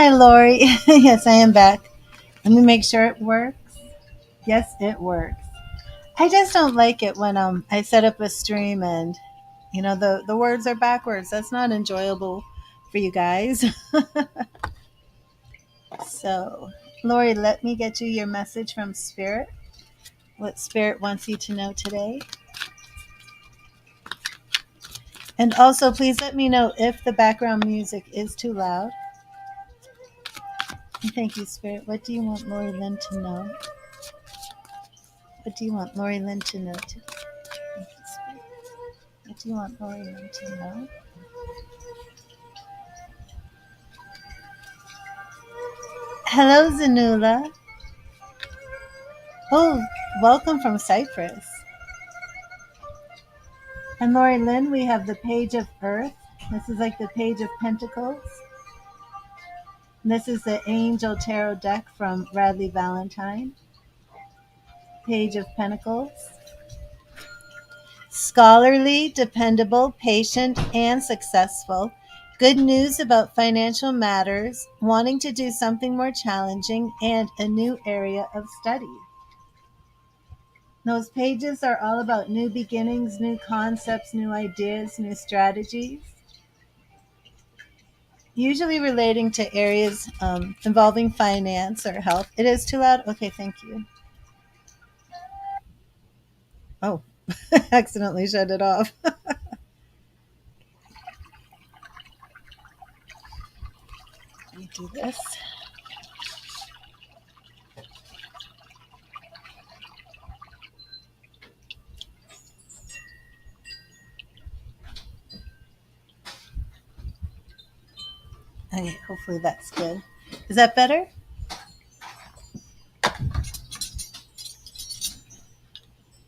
Hi, Lori. Yes, I am back. Let me make sure it works. Yes, it works. I just don't like it when I set up a stream and the words are backwards. That's not enjoyable for you guys. So, Lori, let me get you your message from Spirit. What Spirit wants you to know today. And also, please let me know if the background music is too loud. Thank you, Spirit. What do you want Lori Lynn to know? What do you want Lori Lynn to know today? Thank you, Spirit. What do you want Lori Lynn to know? Hello, Zanula. Oh, welcome from Cyprus. And Lori Lynn, we have the Page of Earth. This is like the Page of Pentacles. And this is the Angel Tarot deck from Radley Valentine. Page of Pentacles. Scholarly, dependable, patient, and successful. Good news about financial matters, wanting to do something more challenging, and a new area of study. Those pages are all about new beginnings, new concepts, new ideas, new strategies, usually relating to areas involving finance or health. It is too loud? Okay, thank you. Oh, accidentally shut it off. Let me do this. Okay, hopefully that's good. Is that better?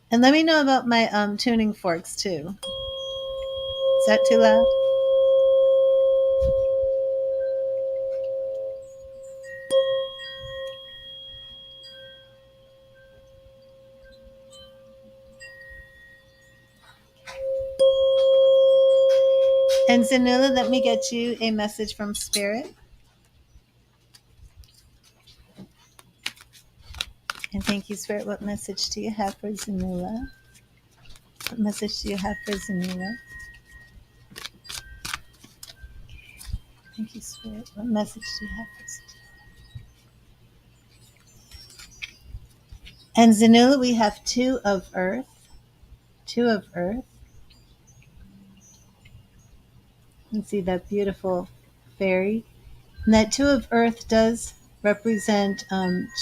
And let me know about my tuning forks too. Is that too loud? And Zanula, let me get you a message from Spirit. And thank you, Spirit. What message do you have for Zanula? What message do you have for Zanula? Thank you, Spirit. What message do you have for Zanula? And Zanula, we have two of Earth. Two of Earth. You can see that beautiful fairy. And that two of Earth does represent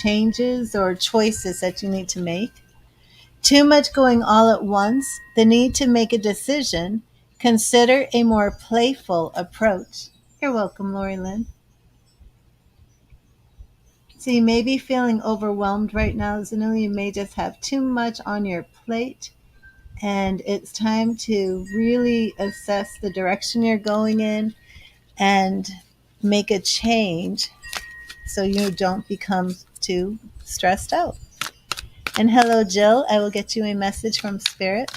changes or choices that you need to make. Too much going all at once, the need to make a decision. Consider a more playful approach. You're welcome, Lori Lynn. So you may be feeling overwhelmed right now, Zanula. You may just have too much on your plate, and it's time to really assess the direction you're going in and make a change so you don't become too stressed out. And hello, Jill. I will get you a message from Spirit.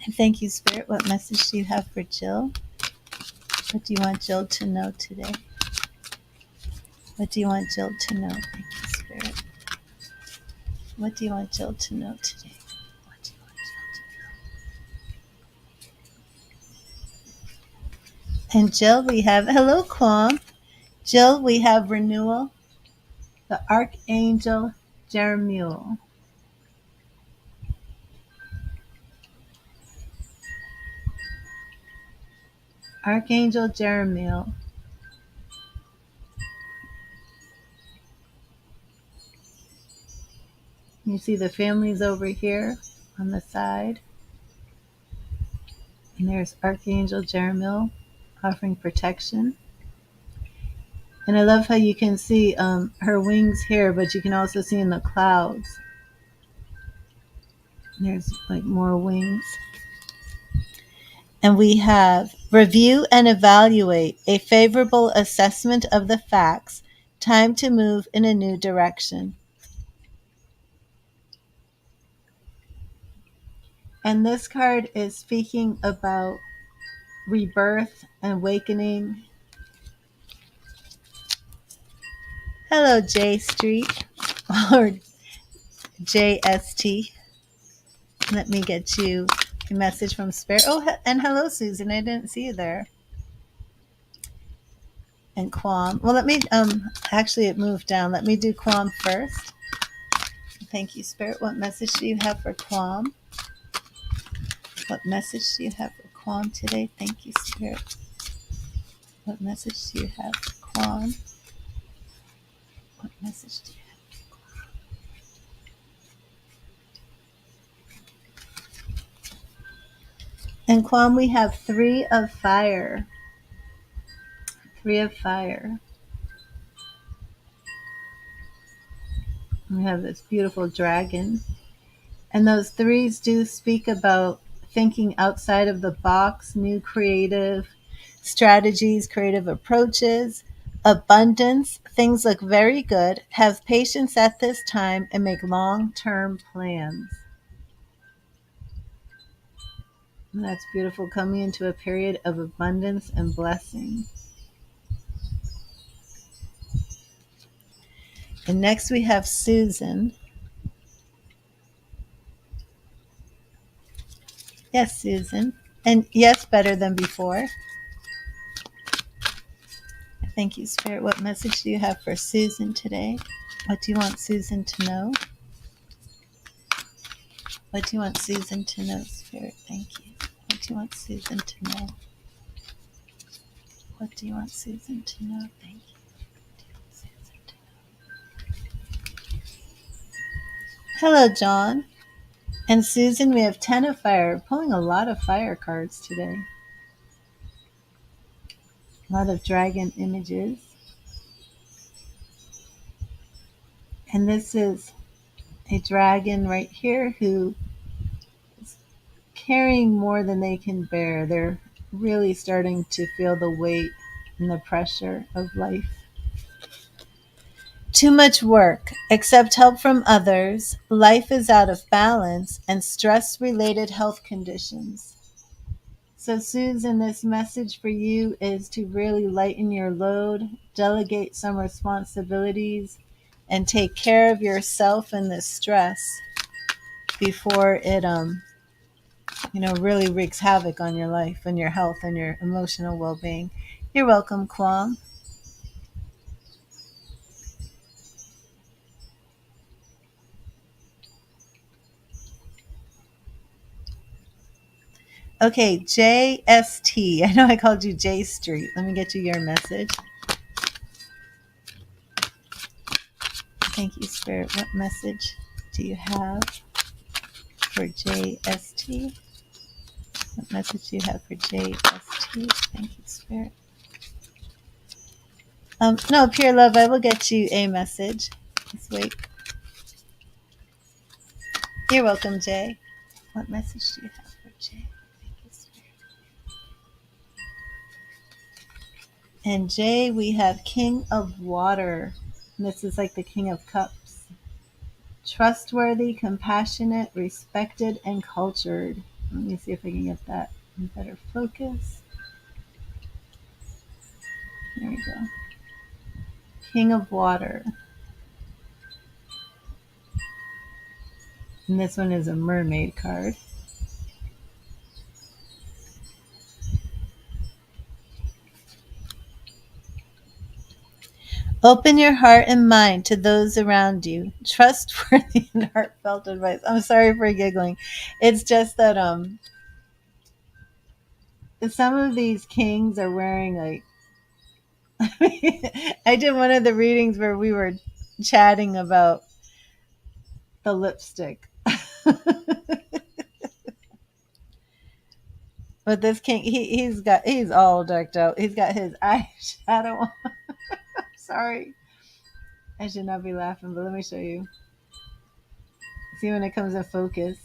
And thank you, Spirit. What message do you have for Jill? What do you want Jill to know today? What do you want Jill to know? Thank you, Spirit. What do you want Jill to know today? What do you want Jill to know? And Jill, we have, hello, Quam. Jill, we have renewal, the Archangel Jeremiel. Archangel Jeremiel. You see the families over here on the side. And there's Archangel Jeremiel offering protection. And I love how you can see her wings here, but you can also see in the clouds. There's like more wings. And we have review and evaluate a favorable assessment of the facts. Time to move in a new direction. And this card is speaking about rebirth and awakening Hello, J Street or JST. Let me get you a message from Spirit. Oh, and hello, Susan. I didn't see you there. And Quam. Well, let me actually it moved down. Let me do Quam first. Thank you, Spirit. What message do you have for Quam? What message do you have for Quam today? Thank you, Spirit. What message do you have for Quam? What message do you have? In Quam, we have 3 of fire. 3 of fire. We have this beautiful dragon. And those threes do speak about thinking outside of the box, new creative strategies, creative approaches, abundance. Things look very good. Have patience at this time and make long term plans. And that's beautiful, coming into a period of abundance and blessing. And next we have Susan. Yes, Susan. And yes, better than before. Thank you, Spirit. What message do you have for Susan today? What do you want Susan to know? What do you want Susan to know, Spirit? Thank you. What do you want Susan to know? What do you want Susan to know? Thank you. Susan to know? Hello, John. And Susan, we have 10 of fire. Pulling a lot of fire cards today. A lot of dragon images. And this is a dragon right here who is carrying more than they can bear. They're really starting to feel the weight and the pressure of life. Too much work, accept help from others, life is out of balance, and stress-related health conditions. So, Susan, this message for you is to really lighten your load, delegate some responsibilities, and take care of yourself and this stress before it really wreaks havoc on your life and your health and your emotional well-being. You're welcome, Kwam. Okay, JST. I know I called you J Street. Let me get you your message. Thank you, Spirit. What message do you have for JST? What message do you have for JST? Thank you, Spirit. No, pure love, I will get you a message. Just wait. You're welcome, Jay. What message do you have for Jay? Thank you, Spirit. And Jay, we have King of Water. And this is like the King of Cups. Trustworthy, compassionate, respected, and cultured. Let me see if I can get that in better focus. There we go. King of Water. And this one is a mermaid card. Open your heart and mind to those around you. Trustworthy and heartfelt advice. I'm sorry for giggling. It's just that some of these kings are wearing like I did one of the readings where we were chatting about the lipstick. But this king, he's all decked out. He's got his eyeshadow on. Sorry. I should not be laughing, but let me show you. See when it comes in focus.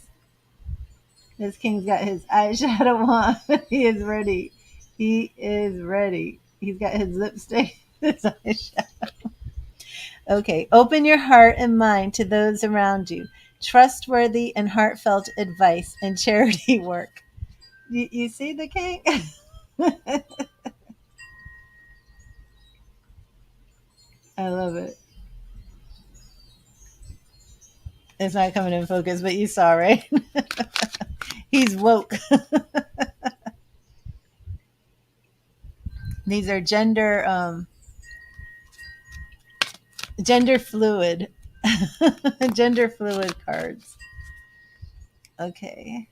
This king's got his eyeshadow on. He is ready. He is ready. He's got his lipstick, his eyeshadow. Okay, open your heart and mind to those around you. Trustworthy and heartfelt advice and charity work. You see the king? I love it. It's not coming in focus, but you saw, right? He's woke. These are gender fluid, gender fluid cards. Okay.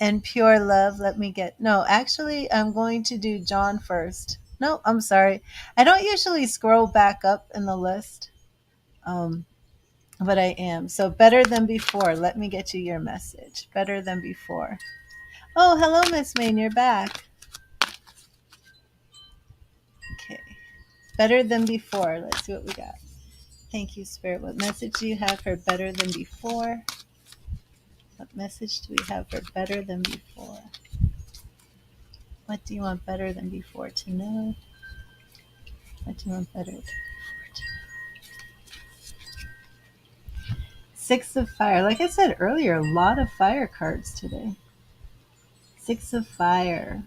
And pure love, let me get, no, actually, I'm going to do John first. No, I'm sorry. I don't usually scroll back up in the list, um, but I am. So better than before. Let me get you your message. Better than before. Oh, hello, Miss Main. You're back. Okay. Better than before. Let's see what we got. Thank you, Spirit. What message do you have for better than before? What message do we have for better than before? What do you want better than before to know? What do you want better than before to know? Six of Fire. Like I said earlier, a lot of fire cards today. Six of Fire.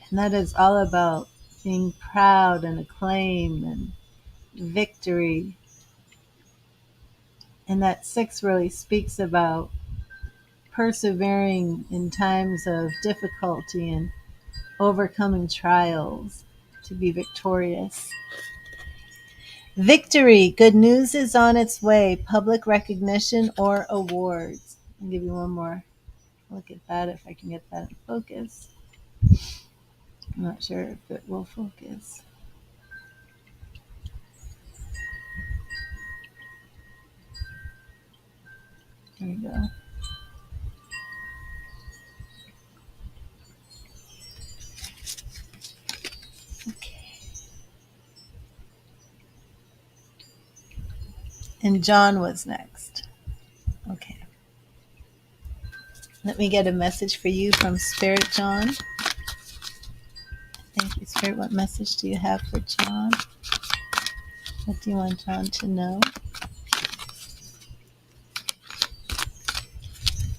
And that is all about being proud and acclaim and victory. And that six really speaks about persevering in times of difficulty and overcoming trials to be victorious. Victory. Good news is on its way. Public recognition or awards. I'll give you one more look at that if I can get that in focus. I'm not sure if it will focus. There we go. Okay. And John was next. Okay. Let me get a message for you from Spirit John. Thank you, Spirit. What message do you have for John? What do you want John to know?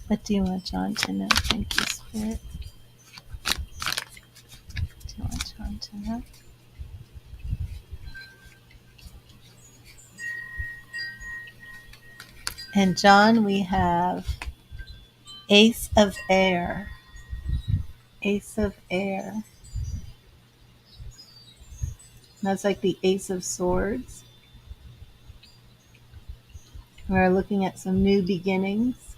What do you want John to know? Thank you, Spirit. What do you want John to know? And John, we have Ace of Air. Ace of Air. That's like the Ace of Swords. We're looking at some new beginnings.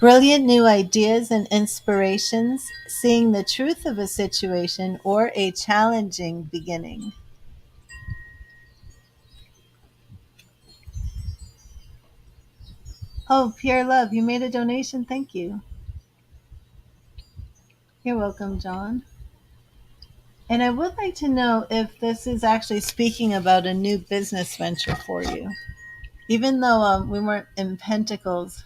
Brilliant new ideas and inspirations, seeing the truth of a situation or a challenging beginning. Oh, pure love, you made a donation. Thank you. You're welcome, John. And I would like to know if this is actually speaking about a new business venture for you. Even though we weren't in Pentacles,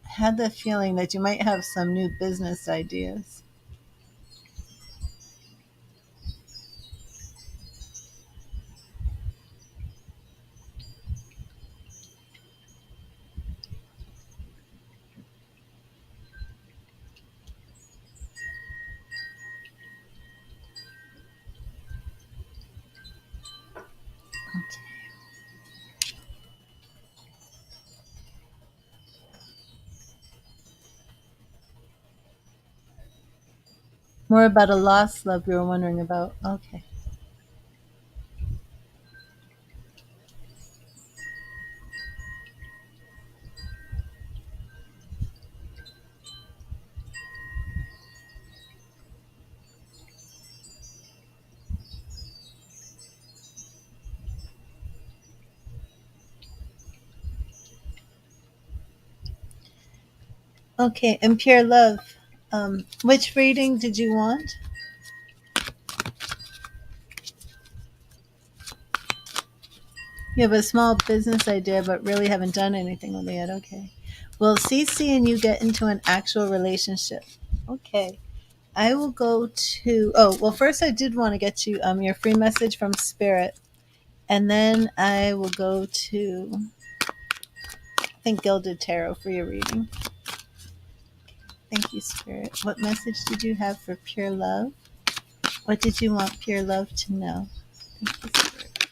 I had the feeling that you might have some new business ideas. More about a lost love you were wondering about. Okay. Okay, and pure love. Which reading did you want? You have a small business idea, but really haven't done anything with it yet. Okay. Will CC and you get into an actual relationship? Okay. I will go to. Oh, well, first I did want to get you your free message from Spirit, and then I will go to. I think Gilded Tarot for your reading. Thank you, Spirit. What message did you have for pure love? What did you want pure love to know? Thank you, Spirit.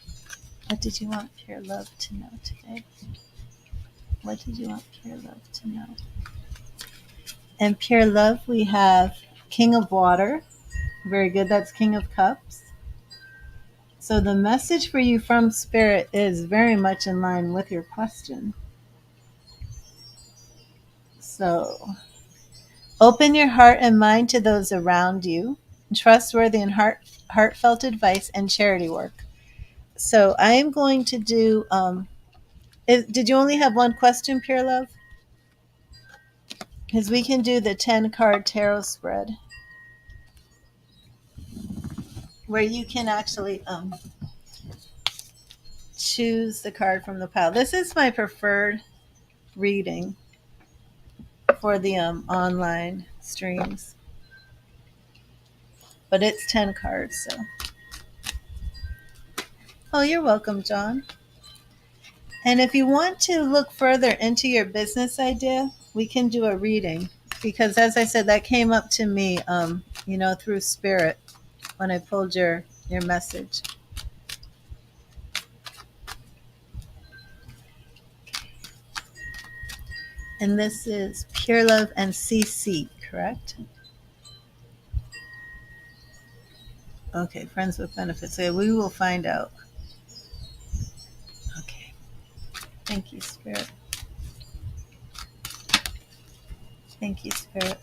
What did you want pure love to know today? What did you want pure love to know? And pure love, we have King of Water. Very good. That's King of Cups. So the message for you from Spirit is very much in line with your question. So open your heart and mind to those around you. Trustworthy and heartfelt advice and charity work. So I am going to do. Did you only have one question, Pure Love? Because we can do the 10-card tarot spread, where you can actually choose the card from the pile. This is my preferred reading for the online streams, but it's 10 cards. So, oh, you're welcome, John. And if you want to look further into your business idea, we can do a reading, because as I said, that came up to me, through Spirit when I pulled your message. And this is Pure Love and CC, correct? Okay, friends with benefits. So we will find out. Okay. Thank you, Spirit. Thank you, Spirit.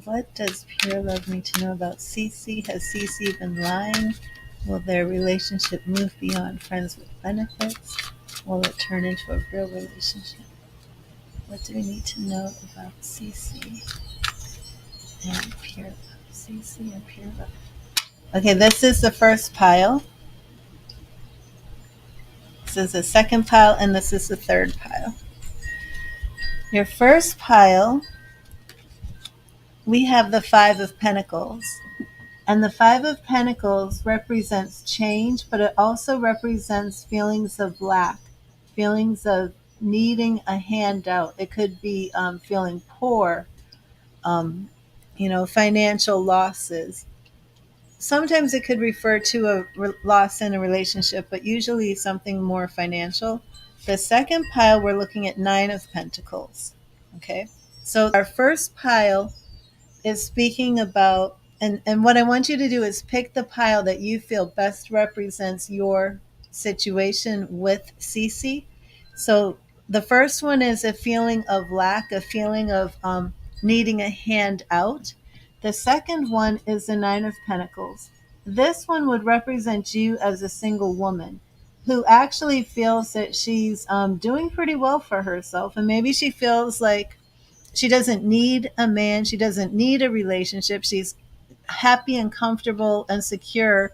What does Pure Love need to know about CC? Has CC been lying? Will their relationship move beyond friends with benefits? Will it turn into a real relationship? What do we need to know about CC and Pure Love? CC and Pure Love. Okay, this is the first pile. This is the second pile, and this is the third pile. Your first pile, we have the Five of Pentacles. And the Five of Pentacles represents change, but it also represents feelings of lack, feelings of needing a handout. It could be feeling poor, financial losses. Sometimes it could refer to a loss in a relationship, but usually something more financial. The second pile, we're looking at Nine of Pentacles. Okay, so our first pile is speaking about, and what I want you to do is pick the pile that you feel best represents your situation with Cece. So the first one is a feeling of lack, a feeling of needing a hand out. The second one is the Nine of Pentacles. This one would represent you as a single woman who actually feels that she's doing pretty well for herself, and maybe she feels like she doesn't need a man. She doesn't need a relationship. She's happy and comfortable and secure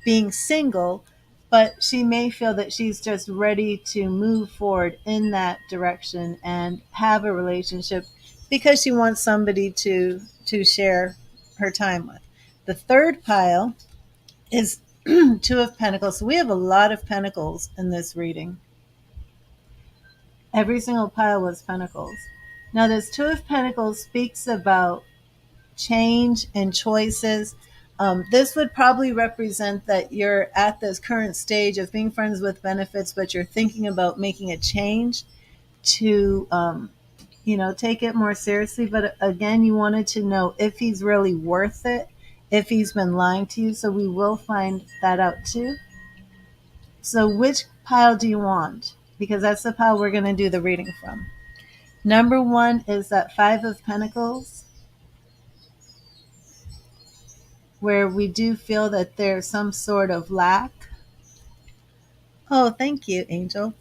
being single, but she may feel that she's just ready to move forward in that direction and have a relationship because she wants somebody to share her time with. The third pile is Two of Pentacles. So we have a lot of pentacles in this reading. Every single pile was pentacles. Now, this Two of Pentacles speaks about change and choices. This would probably represent that you're at this current stage of being friends with benefits, but you're thinking about making a change to, take it more seriously. But again, you wanted to know if he's really worth it, if he's been lying to you. So we will find that out too. So which pile do you want? Because that's the pile we're going to do the reading from. Number one is that Five of Pentacles, where we do feel that there's some sort of lack. Oh, thank you, Angel.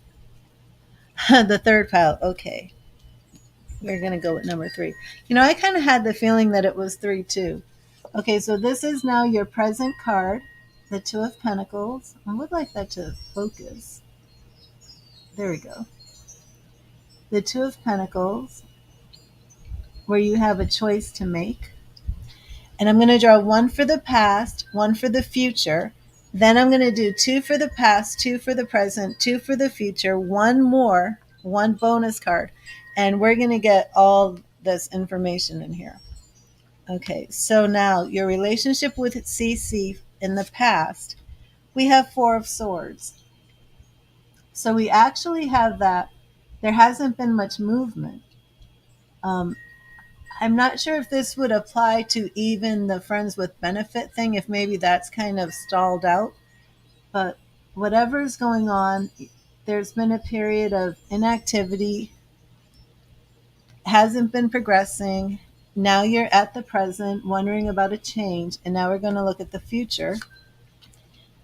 The third pile. Okay. We're going to go with number three. I kind of had the feeling that it was three, too. Okay, so this is now your present card, the Two of Pentacles. I would like that to focus. There we go. The Two of Pentacles, where you have a choice to make. And I'm going to draw one for the past, one for the future. Then I'm going to do two for the past, two for the present, two for the future, one more, one bonus card. And we're going to get all this information in here. Okay, so now your relationship with CC in the past, we have Four of Swords. So we actually have that there hasn't been much movement. Um, I'm not sure if this would apply to even the friends with benefit thing, if maybe that's kind of stalled out. But whatever's going on, there's been a period of inactivity, hasn't been progressing. Now you're at the present, wondering about a change, and now we're going to look at the future.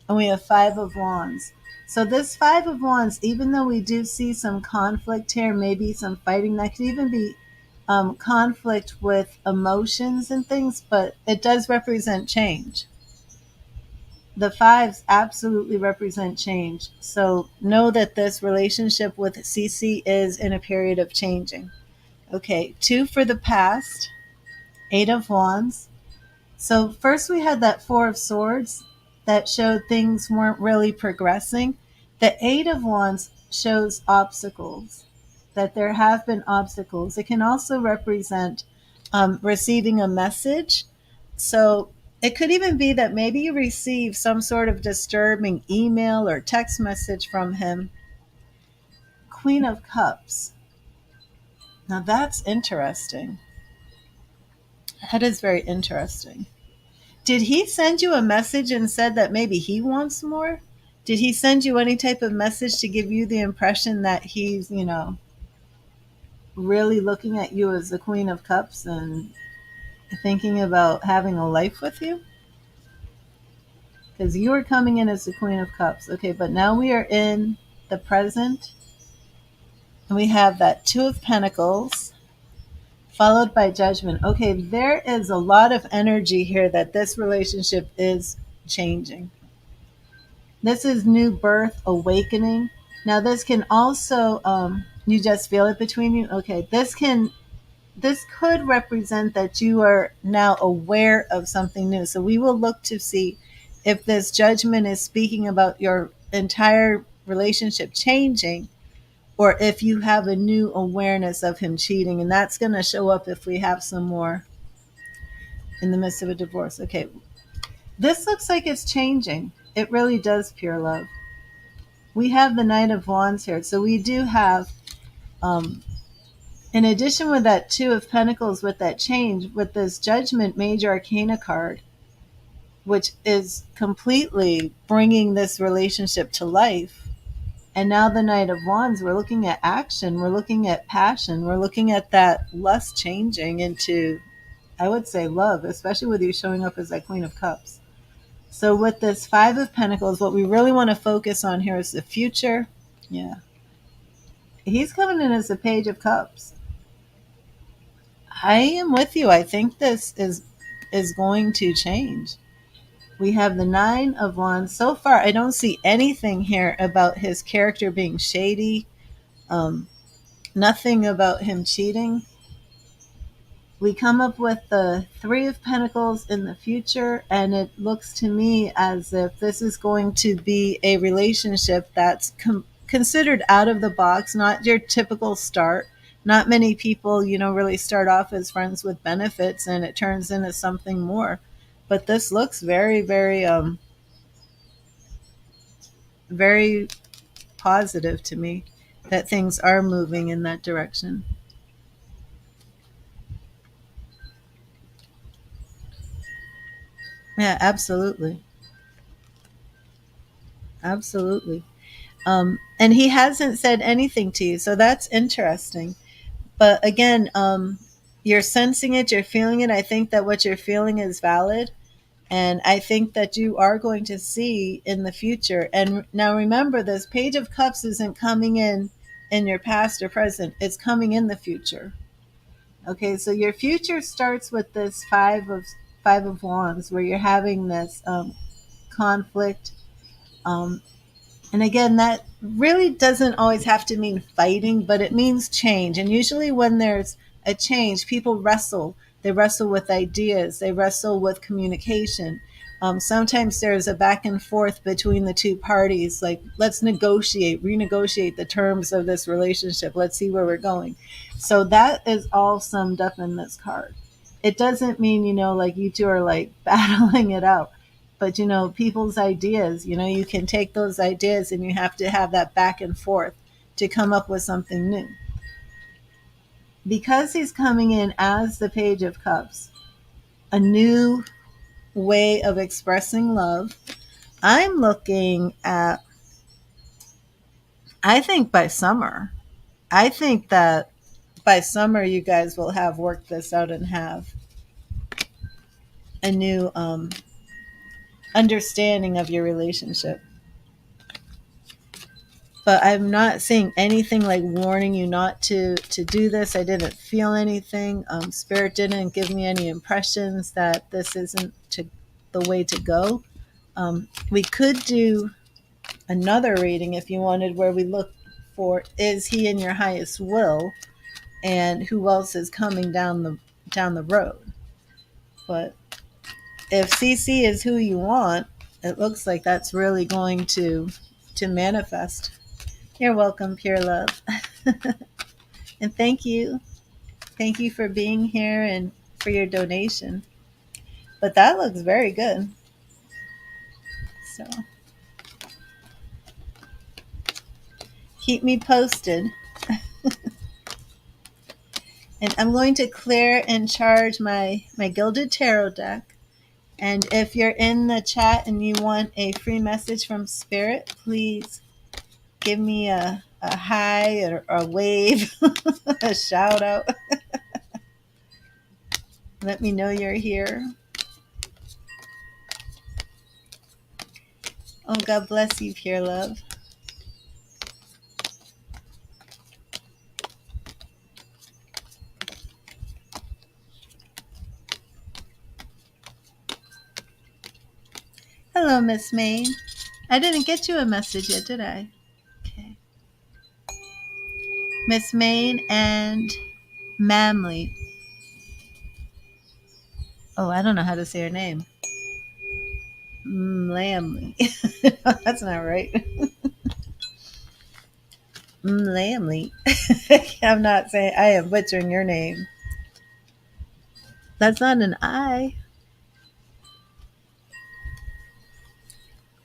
And we have Five of Wands. So this Five of Wands, even though we do see some conflict here, maybe some fighting, that could even be conflict with emotions and things, but it does represent change. The fives absolutely represent change. So know that this relationship with Cece is in a period of changing. Okay, two for the past, Eight of Wands. So first we had that Four of Swords that showed things weren't really progressing. The Eight of Wands shows obstacles, that there have been obstacles. It can also represent receiving a message. So it could even be that maybe you receive some sort of disturbing email or text message from him. Queen of Cups. Now that's interesting. That is very interesting. Did he send you a message and said that maybe he wants more? Did he send you any type of message to give you the impression that he's, really looking at you as the Queen of Cups and thinking about having a life with you? Because you are coming in as the Queen of Cups. Okay, but now we are in the present, and we have that Two of Pentacles followed by Judgment. Okay, there is a lot of energy here that this relationship is changing. This is new birth, awakening. Now, this can also, you just feel it between you. Okay, this could represent that you are now aware of something new. So we will look to see if this judgment is speaking about your entire relationship changing, or if you have a new awareness of him cheating. And that's going to show up if we have some more in the midst of a divorce. Okay, this looks like it's changing. It really does, pure love. We have the Knight of Wands here. So we do have, in addition with that Two of Pentacles, with that change, with this Judgment Major Arcana card, which is completely bringing this relationship to life. And now the Knight of Wands, we're looking at action, we're looking at passion, we're looking at that lust changing into, I would say, love, especially with you showing up as that Queen of Cups. So with this Five of Pentacles, what we really want to focus on here is the future. Yeah. He's coming in as the Page of Cups. I am with you. I think this is going to change. We have the Nine of Wands. So far, I don't see anything here about his character being shady. Nothing about him cheating. We come up with the Three of Pentacles in the future, and it looks to me as if this is going to be a relationship that's considered out of the box, not your typical start. Not many people, really start off as friends with benefits and it turns into something more. But this looks very, very, very positive to me, that things are moving in that direction. Yeah, absolutely. Absolutely. And he hasn't said anything to you, so that's interesting. But again, you're sensing it, you're feeling it. I think that what you're feeling is valid, and I think that you are going to see in the future. And now remember, this Page of Cups isn't coming in your past or present, it's coming in the future. Okay, so your future starts with this Five of Wands, where you're having this conflict. um, And again, that really doesn't always have to mean fighting, but it means change. And usually, when there's a change, people wrestle. They wrestle with ideas, they wrestle with communication. Sometimes there's a back and forth between the two parties, like, let's renegotiate the terms of this relationship. Let's see where we're going. So, that is all summed up in this card. It doesn't mean, like you two are like battling it out, but people's ideas, you can take those ideas and you have to have that back and forth. to come up with something new. Because he's coming in as the Page of Cups, a new way of expressing love, I'm looking at, I think by summer, I think that by summer you guys will have worked this out and have a new understanding of your relationship. But I'm not seeing anything like warning you not to do this. I didn't feel anything. Spirit didn't give me any impressions that this isn't the way to go. We could do another reading if you wanted, where we look for, is he in your highest will, and who else is coming down the road. But if CC is who you want, it looks like that's really going to manifest. You're welcome, pure love. And thank you. Thank you for being here and for your donation. But that looks very good. So keep me posted. And I'm going to clear and charge my Gilded Tarot deck. And if you're in the chat and you want a free message from Spirit, please give me a hi or a wave, a shout out. Let me know you're here. Oh, God bless you, pure love. Hello, Miss Maine. I didn't get you a message yet, did I? Okay. Miss Maine and Mamley. Oh, I don't know how to say her name. Lamley. That's not right. Lamley. I'm not saying, I am butchering your name. That's not an I.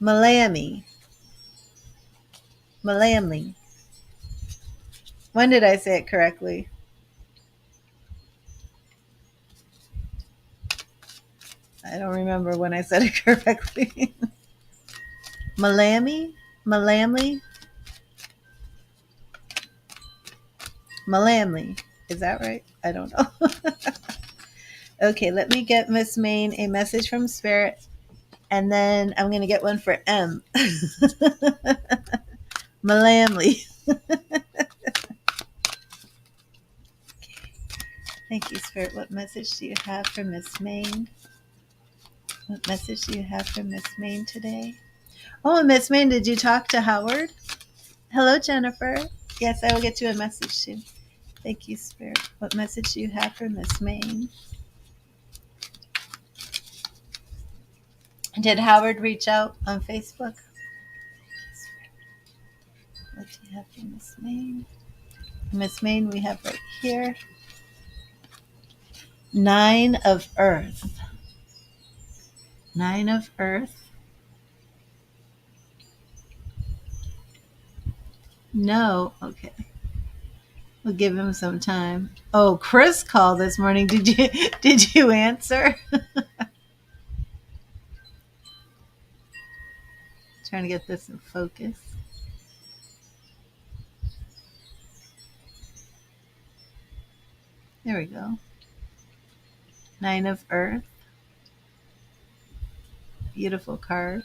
Malami. Malamley. When did I say it correctly? I don't remember when I said it correctly. Malami? Malamley? Malamley. Is that right? I don't know. Okay, let me get Miss Maine a message from Spirit, and then I'm going to get one for M. Malamley. Thank you, Spirit. What message do you have for Miss Maine? What message do you have for Miss Maine today? Oh, Miss Maine, did you talk to Howard? Hello, Jennifer. Yes, I will get you a message soon. Thank you, Spirit. What message do you have for Miss Maine? Did Howard reach out on Facebook? What do you have for Miss Maine? Miss Maine, we have right here. 9 of Earth. 9 of Earth. No. Okay. We'll give him some time. Oh, Chris called this morning. Did you answer? Trying to get this in focus. There we go. 9 of Earth. Beautiful card.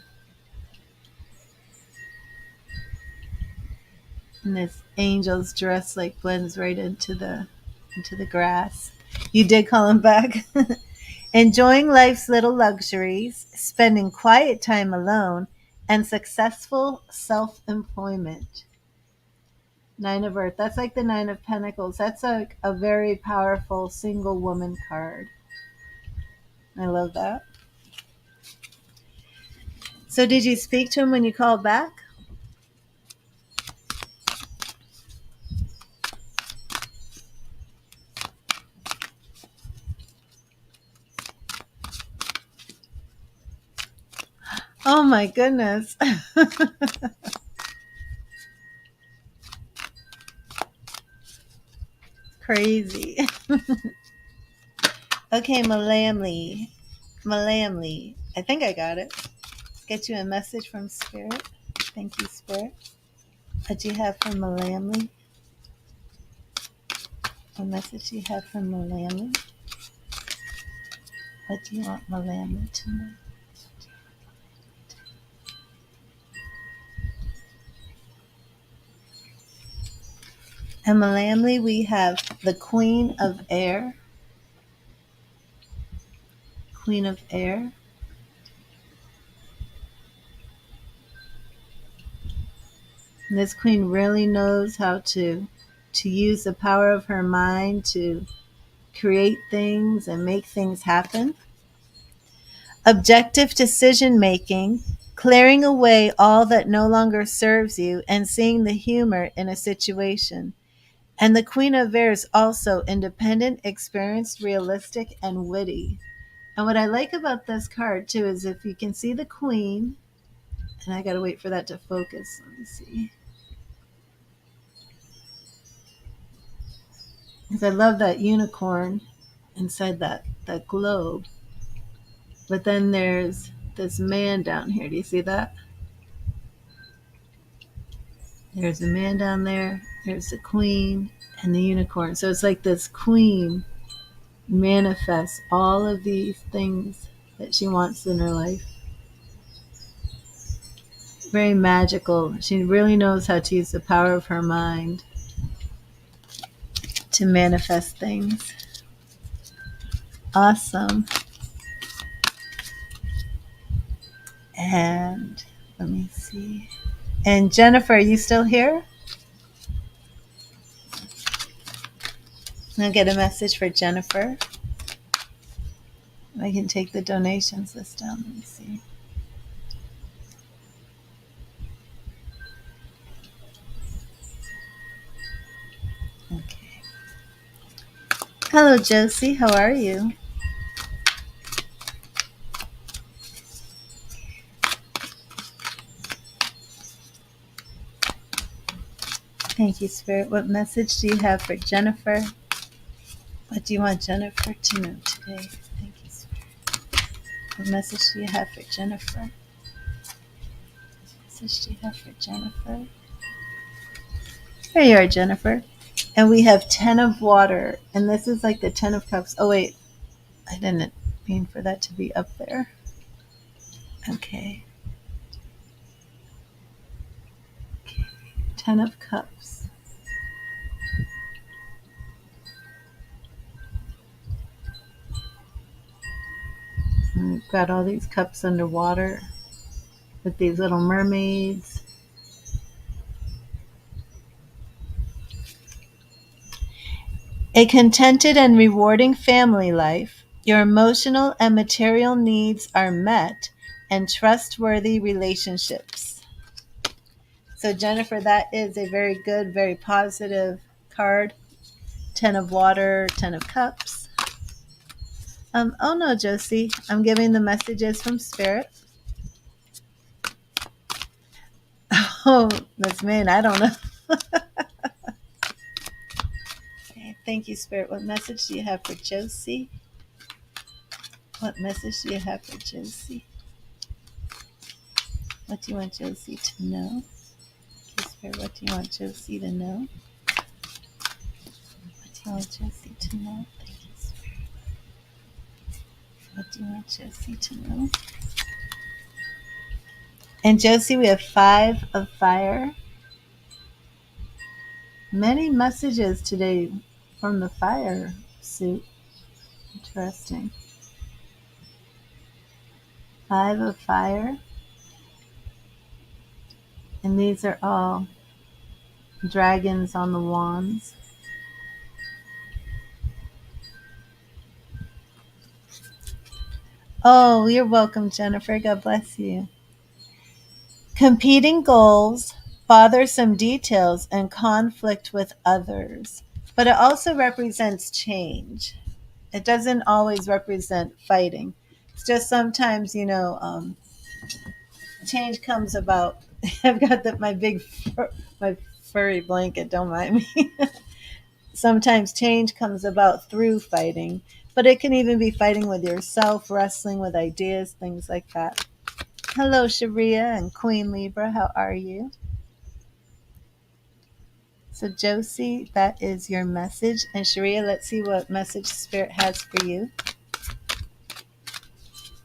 And this angel's dress like blends right into the grass. You did call him back. Enjoying life's little luxuries, spending quiet time alone, and successful self-employment. 9 of Earth. That's like the 9 of Pentacles. That's like a very powerful single woman card. I love that. So did you speak to him when you called back? Oh my goodness. Crazy. Okay, Malamli. Malamli. I think I got it. Let's get you a message from Spirit. Thank you, Spirit. What do you have from Malamli? What message do you have from Malamli? What do you want Malamli to know? And Malamli, we have the Queen of Air. Queen of Air. And this queen really knows how to use the power of her mind to create things and make things happen. Objective decision making, clearing away all that no longer serves you and seeing the humor in a situation. And the Queen of Air is also independent, experienced, realistic, and witty. And what I like about this card too is if you can see the Queen, and I gotta wait for that to focus. Let me see. Because I love that unicorn inside that globe. But then there's this man down here. Do you see that? There's a man down there. There's the queen and the unicorn. So it's like this queen manifests all of these things that she wants in her life. Very magical. She really knows how to use the power of her mind to manifest things. Awesome. And let me see. And Jennifer, are you still here? I'll get a message for Jennifer. I can take the donations list down. Let me see. Okay. Hello, Josie. How are you? Thank you, Spirit. What message do you have for Jennifer? What do you want Jennifer to know today? Thank you, Spirit. What message do you have for Jennifer? What message do you have for Jennifer? There you are, Jennifer. And we have 10 of water. And this is like the 10 of cups. Oh, wait. I didn't mean for that to be up there. Okay. 10 of cups. And we've got all these cups underwater with these little mermaids. A contented and rewarding family life. Your emotional and material needs are met, and trustworthy relationships. So, Jennifer, that is a very good, very positive card. 10 of water, 10 of cups. Oh no, Josie, I'm giving the messages from Spirit. Oh, this man, I don't know. Okay, thank you, Spirit. What message do you have for Josie? What message do you have for Josie? What do you want Josie to know? Okay, Spirit, what do you want Josie to know? What do you want Josie to know? Thank you, Spirit. What do you want Josie to know? And Josie, we have 5 of fire. Many messages today from the fire suit. Interesting. 5 of fire. And these are all dragons on the wands. Oh, you're welcome, Jennifer. God bless you. Competing goals, bothersome details, and conflict with others. But it also represents change. It doesn't always represent fighting. It's just sometimes, change comes about. I've got my big, my furry blanket. Don't mind me. sometimes change comes about through fighting, but it can even be fighting with yourself, wrestling with ideas, things like that. Hello, Sharia and Queen Libra. How are you? So, Josie, that is your message. And Sharia, let's see what message Spirit has for you.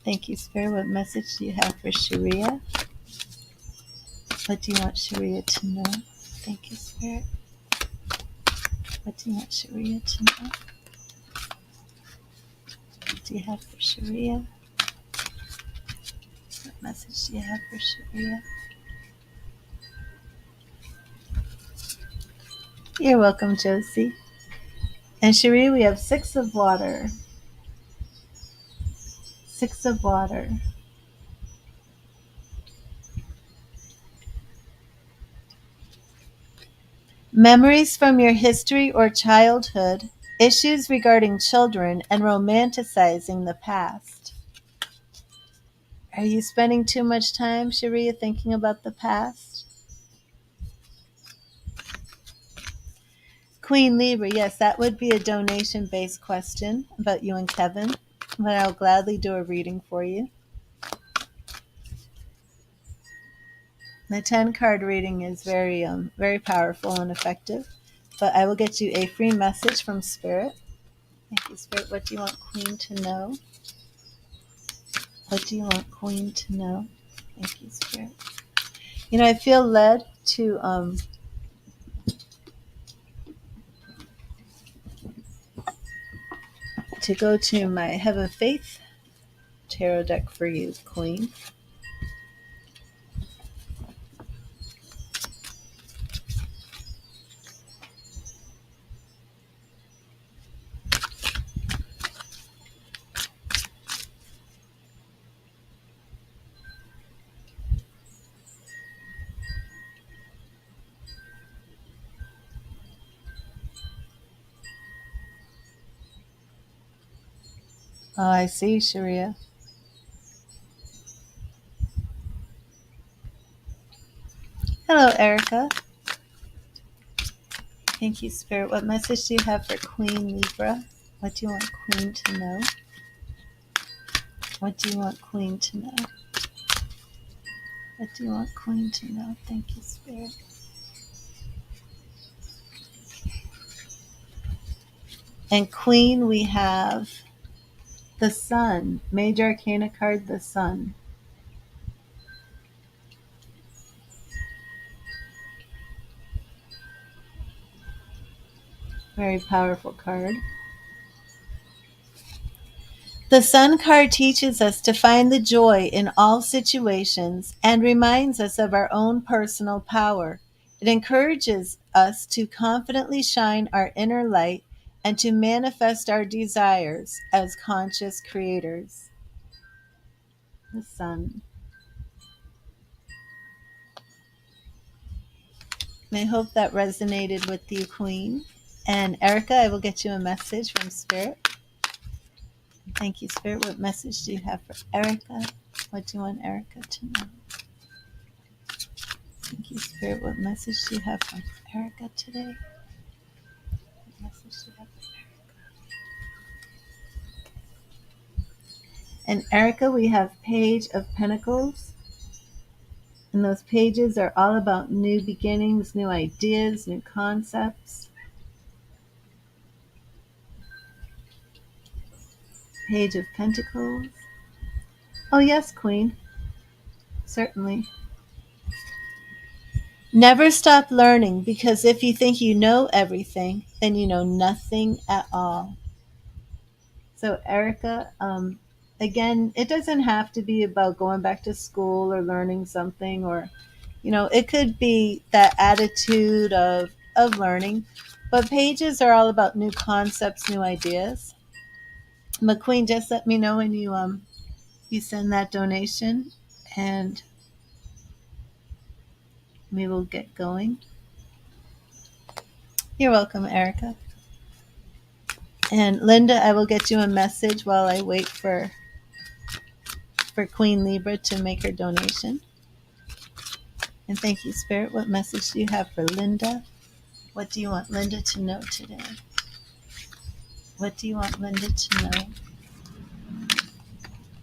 Thank you, Spirit. What message do you have for Sharia? What do you want Sharia to know? Thank you, Spirit. What do you want Sharia to know? What do you have for Sharia? What message do you have for Sharia? You're welcome, Josie. And Sharia, we have 6 of water. 6 of water. Memories from your history or childhood, issues regarding children, and romanticizing the past. Are you spending too much time, Sharia, thinking about the past? Queen Libra, yes, that would be a donation-based question about you and Kevin, but I'll gladly do a reading for you. The 10-card reading is very powerful and effective, but I will get you a free message from Spirit. Thank you, Spirit. What do you want Queen to know? What do you want Queen to know? Thank you, Spirit. I feel led to go to my Have a Faith tarot deck for you, Queen. Oh, I see, Sharia. Hello, Erica. Thank you, Spirit. What message do you have for Queen Libra? What do you want Queen to know? What do you want Queen to know? What do you want Queen to know? Thank you, Spirit. And Queen, we have the Sun. Major Arcana card, the Sun. Very powerful card. The Sun card teaches us to find the joy in all situations and reminds us of our own personal power. It encourages us to confidently shine our inner light and to manifest our desires as conscious creators. The Sun. And I hope that resonated with you, Queen. And Erica, I will get you a message from Spirit. Thank you, Spirit. What message do you have for Erica? What do you want Erica to know? Thank you, Spirit. What message do you have for Erica today? What message do you have for Erica? And Erica, we have Page of Pentacles. And those pages are all about new beginnings, new ideas, new concepts. Page of Pentacles. Oh, yes, Queen. Certainly. Never stop learning, because if you think you know everything, then you know nothing at all. So, Erica, again, it doesn't have to be about going back to school or learning something, or, it could be that attitude of learning. But pages are all about new concepts, new ideas. McQueen, just let me know when you send that donation, and we will get going. You're welcome, Erica. And Linda, I will get you a message while I wait for Queen Libra to make her donation. And thank you, Spirit. What message do you have for Linda? What do you want Linda to know today? What do you want Linda to know?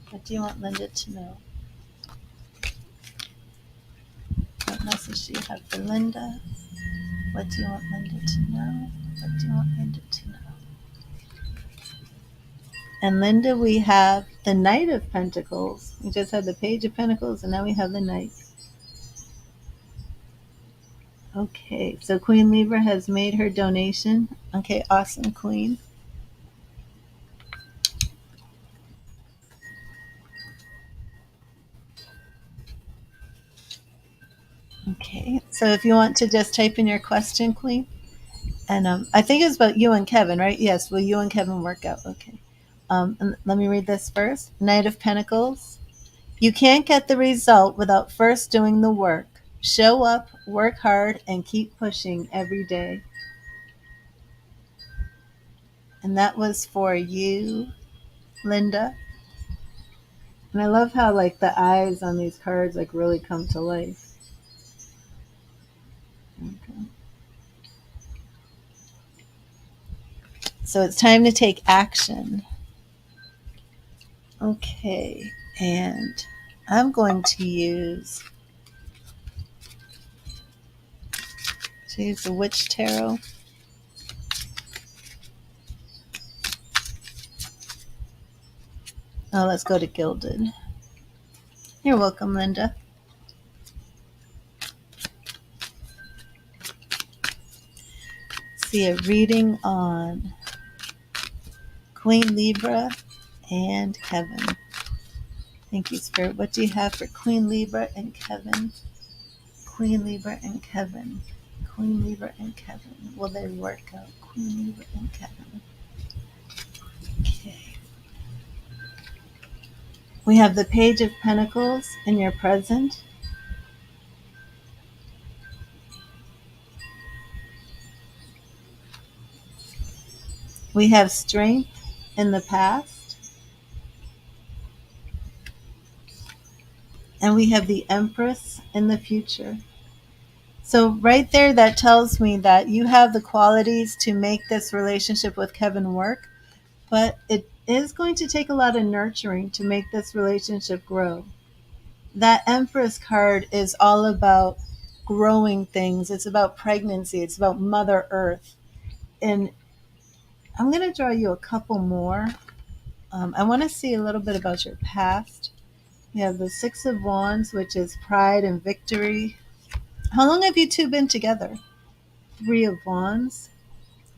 What do you want Linda to know? What message do you have for Linda? What do you want Linda to know? What do you want Linda to know? And Linda, we have the Knight of Pentacles. We just had the Page of Pentacles, and now we have the Knight. Okay, so Queen Libra has made her donation. Okay, awesome, Queen. Okay, so if you want to just type in your question, Queen. And I think it's about you and Kevin, right? Yes, will you and Kevin work out? Okay. And let me read this first. Knight of Pentacles. You can't get the result without first doing the work. Show up, work hard, and keep pushing every day. And that was for you, Linda. And I love how like the eyes on these cards like really come to life. Okay. So it's time to take action. Okay, and I'm going to use the Witch Tarot. Oh, let's go to Gilded. You're welcome, Linda. See a reading on Queen Libra and Kevin. Thank you, Spirit. What do you have for Queen Libra and Kevin? Queen Libra and Kevin. Queen Libra and Kevin. Will they work out? Queen Libra and Kevin. Okay. We have the Page of Pentacles in your present. We have strength in the past. And we have the Empress in the future. So right there, that tells me that you have the qualities to make this relationship with Kevin work, but it is going to take a lot of nurturing to make this relationship grow. That Empress card is all about growing things. It's about pregnancy. It's about Mother Earth. And I'm going to draw you a couple more. I want to see a little bit about your past. You have the Six of Wands, which is pride and victory. How long have you two been together? Three of Wands.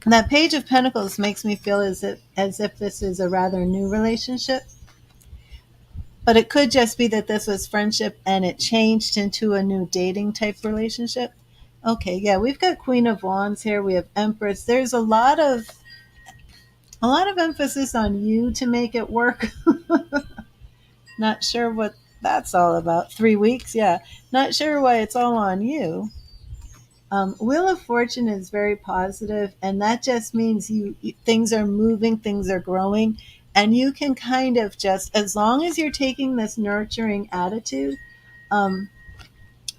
And that Page of Pentacles makes me feel as if this is a rather new relationship. But it could just be that this was friendship and it changed into a new dating type relationship. Okay, yeah, we've got Queen of Wands here. We have Empress. There's a lot of emphasis on you to make it work. Not sure what that's all about. 3 weeks, yeah. Not sure why it's all on you. Wheel of Fortune is very positive, and that just means things are moving, things are growing, and you can kind of just, as long as you're taking this nurturing attitude, um,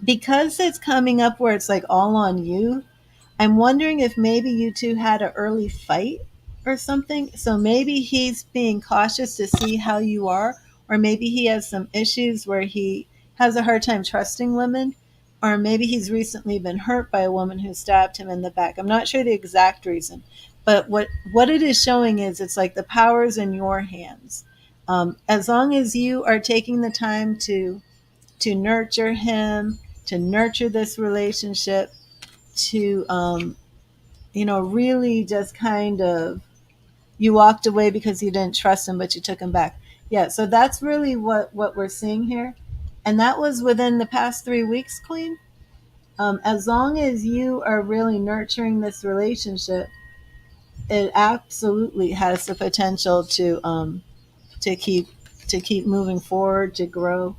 because it's coming up where it's like all on you. I'm wondering if maybe you two had an early fight or something. So maybe he's being cautious to see how you are, or maybe he has some issues where he has a hard time trusting women, or maybe he's recently been hurt by a woman who stabbed him in the back. I'm not sure the exact reason, but what it is showing is it's like the power's in your hands. As long as you are taking the time to nurture him, to nurture this relationship, to really just kind of, you walked away because you didn't trust him, but you took him back. Yeah, so that's really what we're seeing here. And that was within the past 3 weeks, Queen. As long as you are really nurturing this relationship, it absolutely has the potential to keep moving forward, to grow.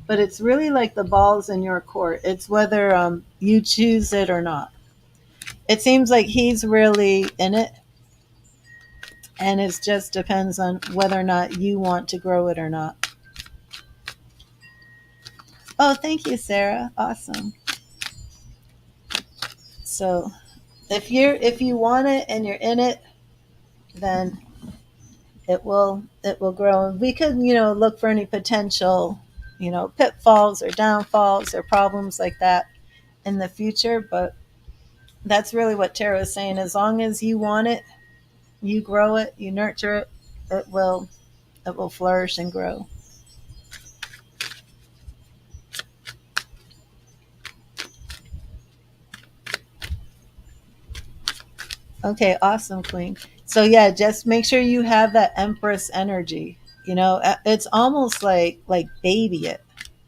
But it's really like the ball's in your court. It's whether you choose it or not. It seems like he's really in it, and it just depends on whether or not you want to grow it or not. Oh, thank you, Sarah. Awesome. So if you want it and you're in it, then it will grow. We could, look for any potential, pitfalls or downfalls or problems like that in the future. But that's really what tarot is saying. As long as you want it, you grow it, you nurture it, it will it will flourish and grow. Okay, awesome, Queen. So yeah, just make sure you have that Empress energy. It's almost like baby it.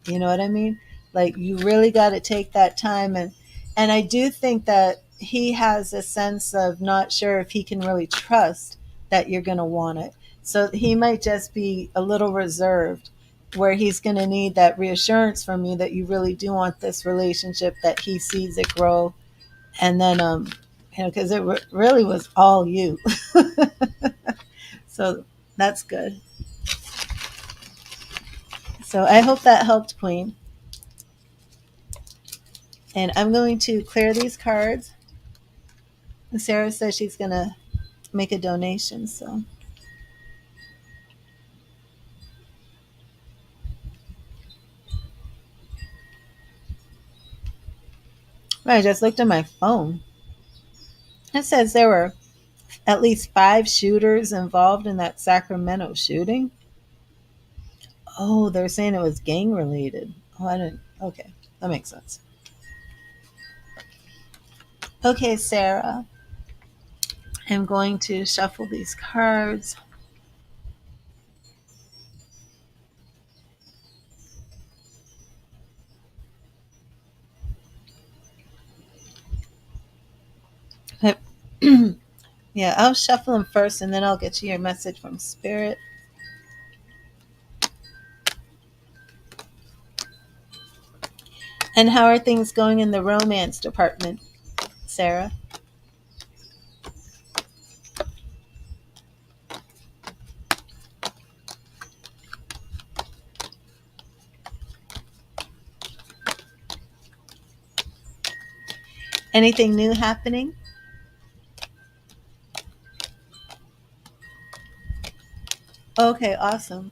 You know what I mean? Like you really got to take that time, and I do think that he has a sense of not sure if he can really trust that you're going to want it. So he might just be a little reserved, where he's going to need that reassurance from you that you really do want this relationship, that he sees it grow, and then because it really was all you. So that's good. So I hope that helped, Queen. And I'm going to clear these cards. Sarah says she's going to make a donation. So I just looked at my phone. It says there were at least 5 shooters involved in that Sacramento shooting. Oh, they're saying it was gang related. Oh, I didn't. Okay, that makes sense. Okay, Sarah, I'm going to shuffle these cards. Yeah, I'll shuffle them first and then I'll get you your message from Spirit. And how are things going in the romance department, Sarah? Anything new happening? Okay, awesome.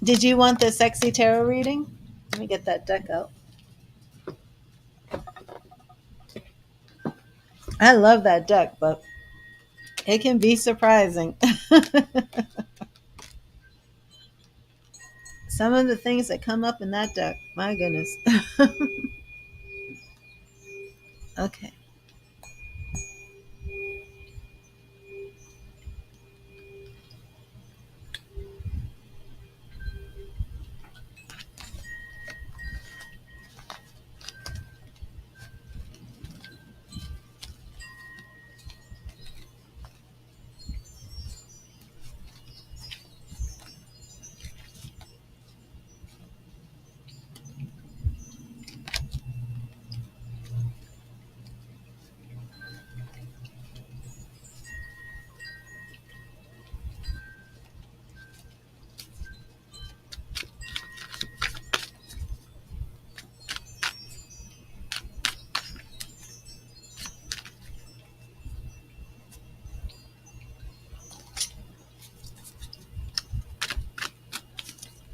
Did you want the sexy tarot reading? Let me get that deck out. I love that deck, but it can be surprising. Some of the things that come up in that deck, my goodness. Okay.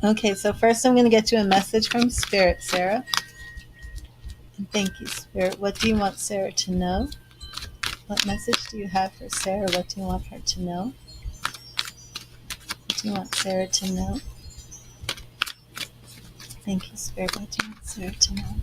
Okay, so first I'm going to get you a message from Spirit, Sarah. And thank you, Spirit. What do you want Sarah to know? What message do you have for Sarah? What do you want her to know? What do you want Sarah to know? Thank you, Spirit. What do you want Sarah to know?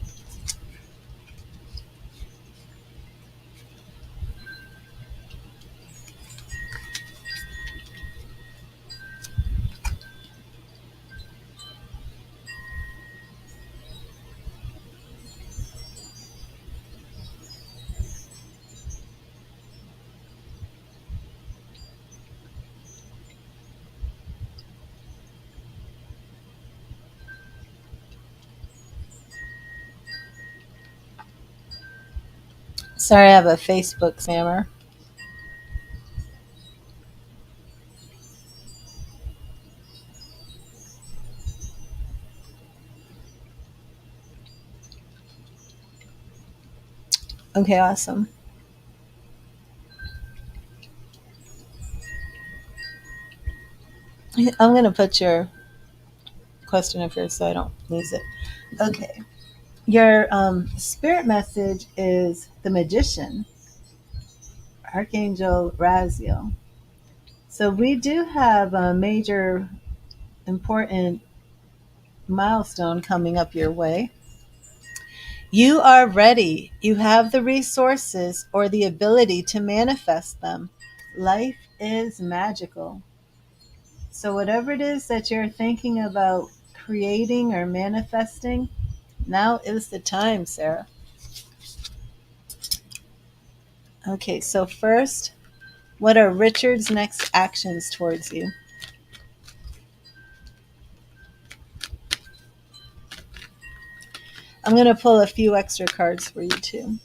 Sorry, I have a Facebook spammer. Okay, awesome. I'm going to put your question up here so I don't lose it. Okay. Your spirit message is the magician, Archangel Raziel. So we do have a major important milestone coming up your way. You are ready. You have the resources or the ability to manifest them. Life is magical. So, whatever it is that you're thinking about creating or manifesting, now is the time, Sarah. Okay, so first, what are Richard's next actions towards you? I'm going to pull a few extra cards for you, too.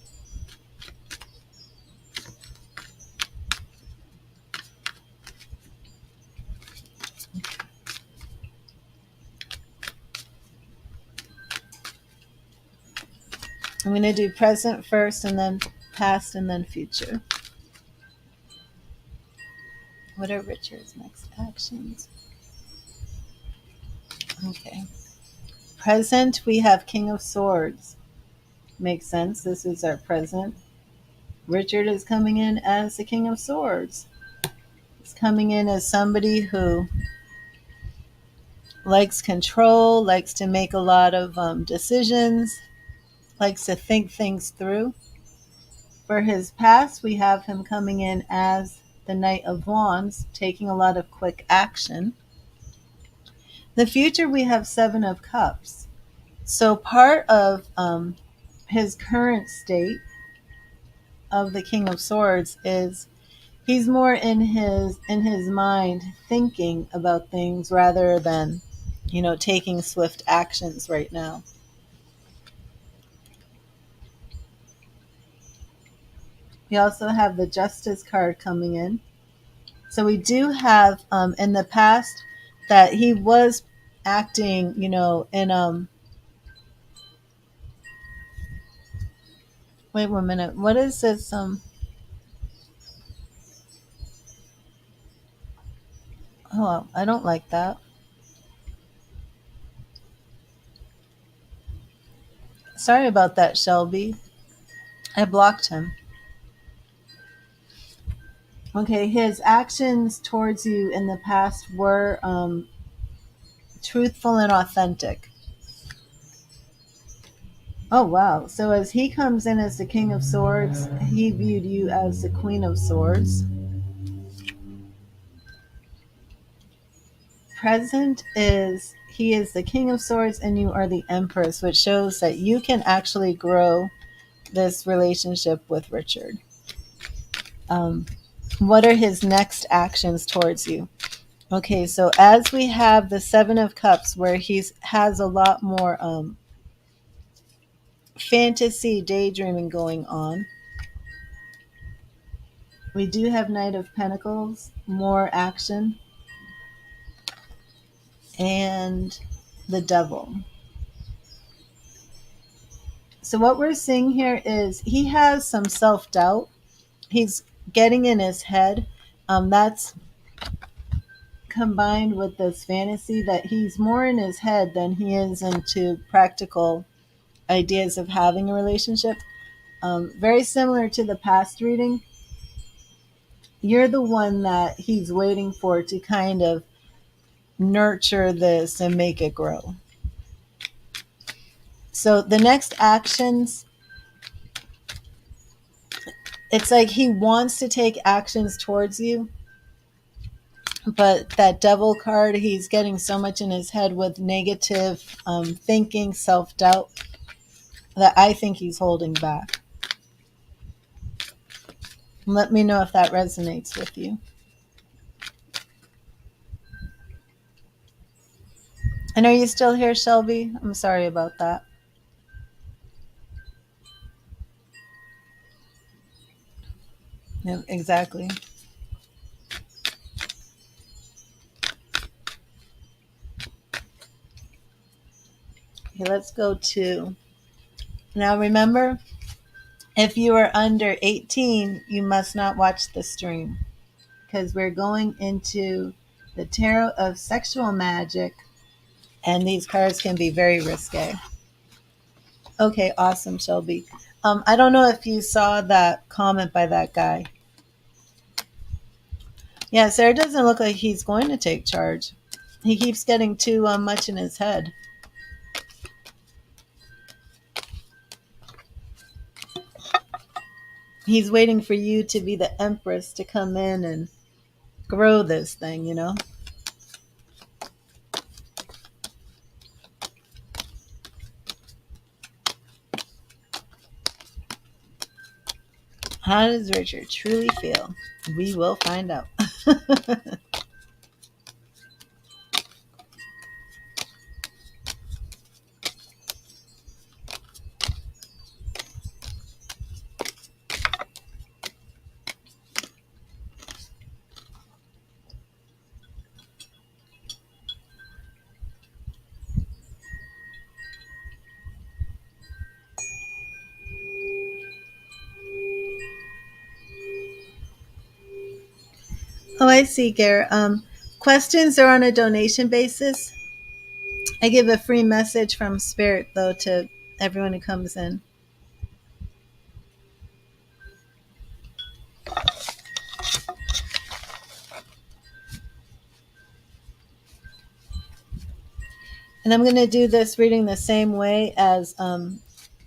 I'm going to do present first, and then past, and then future. What are Richard's next actions? Okay. Present, we have King of Swords. Makes sense. This is our present. Richard is coming in as the King of Swords. He's coming in as somebody who likes control, likes to make a lot of decisions, likes to think things through. For his past, we have him coming in as the Knight of Wands, taking a lot of quick action. The future, we have Seven of Cups. So part of his current state of the King of Swords is he's more in his mind thinking about things rather than taking swift actions right now. We also have the Justice card coming in. So we do have in the past that he was acting, in wait 1 minute. What is this? Oh, I don't like that. Sorry about that, Shelby. I blocked him. Okay, his actions towards you in the past were truthful and authentic. Oh, wow. So as he comes in as the King of Swords, he viewed you as the Queen of Swords. Present is he is the King of Swords and you are the Empress, which shows that you can actually grow this relationship with Richard. Um, what are his next actions towards you? Okay, so as we have the Seven of Cups, where he has a lot more fantasy daydreaming going on, we do have Knight of Pentacles, more action, and the Devil. So what we're seeing here is he has some self-doubt. He's getting in his head. That's combined with this fantasy that he's more in his head than he is into practical ideas of having a relationship. Very similar to the past reading. You're the one that he's waiting for to kind of nurture this and make it grow. So the next actions, it's like he wants to take actions towards you, but that Devil card, he's getting so much in his head with negative thinking, self-doubt, that I think he's holding back. Let me know if that resonates with you. And are you still here, Shelby? I'm sorry about that. Yeah, exactly. Okay, let's go to, now remember, If you are under 18, you must not watch the stream because we're going into the tarot of sexual magic, and these cards can be very risque. Okay, awesome, Shelby. I don't know if you saw that comment by that guy. Yeah, Sarah doesn't look like he's going to take charge. He keeps getting too much in his head. He's waiting for you to be the empress to come in and grow this thing, you know? How does Richard truly feel? We will find out. Oh, I see, Garrett. Questions are on a donation basis. I give a free message from Spirit, though, to everyone who comes in. And I'm going to do this reading the same way as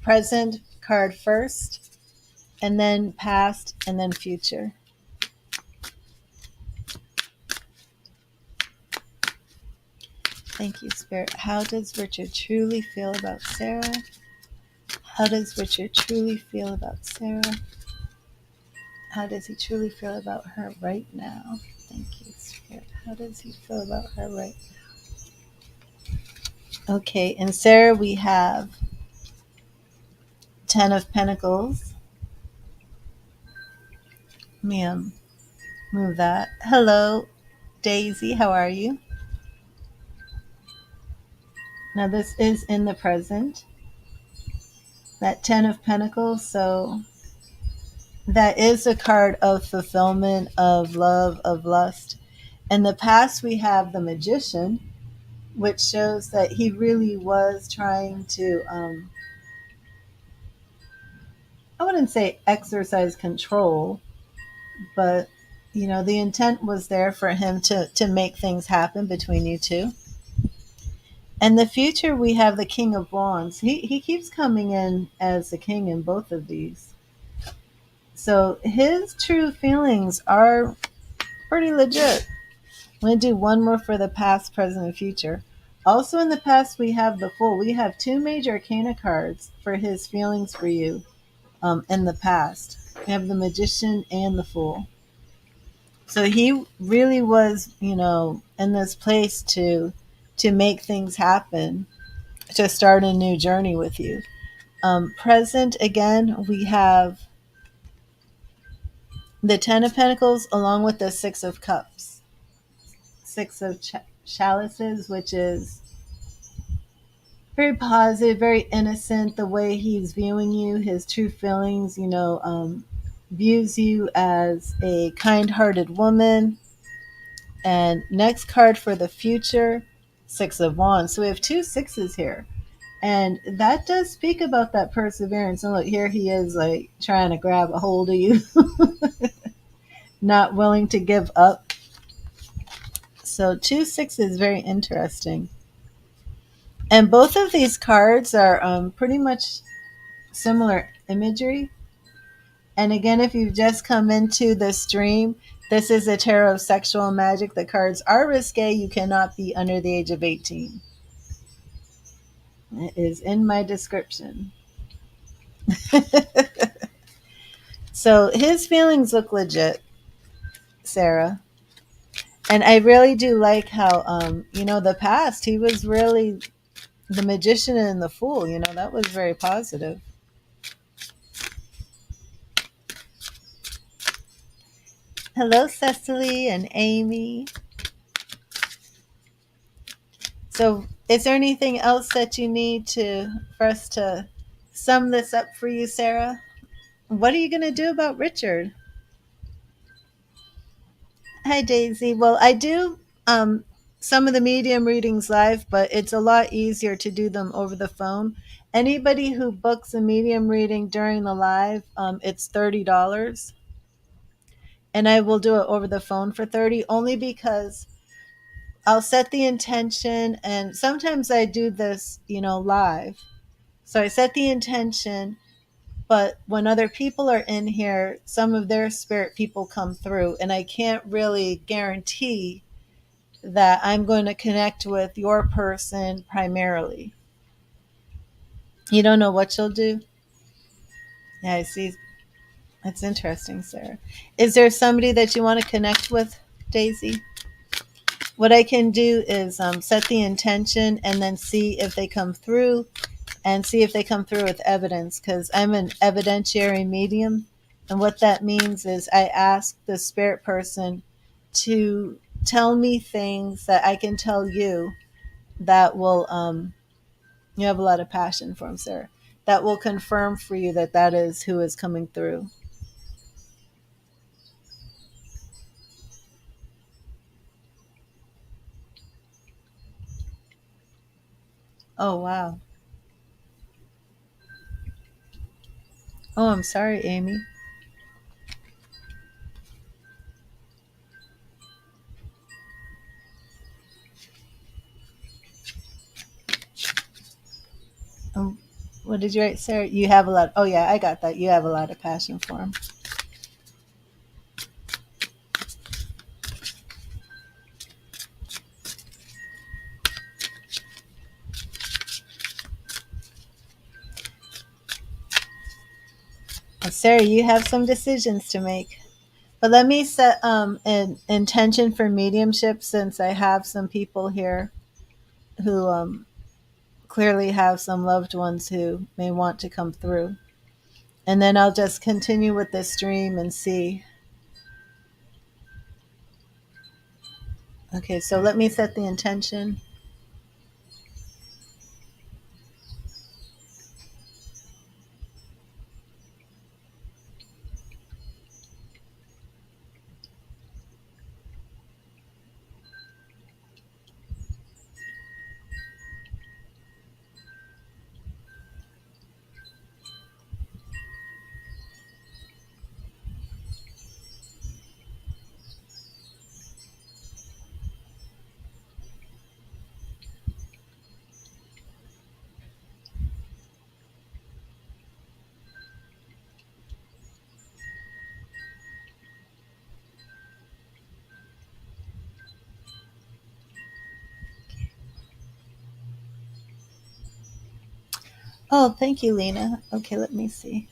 present card first, and then past, and then future. Thank you, Spirit. How does Richard truly feel about Sarah? How does Richard truly feel about Sarah? How does he truly feel about her right now? Thank you, Spirit. How does he feel about her right now? Okay, and Sarah, we have Ten of Pentacles. Let me move that. Hello, Daisy. How are you? Now, this is in the present. That Ten of Pentacles. So that is a card of fulfillment, of love, of lust. In the past, we have the Magician, which shows that he really was trying to, I wouldn't say exercise control, but, you know, the intent was there for him to make things happen between you two. And the future, we have the King of Wands. He keeps coming in as the king in both of these. So his true feelings are pretty legit. I'm going to do one more for the past, present, and future. Also in the past, we have the Fool. We have two major arcana cards for his feelings for you in the past. We have the Magician and the Fool. So he really was, you know, in this place to make things happen, to start a new journey with you. Present, again, we have the Ten of Pentacles along with the Six of Cups. Six of Chalices, which is very positive, very innocent, the way he's viewing you, his true feelings, you know, views you as a kind-hearted woman. And next card for the future, Six of Wands. So we have two sixes here. And that does speak about that perseverance. And look, here he is like trying to grab a hold of you, not willing to give up. So two sixes is very interesting. And both of these cards are pretty much similar imagery. And again, if you've just come into the stream, this is a tarot of sexual magic. The cards are risque. You cannot be under the age of 18. It is in my description. So his feelings look legit, Sarah. And I really do like how, you know, the past, he was really the Magician and the Fool. You know, that was very positive. Hello, Cecily and Amy. So is there anything else that you need for us to sum this up for you, Sarah? What are you going to do about Richard? Hi, Daisy. Well, I do some of the medium readings live, but it's a lot easier to do them over the phone. Anybody who books a medium reading during the live, it's $30, and I will do it over the phone for 30, only because I'll set the intention, and sometimes I do this, live. So I set the intention, but when other people are in here, some of their spirit people come through, and I can't really guarantee that I'm going to connect with your person primarily. You don't know what you'll do? Yeah, I see. That's interesting, Sarah. Is there somebody that you want to connect with, Daisy? What I can do is set the intention and then see if they come through, and see if they come through with evidence, because I'm an evidentiary medium. And what that means is I ask the spirit person to tell me things that I can tell you that will, you have a lot of passion for him, sir, that will confirm for you that that is who is coming through. Oh, wow. Oh, I'm sorry, Amy. Um, what did you write, Sarah? You have a lot. Oh, yeah, I got that. You have a lot of passion for him. Well, Sarah, you have some decisions to make. But let me set an intention for mediumship, since I have some people here who clearly have some loved ones who may want to come through. And then I'll just continue with this stream and see. Okay, so let me set the intention. Oh, thank you, Lena. Okay, let me see.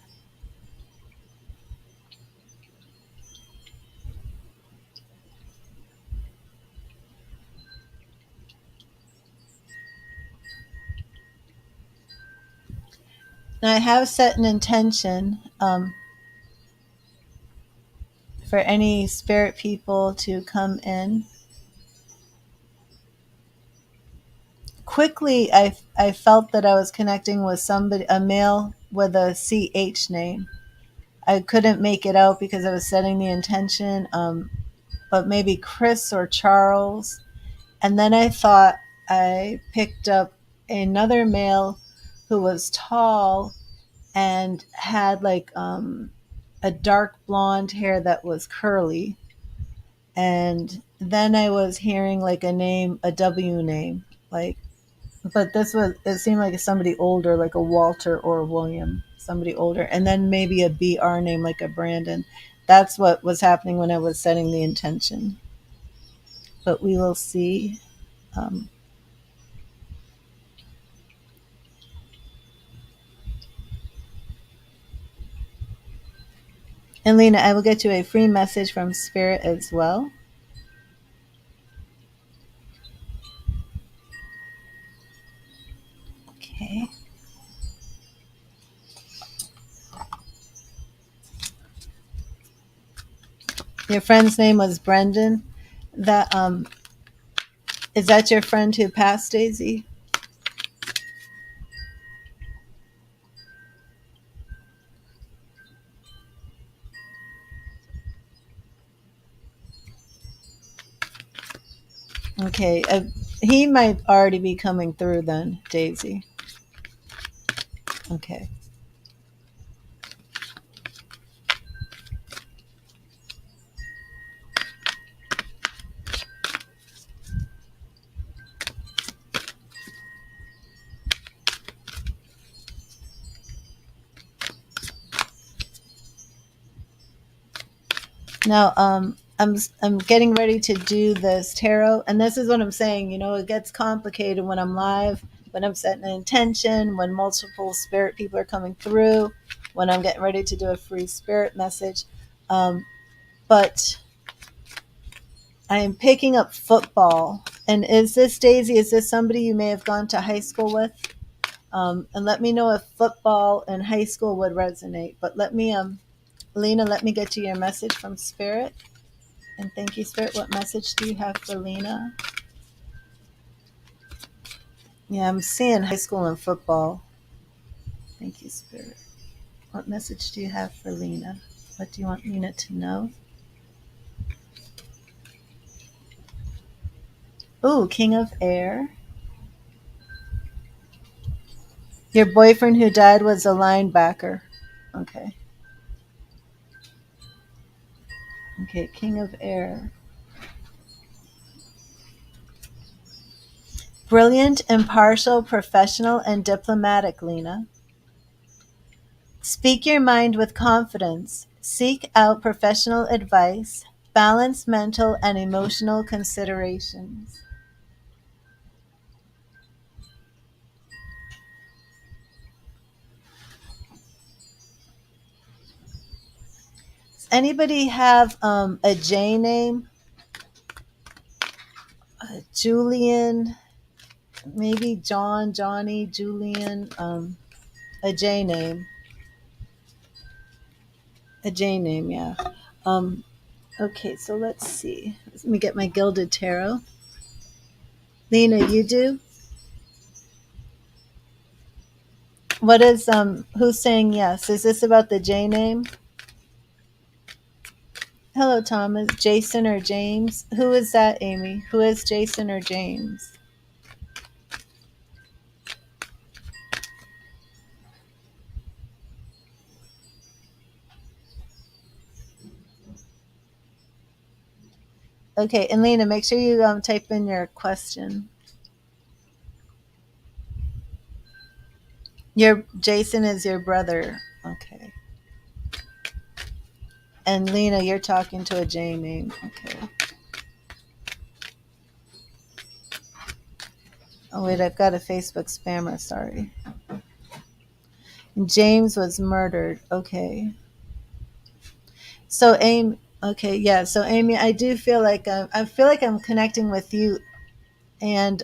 Now I have set an intention for any spirit people to come in. Quickly, I felt that I was connecting with somebody, a male with a CH name. I couldn't make it out because I was setting the intention, but maybe Chris or Charles. And then I thought I picked up another male who was tall and had like a dark blonde hair that was curly. And then I was hearing like a name, a W name, like, but this was, it seemed like somebody older, like a Walter or a William, somebody older, and then maybe a BR name, like a Brandon. That's what was happening when I was setting the intention. But we will see. Um, and Lena, I will get you a free message from Spirit as well. Okay. Your friend's name was Brendan. That is that your friend who passed, Daisy? Okay, he might already be coming through then, Daisy. Okay. Now, I'm getting ready to do this tarot, and this is what I'm saying. You know, it gets complicated when I'm live, when I'm setting an intention, when multiple spirit people are coming through, when I'm getting ready to do a free spirit message. But I am picking up football, and is this Daisy? Is this somebody you may have gone to high school with? And let me know if football and high school would resonate. But let me, Lena, let me get you your message from Spirit. And thank you, Spirit. What message do you have for Lena? Yeah, I'm seeing high school and football. Thank you, Spirit. What message do you have for Lena? What do you want Lena to know? Ooh, King of Air. Your boyfriend who died was a linebacker. Okay. Okay, King of Air. Brilliant, impartial, professional, and diplomatic, Lena. Speak your mind with confidence. Seek out professional advice. Balance mental and emotional considerations. Does anybody have a J name? Julian, maybe John, Johnny, Julian, a J name. A J name, yeah. Um, okay, so let's see. Let me get my Gilded Tarot. Lena, you do? What is who's saying yes? Is this about the J name? Hello, Thomas. Jason or James? Who is that, Amy? Who is Jason or James? Okay, and Lena, make sure you type in your question. Your Jason is your brother. Okay. And Lena, you're talking to a J name. Okay. Oh wait, I've got a Facebook spammer. Sorry. And James was murdered. Okay. So Amy. Okay, yeah. So Amy, I do feel like I feel like I'm connecting with you, and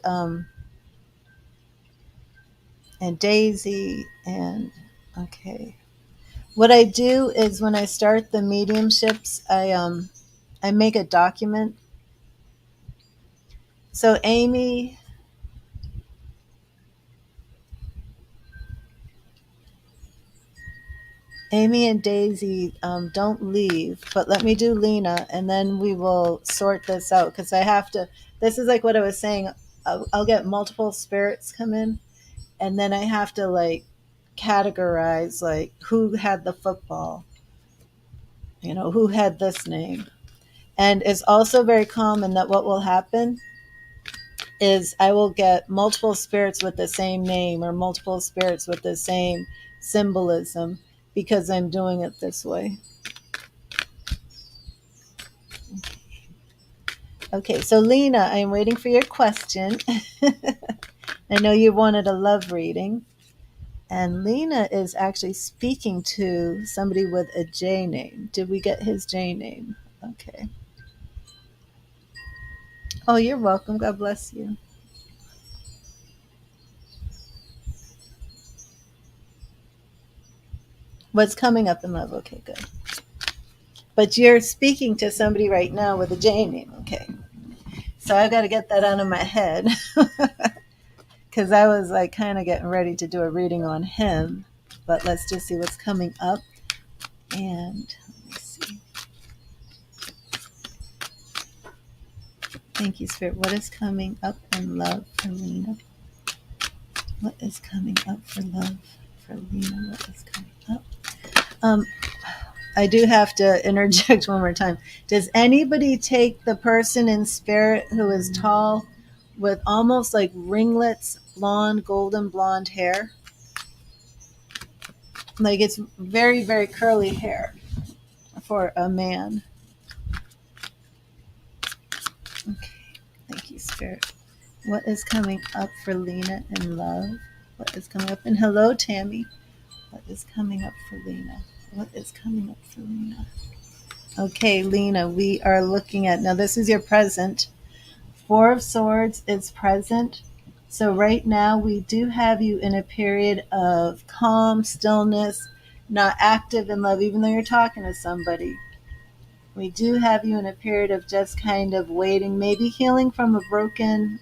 and Daisy, and okay. What I do is when I start the mediumships, I make a document. So Amy and Daisy, don't leave, but let me do Lena, and then we will sort this out because I have to. This is like what I was saying. I'll get multiple spirits come in, and then I have to like categorize like who had the football, who had this name. And it's also very common that what will happen is I will get multiple spirits with the same name or multiple spirits with the same symbolism because I'm doing it this way. Okay, so Lena, I'm waiting for your question. I know you wanted a love reading. And Lena is actually speaking to somebody with a J name. Did we get his J name? Okay. Oh, you're welcome. God bless you. What's coming up in love? Okay, good. But you're speaking to somebody right now with a J name. Okay. So I've got to get that out of my head because I was like kind of getting ready to do a reading on him. But let's just see what's coming up. And let me see. Thank you, Spirit. What is coming up in love for Lena? What is coming up for love for Lena? What is coming up? Um, I do have to interject one more time. Does anybody take the person in spirit who is tall with almost like ringlets, blonde, golden blonde hair? Like it's very, very curly hair for a man. Okay. Thank you, Spirit. What is coming up for Lena in love? What is coming up? And hello, Tammy. What is coming up for Lena? What is coming up for Lena? Okay, Lena, we are looking at now. This is your present. Four of Swords is present. So right now we do have you in a period of calm, stillness, not active in love, even though you're talking to somebody. We do have you in a period of just kind of waiting, maybe healing from a broken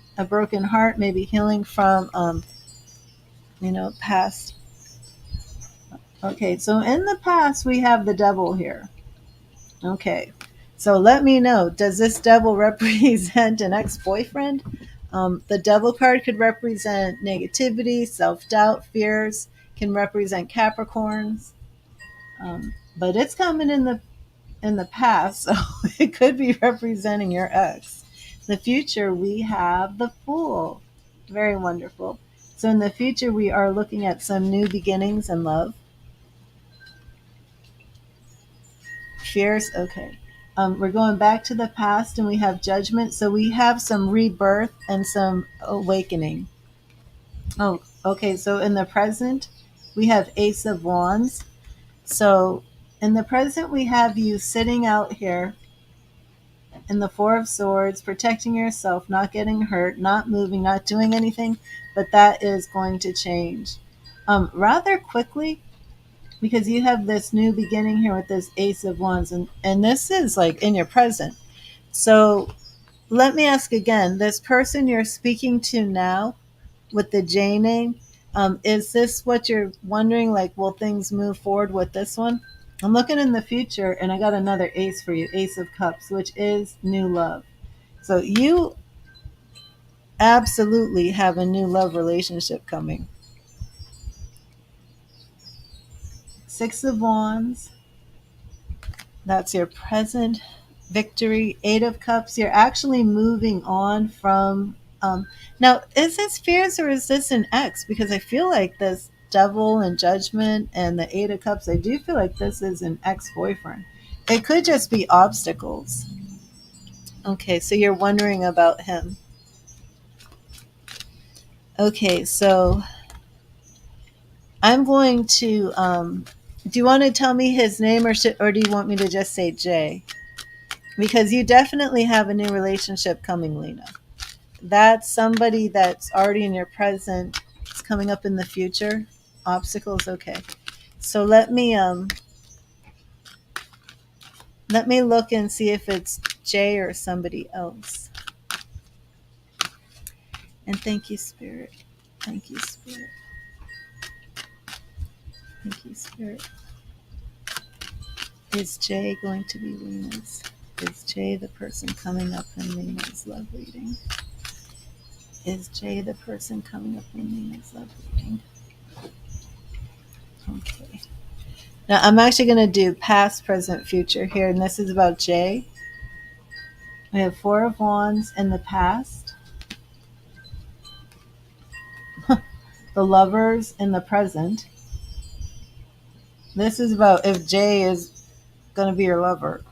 heart, maybe healing from past. Okay, so in the past we have the devil here. Okay, so let me know, does this devil represent an ex-boyfriend? The devil card could represent negativity, self-doubt, fears, can represent Capricorns, but it's coming in the past, so it could be representing your ex. In the future, we have the Fool. Very wonderful. So in the future, we are looking at some new beginnings in love. Fears, okay. We're going back to the past and we have Judgment. So we have some rebirth and some awakening. Oh, okay. So in the present, we have Ace of Wands. So in the present, we have you sitting out here in the Four of Swords, protecting yourself, not getting hurt, not moving, not doing anything, but that is going to change rather quickly because you have this new beginning here with this Ace of Wands, and this is like in your present. So let me ask again, this person you're speaking to now with the J name, is this what you're wondering? Like, will things move forward with this one? I'm looking in the future and I got another ace for you, Ace of Cups, which is new love. So you absolutely have a new love relationship coming. Six of Wands, that's your present victory. Eight of Cups, you're actually moving on from. Now, is this fears or is this an ex? Because I feel like this devil and judgment and the Eight of Cups, I do feel like this is an ex boyfriend. It could just be obstacles. Okay, so you're wondering about him. Okay, so I'm going to. Do you want to tell me his name, or do you want me to just say Jay? Because you definitely have a new relationship coming, Lena. That's somebody that's already in your present. It's coming up in the future. Obstacles, okay. So let me look and see if it's Jay or somebody else. And thank you, Spirit. Thank you, Spirit. Thank you, Spirit. Is Jay going to be Lena's? Is Jay the person coming up in Lena's love reading? Is Jay the person coming up in Lena's love reading? Okay. Now I'm actually going to do past, present, future here, and this is about Jay. We have Four of Wands in the past, the Lovers in the present. This is about if Jay is going to be your lover.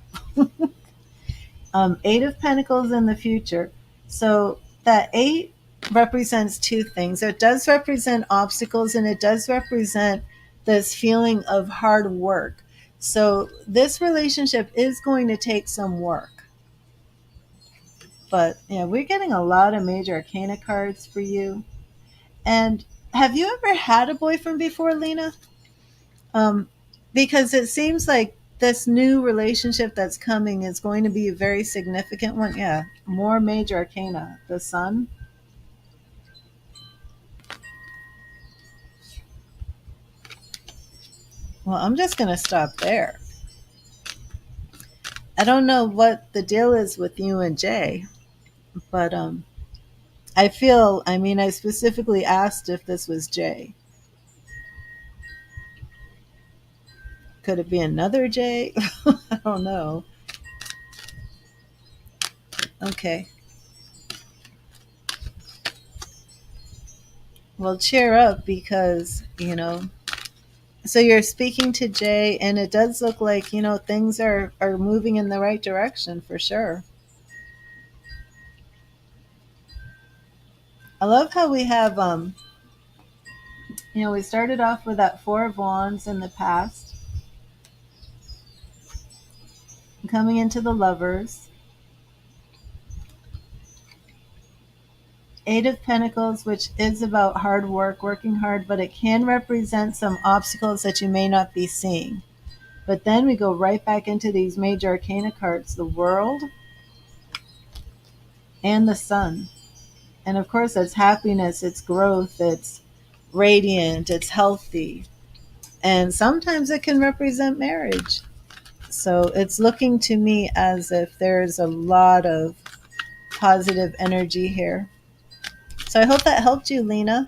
Eight of Pentacles in the future. So that eight represents two things. It does represent obstacles and it does represent this feeling of hard work. So this relationship is going to take some work. But yeah, we're getting a lot of major arcana cards for you. And have you ever had a boyfriend before, Lena? Because it seems like this new relationship that's coming is going to be a very significant one. Yeah, more major arcana. The Sun. Well, I'm just going to stop there. I don't know what the deal is with you and Jay. But I feel, I mean, I specifically asked if this was Jay. Could it be another Jay? I don't know. Okay. Well, cheer up because, so you're speaking to Jay, and it does look like, things are moving in the right direction for sure. I love how we have, we started off with that Four of Wands in the past, coming into the Lovers, Eight of Pentacles, which is about hard work, working hard, but it can represent some obstacles that you may not be seeing. But then we go right back into these major arcana cards, the World and the Sun. And of course, it's happiness, it's growth, it's radiant, it's healthy. And sometimes it can represent marriage. So it's looking to me as if there's a lot of positive energy here. So I hope that helped you, Lena.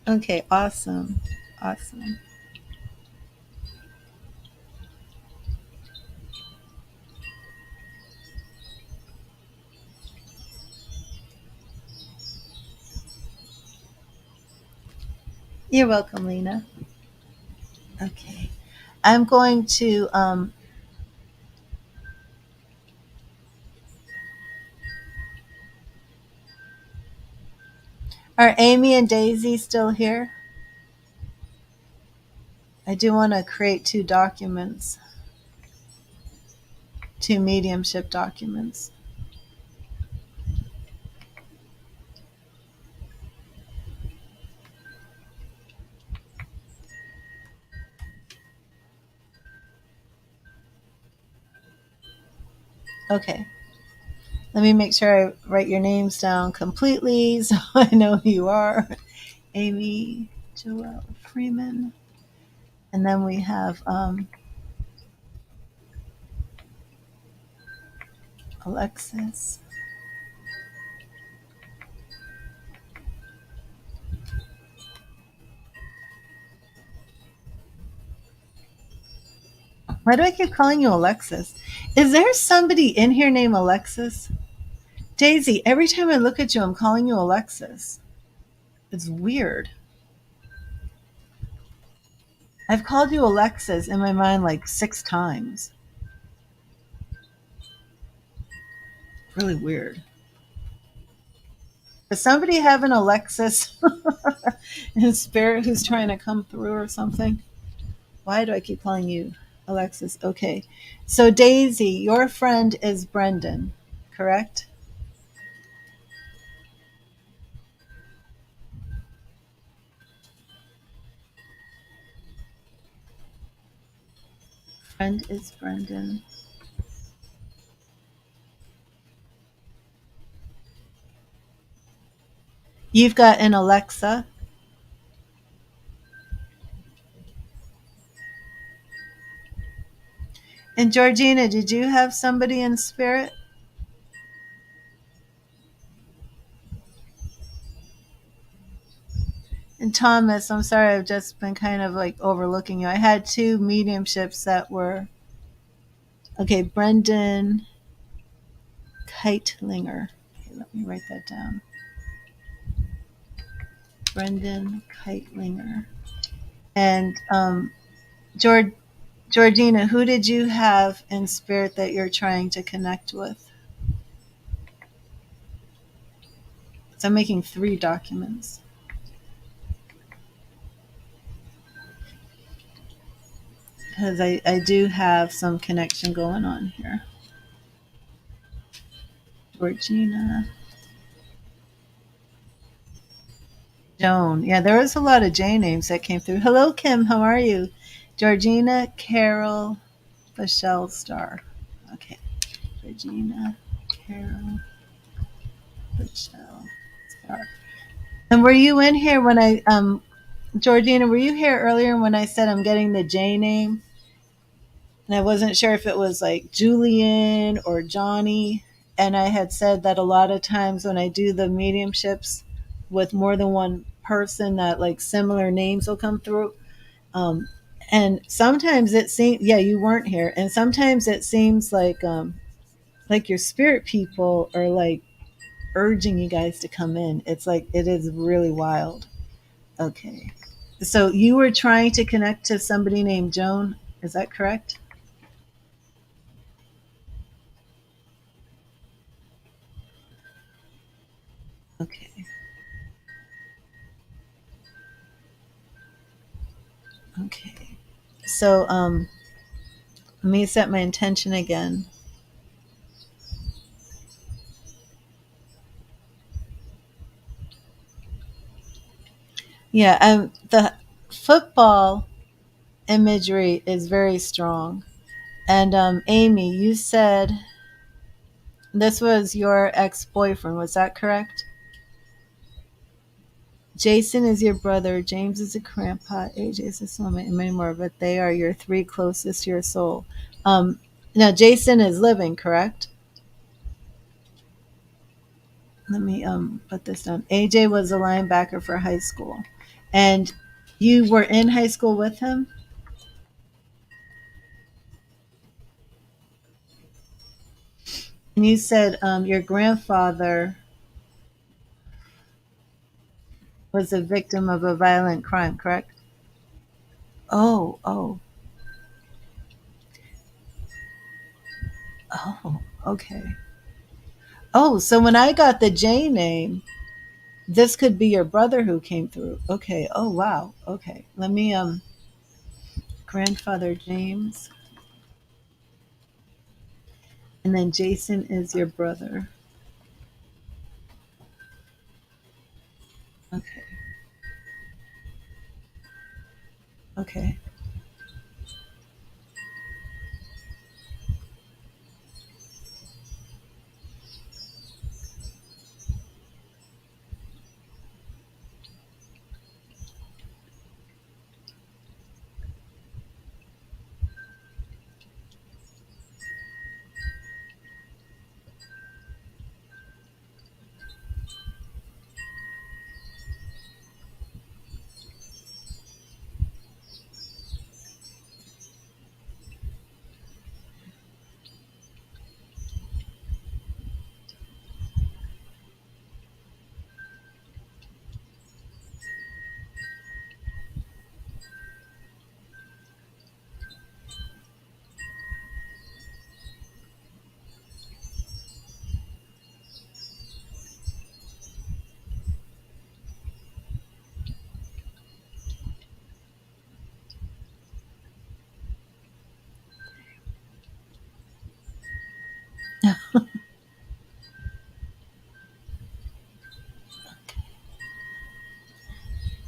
Okay, awesome. Awesome. You're welcome, Lena. Okay. I'm going to, are Amy and Daisy still here? I do want to create two documents, two mediumship documents. Okay. Let me make sure I write your names down completely so I know who you are. Amy, Joelle Freeman. And then we have Alexis. Why do I keep calling you Alexis? Is there somebody in here named Alexis? Daisy, every time I look at you, I'm calling you Alexis. It's weird. I've called you Alexis in my mind like 6 times. Really weird. Does somebody have an Alexis in spirit who's trying to come through or something? Why do I keep calling you Alexis? Okay. So, Daisy, your friend is Brendan, correct? Friend is Brendan. You've got an Alexa. And Georgina, did you have somebody in spirit? And Thomas, I'm sorry, I've just been kind of like overlooking you. I had two mediumships that were okay. Brendan Keitlinger. Okay, let me write that down. Brendan Keitlinger. And Georgina, who did you have in spirit that you're trying to connect with? So I'm making 3 documents. Because I do have some connection going on here. Georgina. Joan. Yeah, there was a lot of J names that came through. Hello, Kim. How are you? Georgina, Carol, Michelle Star. Okay. Georgina, Carol, Michelle, Star. And were you in here when Georgina, were you here earlier when I said I'm getting the J name? And I wasn't sure if it was like Julian or Johnny. And I had said that a lot of times when I do the mediumships with more than one person, that like similar names will come through. Um, and sometimes it seems, yeah, you weren't here. And sometimes it seems like your spirit people are like urging you guys to come in. It's like, it is really wild. Okay. So you were trying to connect to somebody named Joan. Is that correct? Okay. Okay. So let me set my intention again. Yeah, the football imagery is very strong. And Amy, you said this was your ex-boyfriend. Was that correct? Jason is your brother. James is a grandpa. AJ is a soulmate, and many more. But they are your three closest to your soul. Um, Now, Jason is living, correct? Let me put this down. AJ was a linebacker for high school, and you were in high school with him. And you said your grandfather was a victim of a violent crime, correct? Oh, oh, oh, okay. Oh, so when I got the J name, this could be your brother who came through. Okay. Oh, wow. Okay. Let me grandfather James, and then Jason is your brother. Okay. Okay.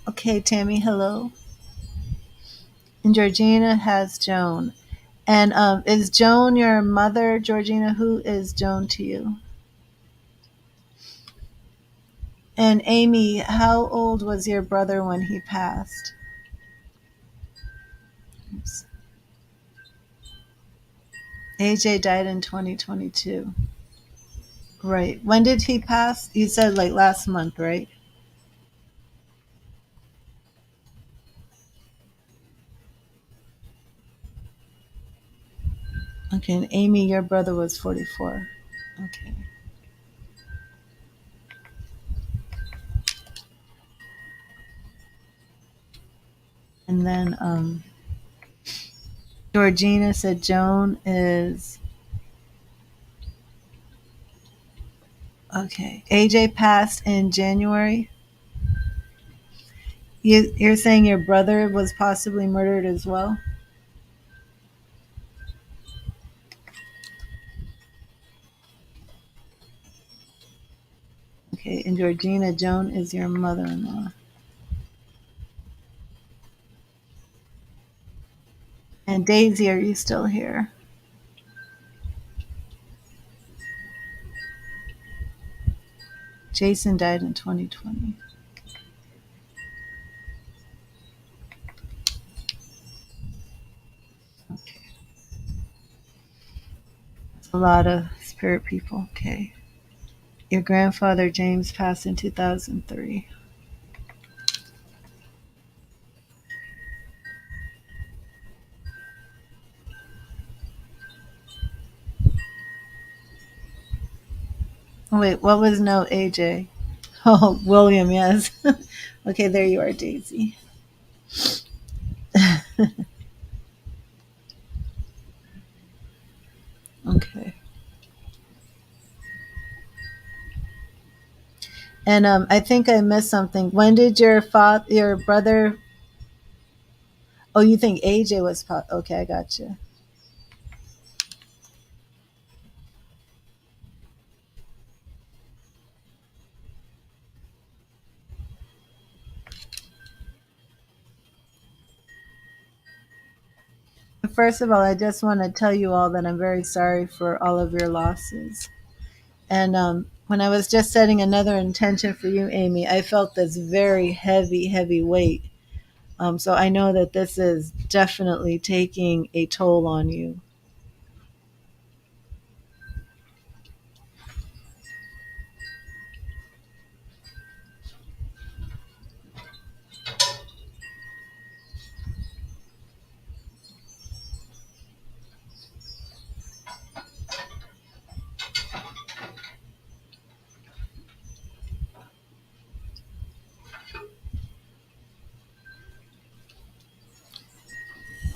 Okay, Tammy. Hello. And Georgina has Joan. And is Joan your mother, Georgina? Who is Joan to you? And Amy, how old was your brother when he passed? Oops. AJ died in 2022. Right. When did he pass? You said like last month, right? Okay. And Amy, your brother was 44. Okay. And then Georgina said Joan is okay. AJ passed in January. You're saying your brother was possibly murdered as well? Okay. And Georgina, Joan is your mother in law. And Daisy, are you still here? Jason died in 2020. Okay. It's a lot of spirit people. Okay. Your grandfather James passed in 2003. Oh, wait, what was no AJ? Oh, William, yes. Okay, there you are, Daisy. Okay. And I think I missed something. When did your brother? Oh, you think AJ was? Okay, I got you. First of all, I just want to tell you all that I'm very sorry for all of your losses. And when I was just setting another intention for you, Amy, I felt this very heavy, heavy weight. So I know that this is definitely taking a toll on you.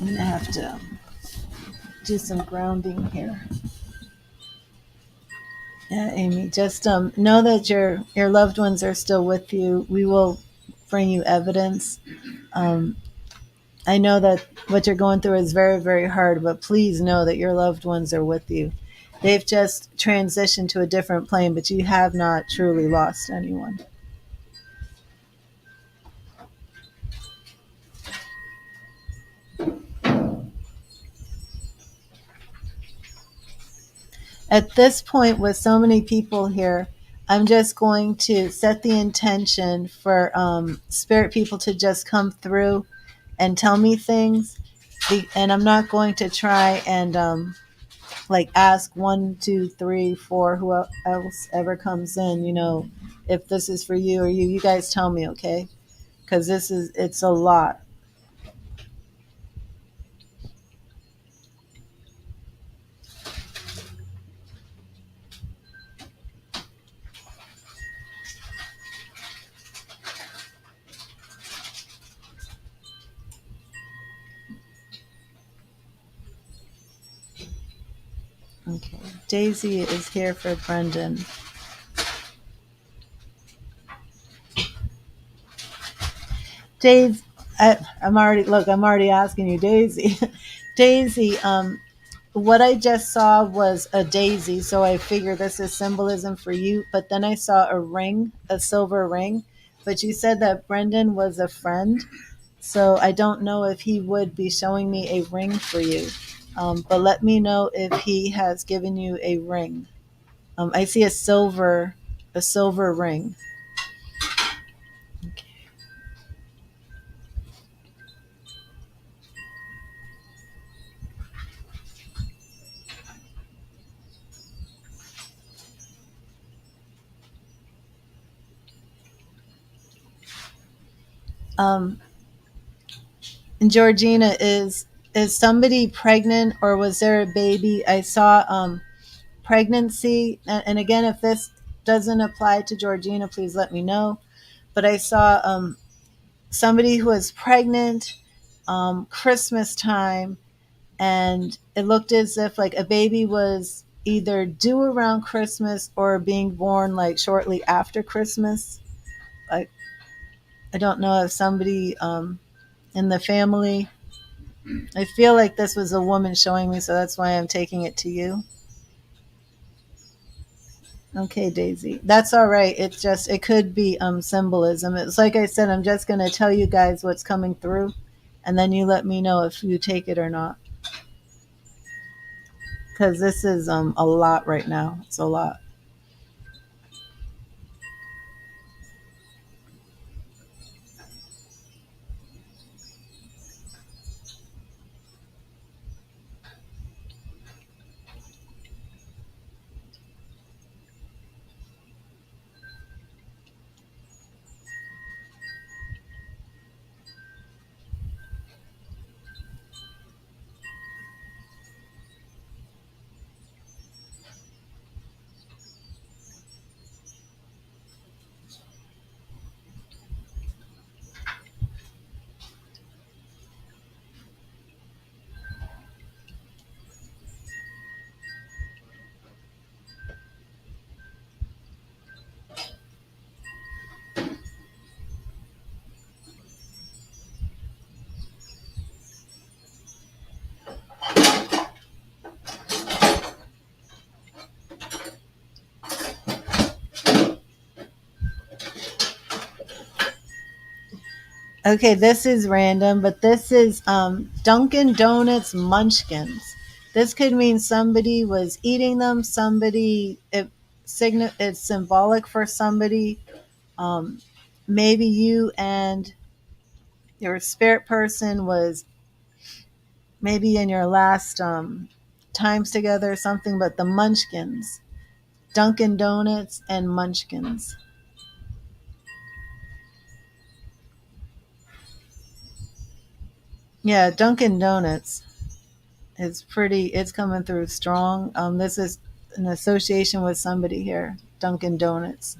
I'm going to have to do some grounding here. Yeah, Amy, just know that your loved ones are still with you. We will bring you evidence. Um, I know that what you're going through is very, very hard, but please know that your loved ones are with you. They've just transitioned to a different plane, but you have not truly lost anyone. At this point, with so many people here, I'm just going to set the intention for spirit people to just come through and tell me things. And I'm not going to try and like ask one, two, three, four, who else ever comes in, if this is for you or you guys tell me, okay? Because it's a lot. Okay. Daisy is here for Brendan. Daisy, I'm already asking you, Daisy. Daisy, what I just saw was a daisy, so I figure this is symbolism for you. But then I saw a ring, a silver ring. But you said that Brendan was a friend, so I don't know if he would be showing me a ring for you. But let me know if he has given you a ring. I see a silver ring. Okay. Um, and Georgina, is somebody pregnant or was there a baby? I saw pregnancy, and again, if this doesn't apply to Georgina, please let me know. But I saw somebody who was pregnant Christmas time, and it looked as if like a baby was either due around Christmas or being born like shortly after Christmas. Like I don't know if somebody in the family. I feel like this was a woman showing me, so that's why I'm taking it to you. Okay, Daisy. That's all right. It's just it could be symbolism. It's like I said, I'm just gonna tell you guys what's coming through and then you let me know if you take it or not. Because this is a lot right now. It's a lot. Okay, this is random, but this is Dunkin' Donuts Munchkins. This could mean somebody was eating them. Somebody it's symbolic for somebody. Um, Maybe you and your spirit person was maybe in your last times together or something. But the Munchkins, Dunkin' Donuts and Munchkins. Yeah, Dunkin' Donuts. It's coming through strong. This is an association with somebody here, Dunkin' Donuts.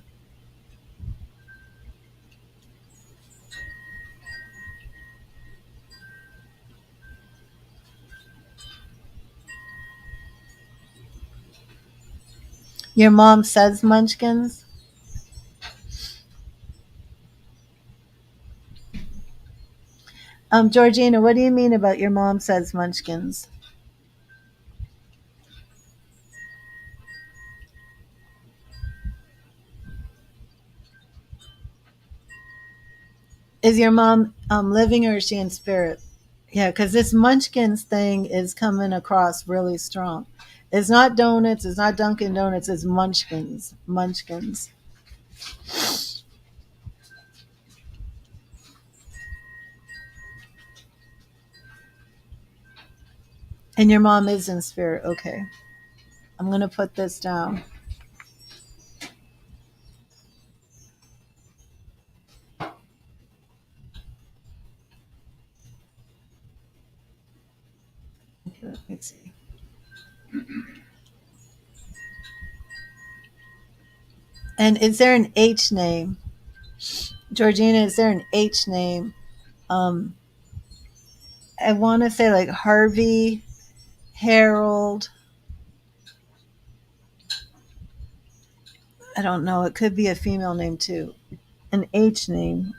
Your mom says Munchkins. Georgina, what do you mean about your mom says Munchkins? Is your mom living or is she in spirit? Yeah, because this Munchkins thing is coming across really strong. It's not donuts. It's not Dunkin' Donuts. It's Munchkins. Munchkins. And your mom is in spirit. Okay. I'm going to put this down. Okay, let me see. And is there an H name? Georgina, is there an H name? Um, I want to say like Harvey, Harold. I don't know. It could be a female name too. An H name.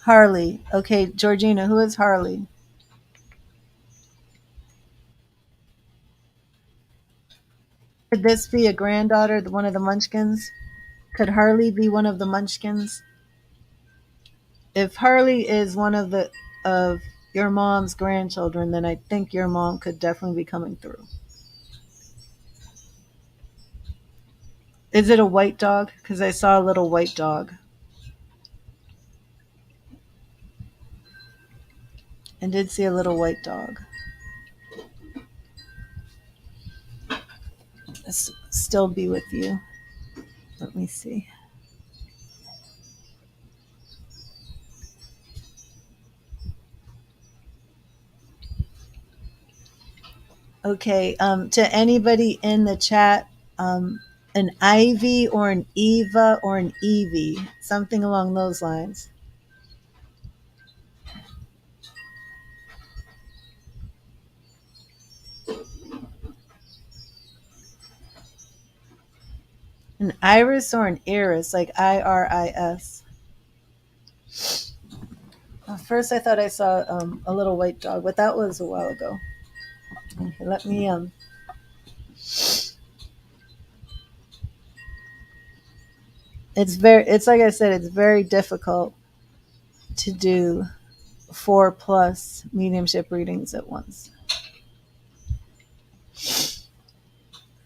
Harley. Okay, Georgina, who is Harley? Could this be a granddaughter, one of the Munchkins? Could Harley be one of the Munchkins? If Harley is one of your mom's grandchildren, then I think your mom could definitely be coming through. Is it a white dog? Because I saw a little white dog. And did see a little white dog. Still be with you. Let me see. Okay, to anybody in the chat, an Ivy or an Eva or an Evie, something along those lines. An Iris or an Iris, like Iris. First, I thought I saw a little white dog, but that was a while ago. Okay, let me. It's like I said, it's very difficult to do 4+ mediumship readings at once.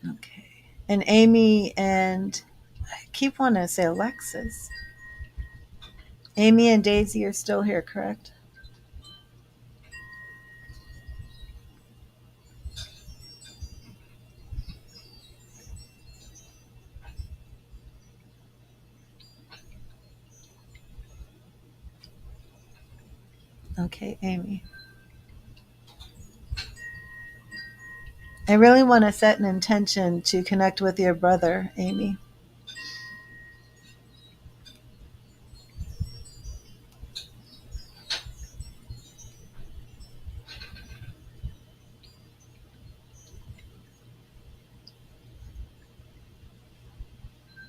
Okay. And Amy and I keep wanting to say Alexis. Amy and Daisy are still here, correct? Okay, Amy. I really want to set an intention to connect with your brother, Amy.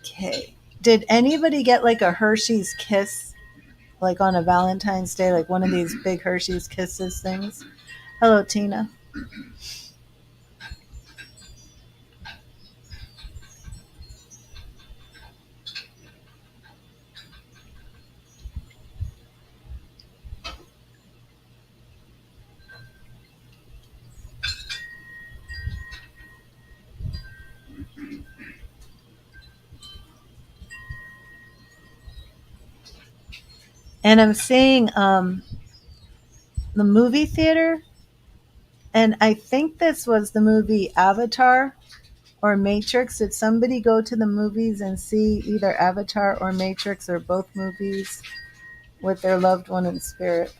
Okay. Did anybody get like a Hershey's Kiss like on a Valentine's Day, like one of these big Hershey's Kisses things. Hello, Tina. And I'm seeing the movie theater, and I think this was the movie Avatar or Matrix. Did somebody go to the movies and see either Avatar or Matrix or both movies with their loved one in spirit?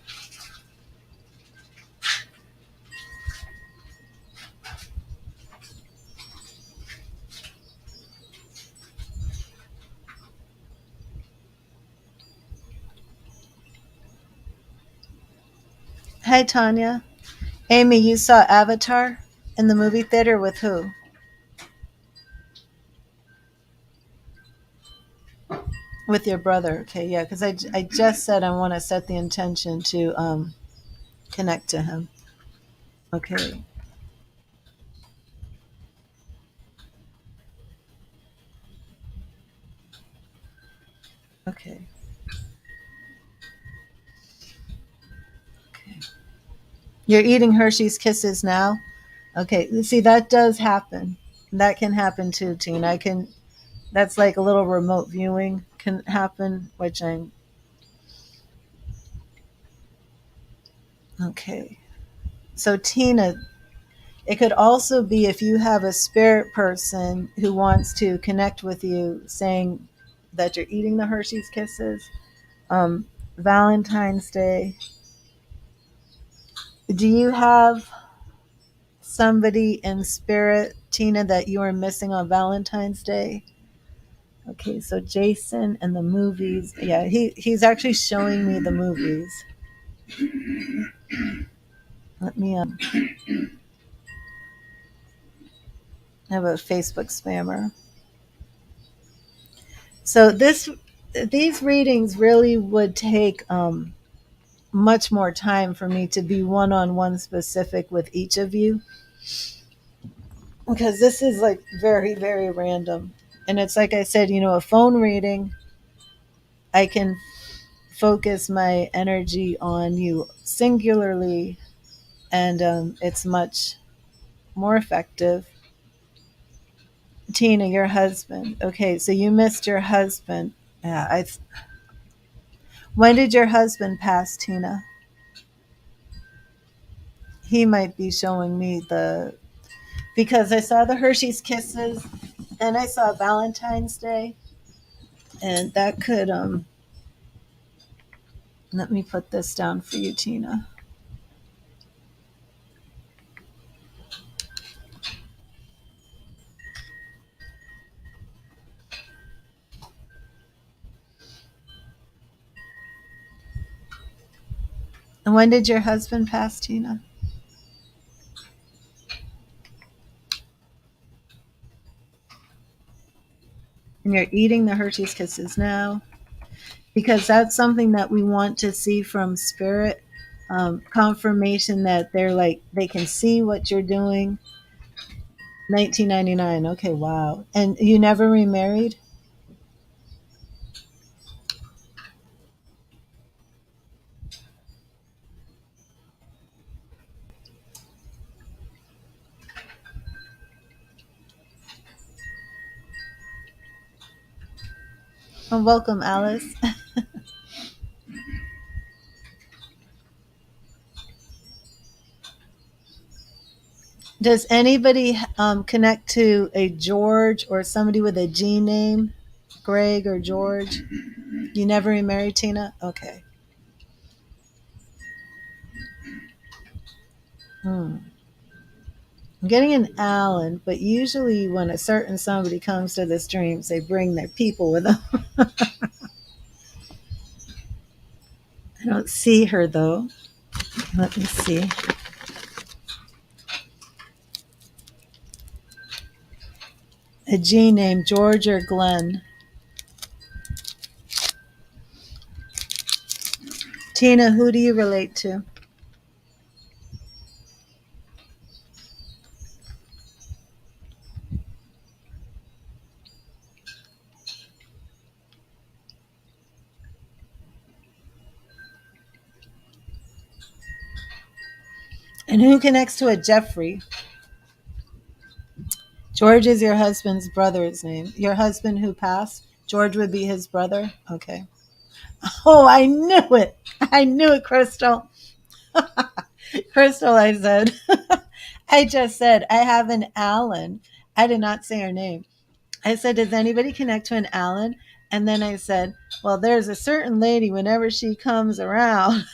Hi, Tanya. Amy, you saw Avatar in the movie theater with who? With your brother. Okay, yeah, because I just said I want to set the intention to connect to him. Okay, okay, okay. You're eating Hershey's Kisses now? Okay, see, that does happen. That can happen too, Tina. I can, that's like a little remote viewing can happen, which I'm, okay. So, Tina, it could also be if you have a spirit person who wants to connect with you saying that you're eating the Hershey's Kisses. Um, Valentine's Day. Do you have somebody in spirit, Tina, that you are missing on Valentine's Day? Okay, so Jason and the movies. Yeah, he's actually showing me the movies. Let me have a Facebook spammer. So these readings really would take much more time for me to be one-on-one specific with each of you, because this is like very, very random. And it's like I said, a phone reading, I can focus my energy on you singularly, and it's much more effective. Tina, your husband. Okay, so you missed your husband. Yeah, when did your husband pass, Tina? He might be showing me because I saw the Hershey's Kisses and I saw Valentine's Day, and that could let me put this down for you, Tina. And when did your husband pass, Tina? And you're eating the Hershey's Kisses now, because that's something that we want to see from spirit, confirmation that they're like they can see what you're doing. 1999. Okay, wow. And you never remarried? Oh, welcome, Alice. Does anybody connect to a George or somebody with a G name? Greg or George? You never remarried, Tina? Okay. Hmm. I'm getting an Allen, but usually when a certain somebody comes to the streams, they bring their people with them. I don't see her though. Let me see. A G name, George or Glenn. Tina, who do you relate to? And who connects to a Jeffrey? George is your husband's brother's name. Your husband who passed, George would be his brother? Okay. Oh, I knew it. I knew it, Crystal. Crystal, I said. I just said, I have an Alan. I did not say her name. I said, does anybody connect to an Alan? And then I said, well, there's a certain lady, whenever she comes around,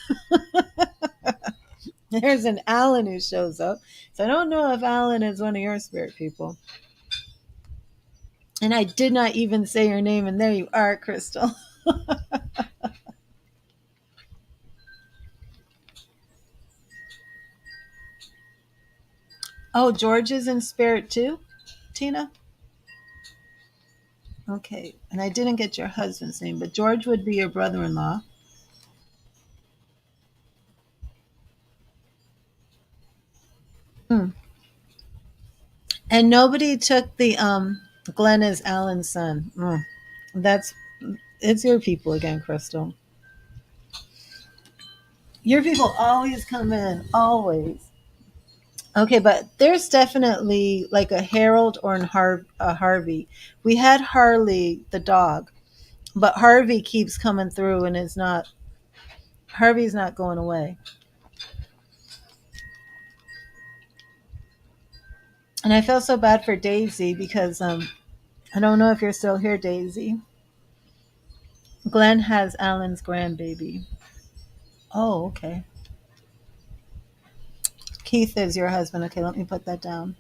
there's an Alan who shows up. So I don't know if Alan is one of your spirit people. And I did not even say your name, and there you are, Crystal. Oh, George is in spirit too, Tina? Okay. And I didn't get your husband's name, but George would be your brother in law. Hmm. And nobody took the Glenn is Alan's son. That's it's your people again, Crystal. Your people always come in, always. Okay, but there's definitely like a Harold or a Harvey. We had Harley, the dog, but Harvey keeps coming through and is not. Harvey's not going away. And I feel so bad for Daisy because I don't know if you're still here, Daisy. Glenn has Alan's grandbaby. Oh, okay. Keith is your husband. Okay, let me put that down.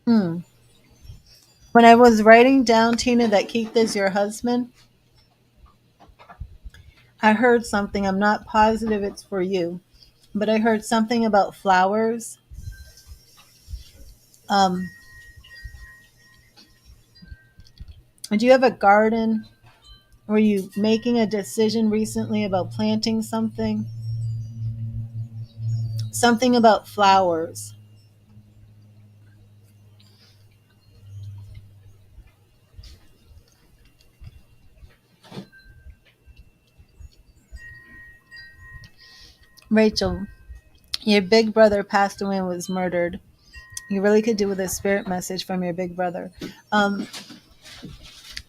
Hmm. When I was writing down, Tina, that Keith is your husband, I heard something. I'm not positive it's for you, but I heard something about flowers. Um, do you have a garden? Were you making a decision recently about planting something? Something about flowers. Rachel, your big brother passed away and was murdered. You really could do with a spirit message from your big brother. Um,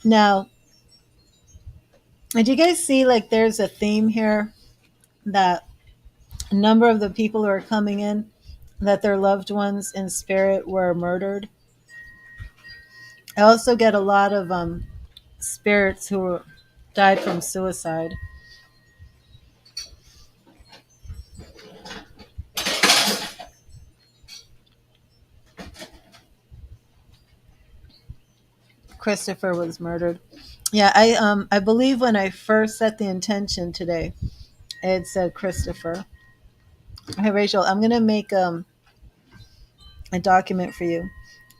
Now, do you guys see like there's a theme here that a number of the people who are coming in that their loved ones in spirit were murdered? I also get a lot of spirits who died from suicide. Christopher was murdered. Yeah, I believe when I first set the intention today, it said Christopher. Hey Rachel, I'm gonna make a document for you.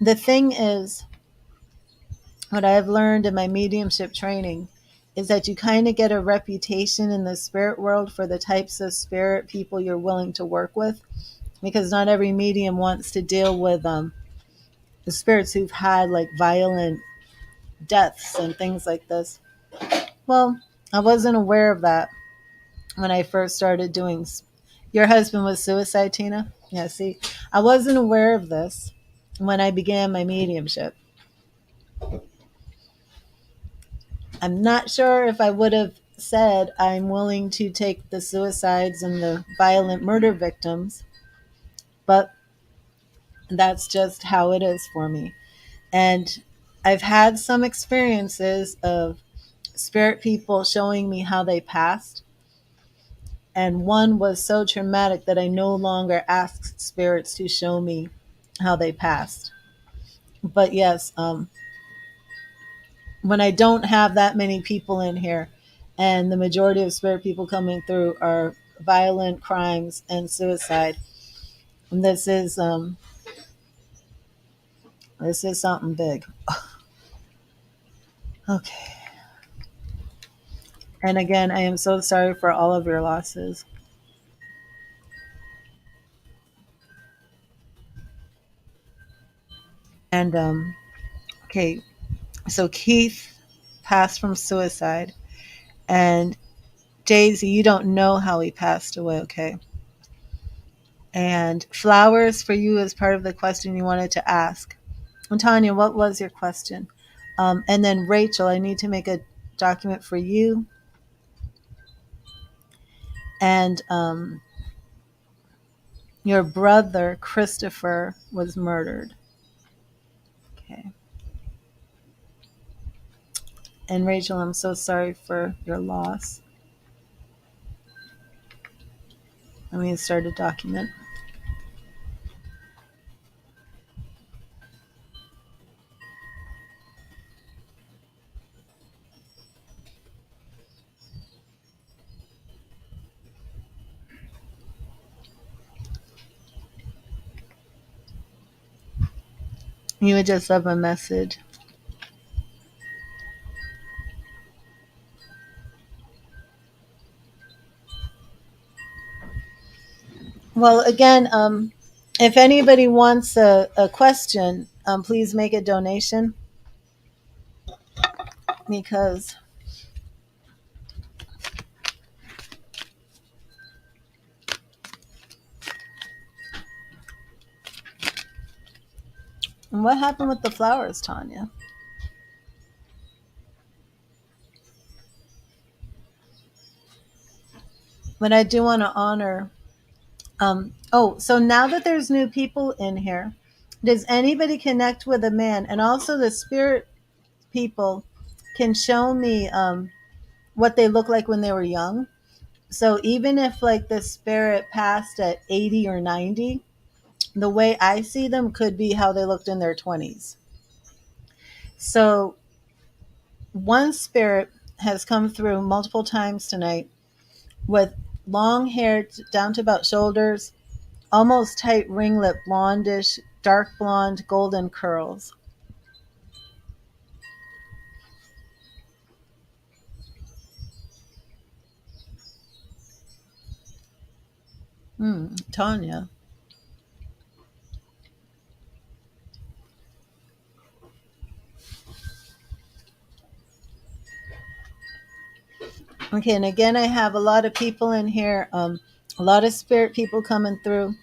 The thing is, what I've learned in my mediumship training is that you kind of get a reputation in the spirit world for the types of spirit people you're willing to work with, because not every medium wants to deal with the spirits who've had like violent deaths and things like this. Well, I wasn't aware of that when I first started doing. Your husband was suicide, Tina? Yeah, see, I wasn't aware of this when I began my mediumship. I'm not sure if I would have said I'm willing to take the suicides and the violent murder victims, but that's just how it is for me. And I've had some experiences of spirit people showing me how they passed. And one was so traumatic that I no longer ask spirits to show me how they passed. But yes, when I don't have that many people in here, and the majority of spirit people coming through are violent crimes and suicide. And this is something big. Okay. And again, I am so sorry for all of your losses. And okay, so Keith passed from suicide, and Daisy, you don't know how he passed away, okay? And flowers for you is part of the question you wanted to ask. And Tanya, what was your question? And then Rachel, I need to make a document for you. And your brother, Christopher, was murdered. Okay. And Rachel, I'm so sorry for your loss. Let me start a document. You would just love a message. Well, again, if anybody wants a question, please make a donation because what happened with the flowers, Tanya? But I do want to honor. Oh, so now that there's new people in here, does anybody connect with a man? And also, the spirit people can show me what they look like when they were young. So even if like the spirit passed at 80 or 90, the way I see them could be how they looked in their 20s. So one spirit has come through multiple times tonight with long hair down to about shoulders, almost tight ringlet, blondish, dark blonde, golden curls. Tanya. Okay, and again, I have a lot of people in here, a lot of spirit people coming through.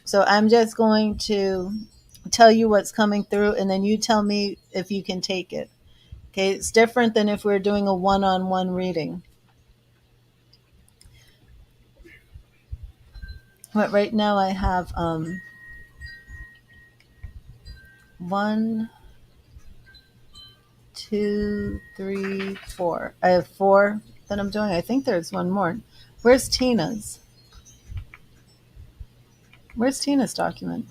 So I'm just going to tell you what's coming through, and then you tell me if you can take it. Okay, it's different than if we're doing a one-on-one reading. But right now I have one, two, three, four. I have four that I'm doing. I think there's one more. Where's Tina's? Where's Tina's document?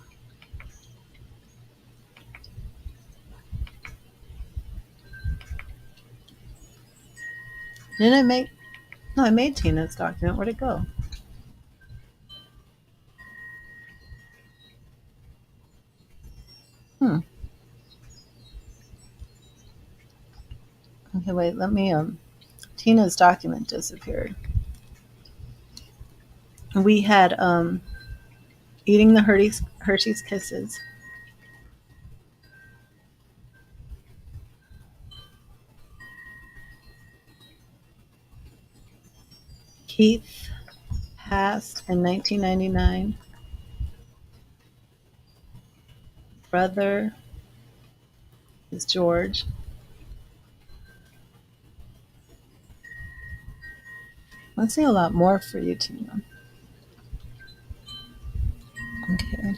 Didn't I make? No, I made Tina's document. Where'd it go? Hmm. Okay, wait. Let me. Tina's document disappeared. We had eating the Hershey's Kisses. Keith passed in 1999. Brother is George. Let's see a lot more for you, Tina. Okay.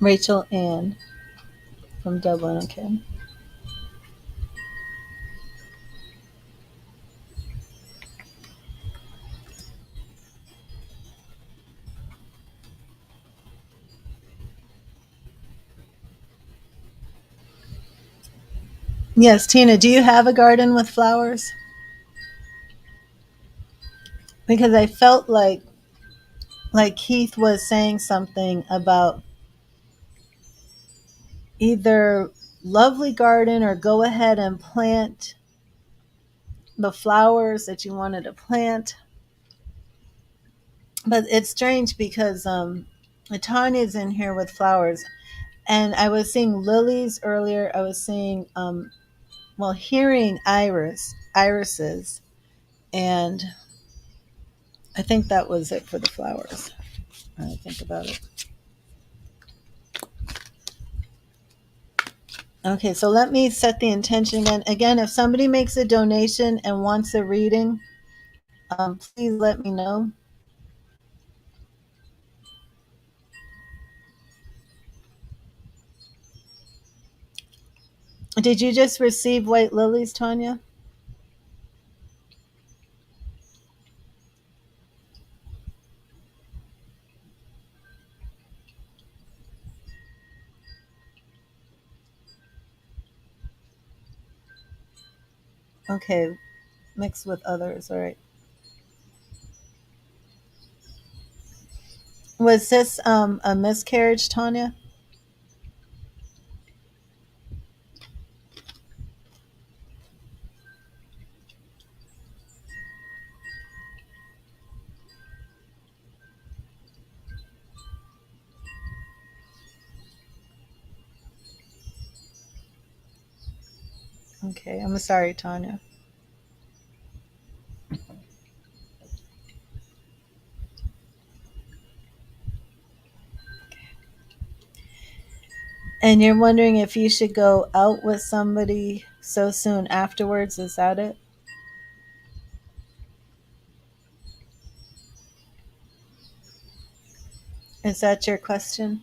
Rachel Ann from Dublin. Okay. Yes, Tina, do you have a garden with flowers? Because I felt like Keith was saying something about either lovely garden or go ahead and plant the flowers that you wanted to plant. But it's strange because Tanya's in here with flowers, and I was seeing lilies earlier. I was seeing well, hearing irises, and I think that was it for the flowers. I think about it. Okay, so let me set the intention again. Again, if somebody makes a donation and wants a reading, please let me know. Did you just receive white lilies, Tanya? Okay, mixed with others. All right. Was this a miscarriage, Tanya? Okay, I'm sorry, Tanya. And you're wondering if you should go out with somebody so soon afterwards. Is that it? Is that your question?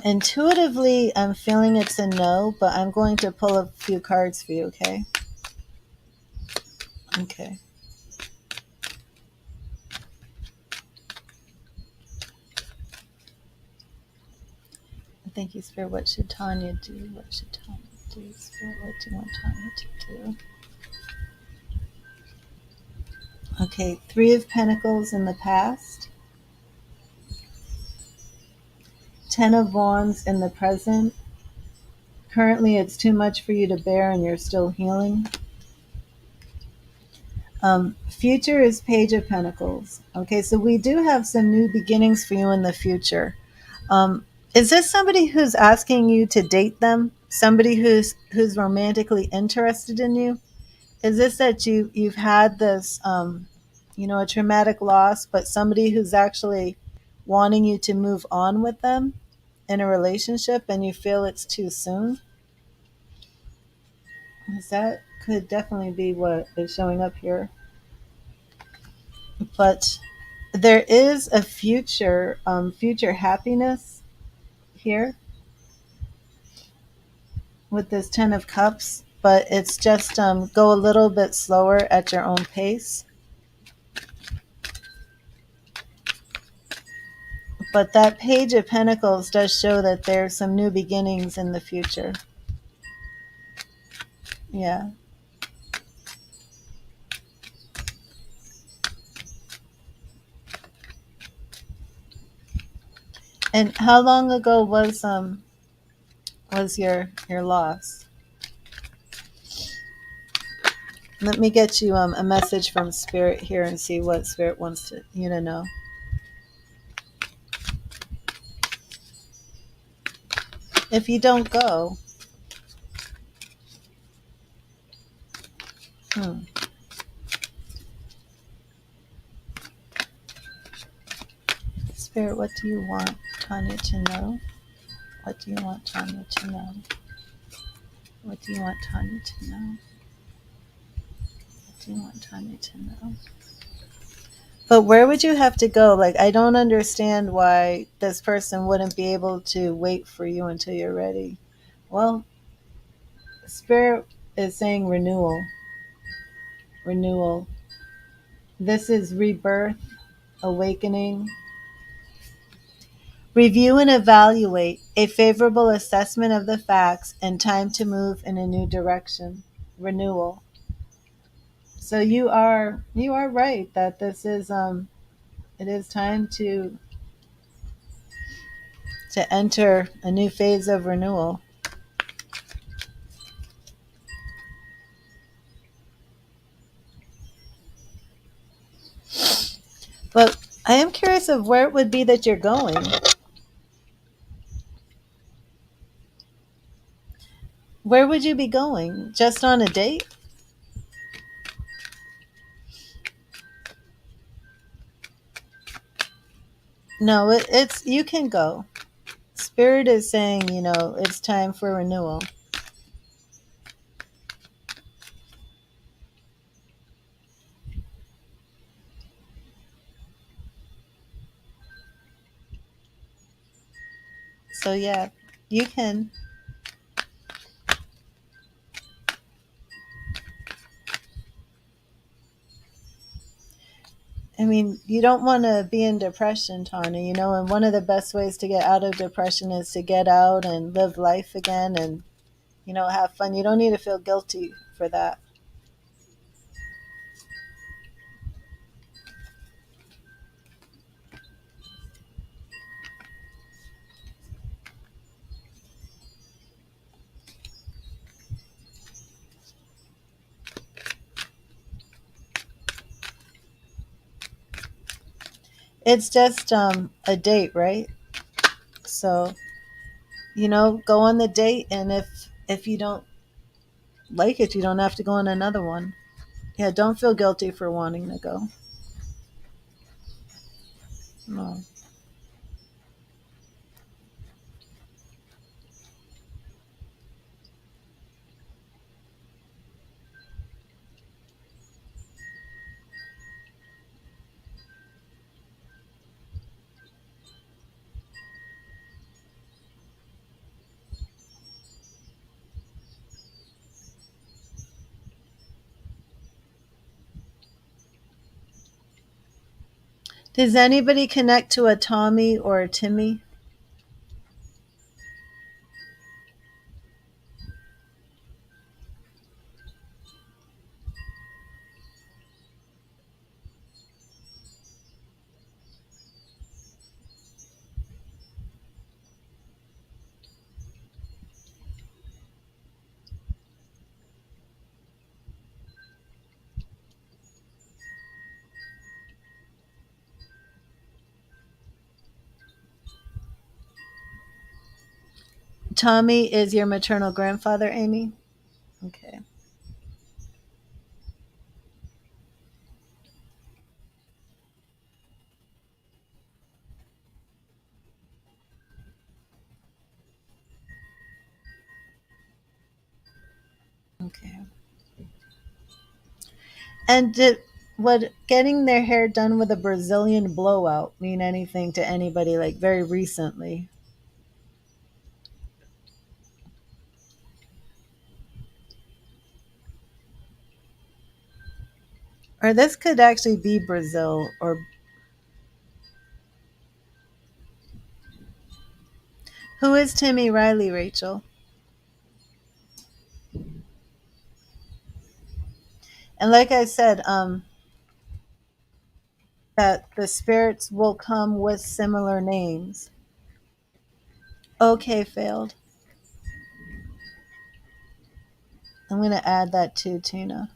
Intuitively, I'm feeling it's a no, but I'm going to pull a few cards for you, okay? Okay. Thank you, Spirit. What should Tanya do? What should Tanya do? Spirit, what do you want Tanya to do? Okay, Three of Pentacles in the past, Ten of Wands in the present. Currently, it's too much for you to bear and you're still healing. Future is Page of Pentacles. Okay, so we do have some new beginnings for you in the future. Um, is this somebody who's asking you to date them? Somebody who's romantically interested in you? Is this that you've had this a traumatic loss, but somebody who's actually wanting you to move on with them in a relationship and you feel it's too soon? Because that could definitely be what is showing up here. But there is a future happiness here with this Ten of Cups, but it's just go a little bit slower at your own pace. But that Page of Pentacles does show that there's some new beginnings in the future. Yeah. And how long ago was your loss? Let me get you a message from Spirit here and see what Spirit wants you to know. If you don't go, hmm. Spirit, what do you want Tanya to know? What do you want Tanya to know? What do you want Tanya to know? What do you want Tanya to know? But where would you have to go? Like, I don't understand why this person wouldn't be able to wait for you until you're ready. Well, Spirit is saying renewal. renewal. This is rebirth, awakening. Review and evaluate, a favorable assessment of the facts, and time to move in a new direction. Renewal. So you are right that this is it is time to enter a new phase of renewal. But I am curious of where it would be that you're going. Where would you be going? Just on a date? No, it's you can go. Spirit is saying, it's time for renewal. So yeah, you can. I mean, you don't want to be in depression, Tanya, and one of the best ways to get out of depression is to get out and live life again and, have fun. You don't need to feel guilty for that. It's just a date, right? So, go on the date, and if you don't like it, you don't have to go on another one. Yeah, don't feel guilty for wanting to go. No. Does anybody connect to a Tommy or a Timmy? Tommy is your maternal grandfather, Amy? Okay. Okay. And would getting their hair done with a Brazilian blowout mean anything to anybody like very recently? Or this could actually be Brazil or who is Timmy Riley, Rachel? And like I said, that the spirits will come with similar names. Okay, failed. I'm going to add that too, Tina.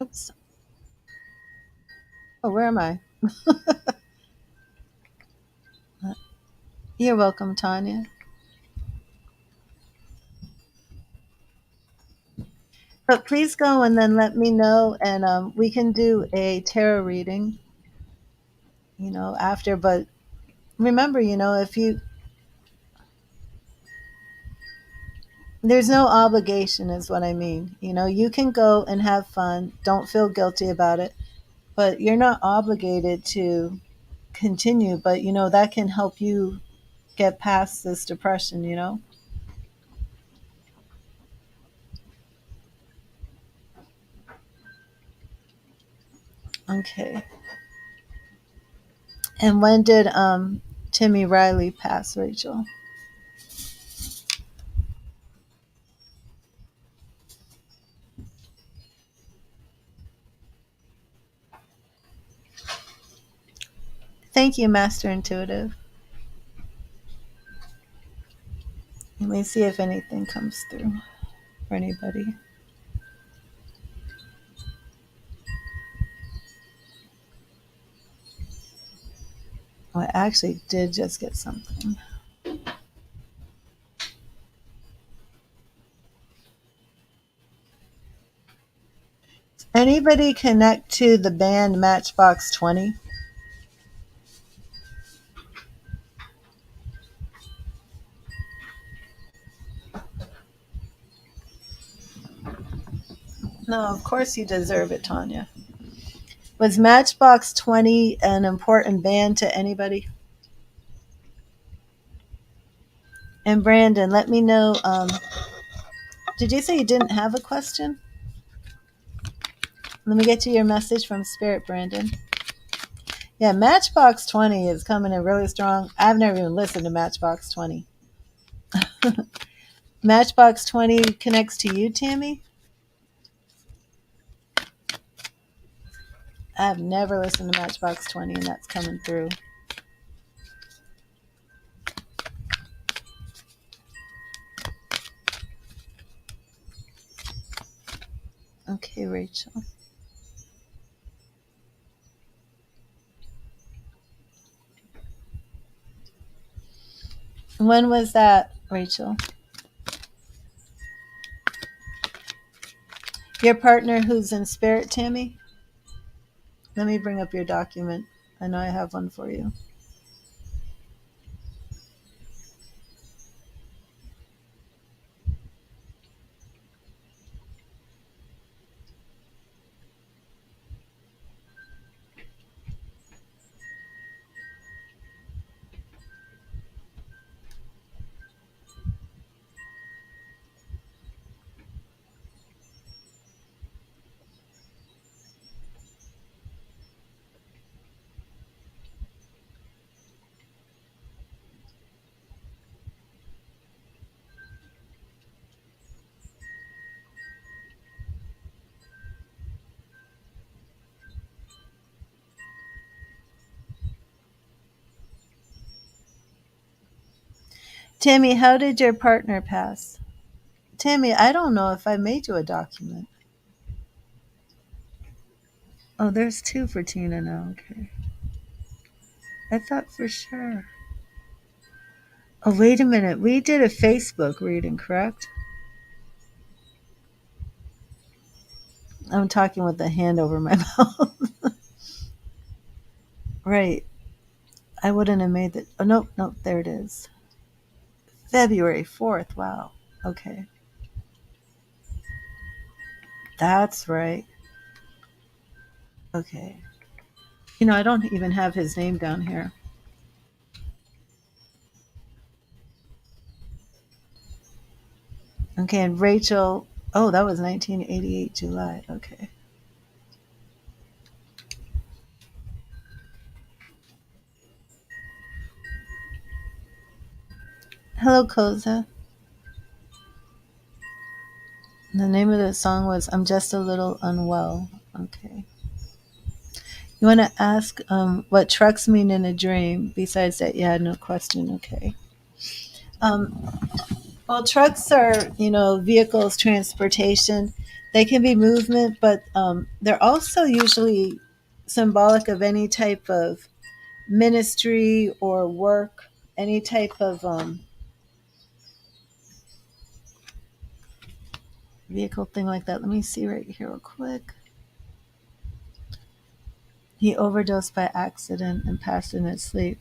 Oops. Oh, where am I? You're welcome, Tanya. But please go and then let me know, and we can do a tarot reading, after. But remember, if you There's no obligation, is what I mean. You can go and have fun. Don't feel guilty about it, but you're not obligated to continue. But, that can help you get past this depression. Okay. And when did Timmy Riley pass, Rachel? Thank you, Master Intuitive. Let me see if anything comes through for anybody. Oh, I actually did just get something. Anybody connect to the band Matchbox 20? No, of course you deserve it, Tanya. Was Matchbox 20 an important band to anybody? And Brandon, let me know. Did you say you didn't have a question? Let me get you your message from Spirit, Brandon. Yeah, Matchbox 20 is coming in really strong. I've never even listened to Matchbox 20. Matchbox 20 connects to you, Tammy? I've never listened to Matchbox 20, and that's coming through. Okay, Rachel. When was that, Rachel? Your partner who's in Spirit, Tammy? Let me bring up your document. I know I have one for you. Tammy, how did your partner pass? Tammy, I don't know if I made you a document. Oh, there's two for Tina now. Okay. I thought for sure. Oh, wait a minute. We did a Facebook reading, correct? I'm talking with the hand over my mouth. Right. I wouldn't have made that. Oh, nope, nope. There it is. February 4th. Wow. Okay. That's right. Okay. I don't even have his name down here. Okay, and Rachel. Oh, that was 1988 July. Okay. Hello, Koza. The name of the song was "I'm Just a Little Unwell." Okay. You want to ask what trucks mean in a dream? Besides that, you had no question. Okay. Um, well, trucks are, vehicles, transportation. They can be movement, but they're also usually symbolic of any type of ministry or work, any type of vehicle thing like that. Let me see right here real quick. He overdosed by accident and passed in his sleep.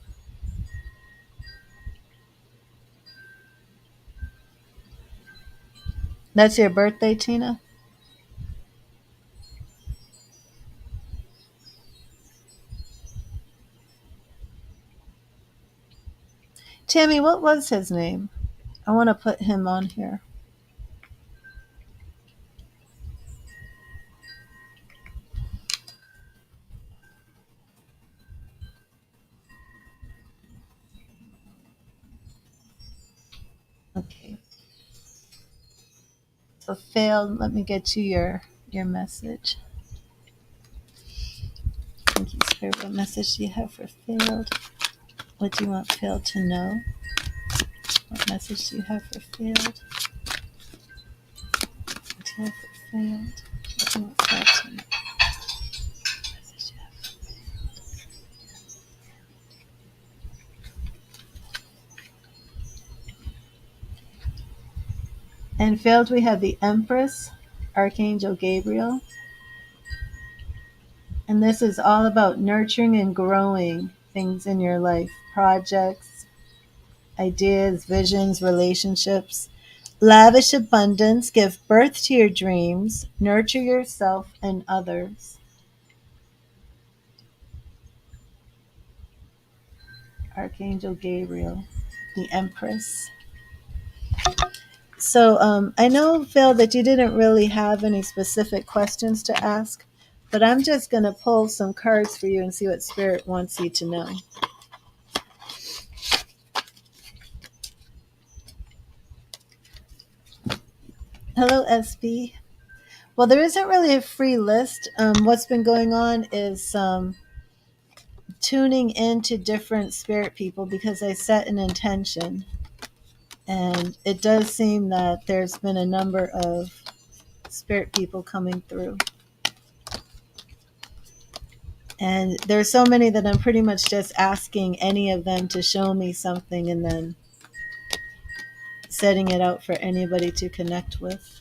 That's your birthday, Tina? Tammy, what was his name? I want to put him on here. Okay. So failed. Let me get you your message. Thank you, Spirit. What message do you have for failed? What do you want failed to know? What message do you have for failed? What do you have for failed? What do you want failed to know? Message you have. And failed, we have the Empress, Archangel Gabriel. And this is all about nurturing and growing things in your life, projects, ideas, visions, relationships. Lavish abundance, give birth to your dreams, nurture yourself and others. Archangel Gabriel, the Empress. So I know, Phil, that you didn't really have any specific questions to ask, but I'm just going to pull some cards for you and see what Spirit wants you to know. Hello, SB. Well, there isn't really a free list. What's been going on is tuning into different spirit people because I set an intention. And it does seem that there's been a number of spirit people coming through. And there's so many that I'm pretty much just asking any of them to show me something and then setting it out for anybody to connect with.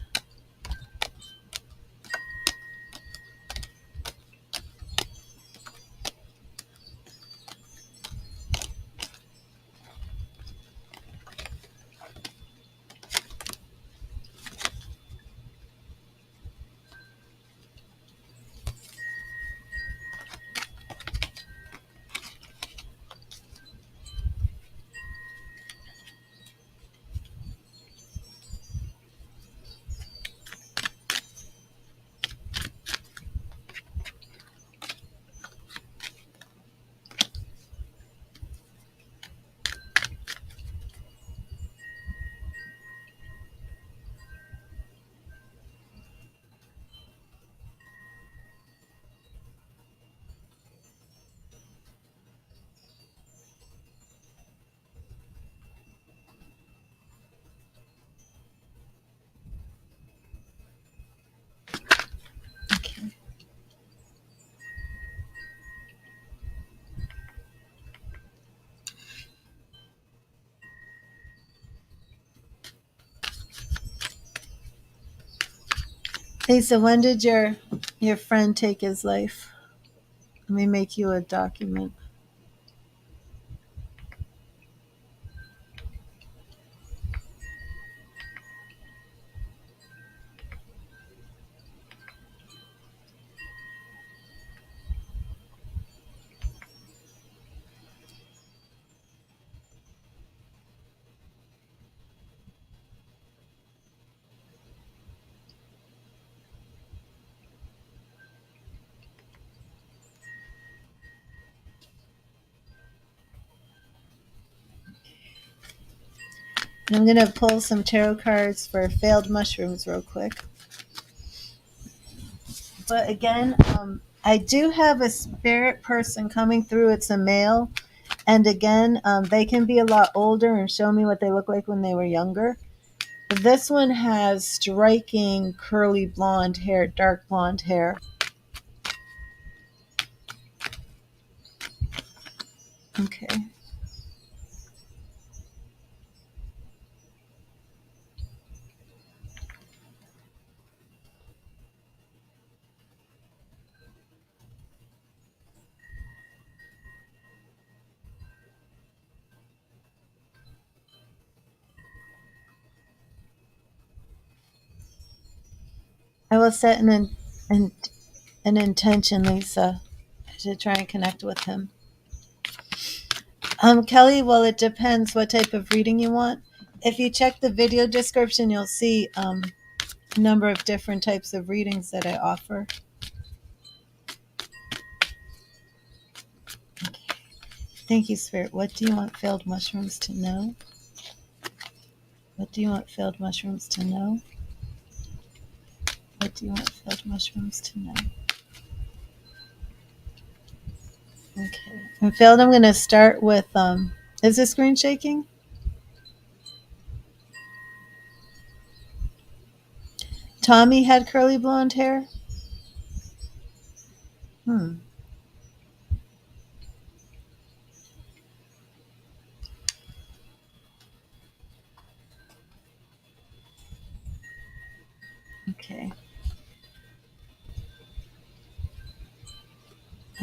Okay. Lisa, when did your friend take his life? Let me make you a document. And I'm going to pull some tarot cards for failed mushrooms real quick. But again, I do have a spirit person coming through. It's a male. And again, they can be a lot older and show me what they look like when they were younger. But this one has striking curly blonde hair, dark blonde hair. Okay. I will set an, an intention, Lisa, to try and connect with him. Kelly, well, it depends what type of reading you want. If you check the video description, you'll see a number of different types of readings that I offer. Okay. Thank you, Spirit. What do you want failed mushrooms to know? What do you want failed mushrooms to know? What do you want failed mushrooms to know? Okay. And failed, I'm going to start with, is the screen shaking? Tommy had curly blonde hair? Hmm. Okay.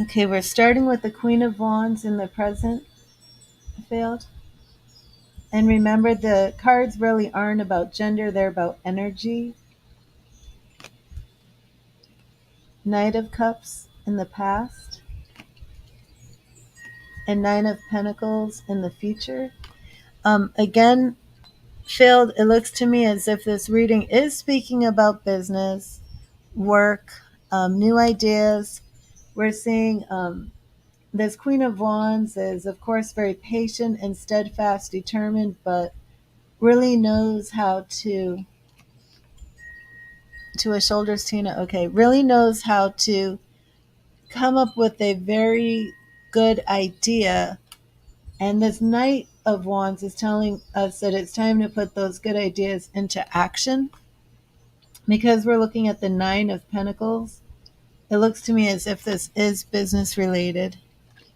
Okay, we're starting with the Queen of Wands in the present, failed. And remember, the cards really aren't about gender, they're about energy. Knight of Cups in the past, and Nine of Pentacles in the future. Again, failed, it looks to me as if this reading is speaking about business, work, new ideas. We're seeing this Queen of Wands is, of course, very patient and steadfast, determined, but really knows how to a shoulders, Tina. Okay, really knows how to come up with a very good idea. And this Knight of Wands is telling us that it's time to put those good ideas into action. Because we're looking at the Nine of Pentacles, it looks to me as if this is business related.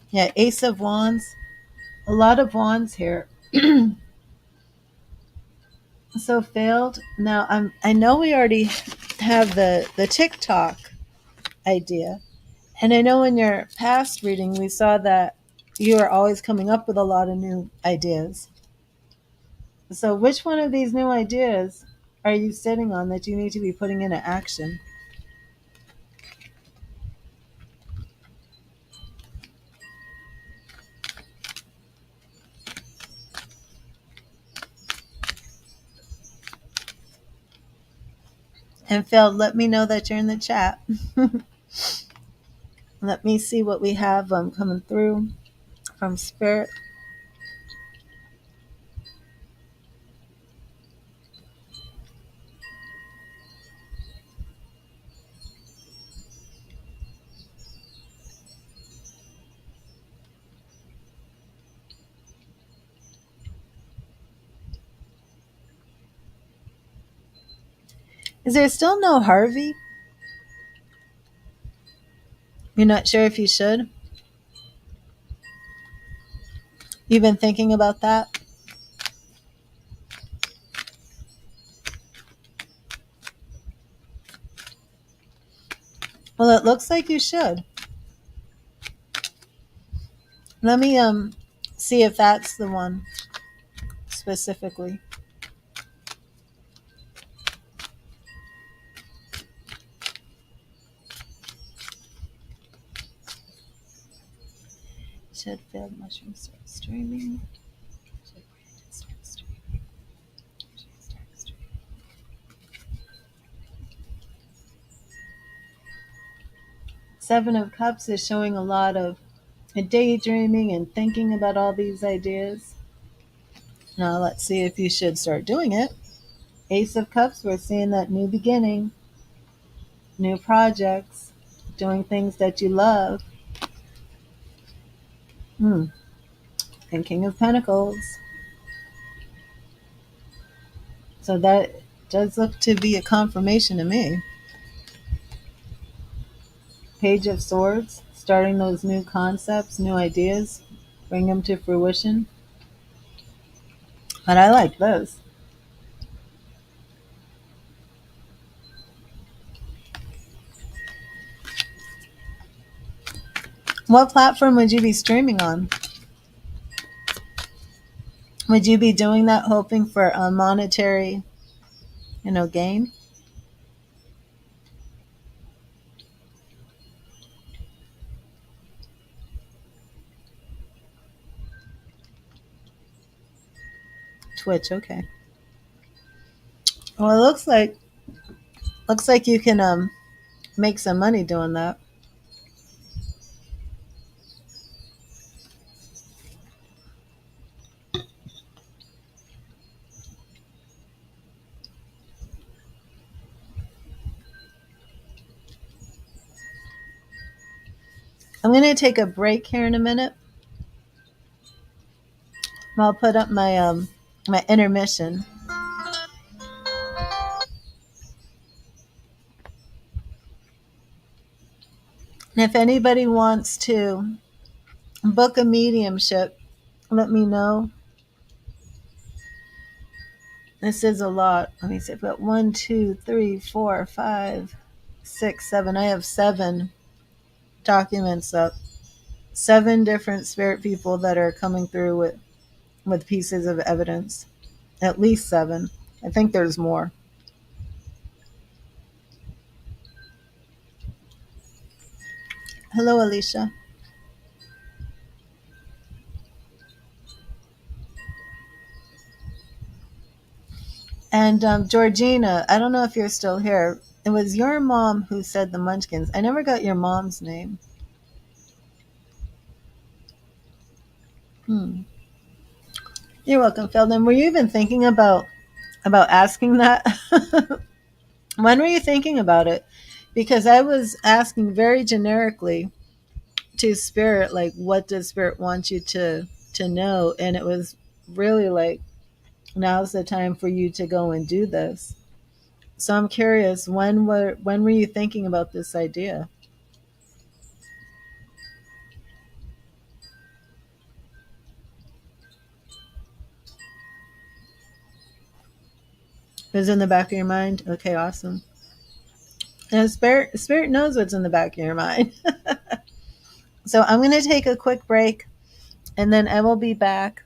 Yeah, Ace of Wands, a lot of wands here. So failed. Now I know we already have the TikTok idea. And I know in your past reading we saw that you are always coming up with a lot of new ideas. So which one of these new ideas are you sitting on that you need to be putting into action? And Phil, let me know that you're in the chat. Let me see what we have coming through from Spirit. Is there still no Harvey? You're not sure if you should? You've been thinking about that? Well, it looks like you should. Let me see if that's the one specifically. Should failed mushroom start streaming? Should Brandon start streaming? Should he start streaming? Seven of Cups is showing a lot of daydreaming and thinking about all these ideas. Now let's see if you should start doing it. Ace of Cups, we're seeing that new beginning, new projects, doing things that you love. And King of Pentacles. So that does look to be a confirmation to me. Page of Swords, starting those new concepts, new ideas, bring them to fruition. But I like those. What platform would you be streaming on? Would you be doing that hoping for a monetary, gain? Twitch. Okay. Well, it looks like you can make some money doing that. I'm gonna take a break here in a minute. I'll put up my intermission. And if anybody wants to book a mediumship, let me know. This is a lot. Let me see. I've got 1, 2, 3, 4, 5, 6, 7. I have 7 documents up. 7 different spirit people that are coming through with pieces of evidence. At least 7. I think there's more. Hello, Alicia. And Georgina, I don't know if you're still here. It was your mom who said the Munchkins. I never got your mom's name. Hmm. You're welcome, Feldon. Were you even thinking about asking that? When were you thinking about it? Because I was asking very generically to Spirit, like, what does Spirit want you to know? And it was really like, now's the time for you to go and do this. So I'm curious, when were you thinking about this idea? It was in the back of your mind. Okay, awesome. And Spirit knows what's in the back of your mind. So I'm going to take a quick break, and then I will be back,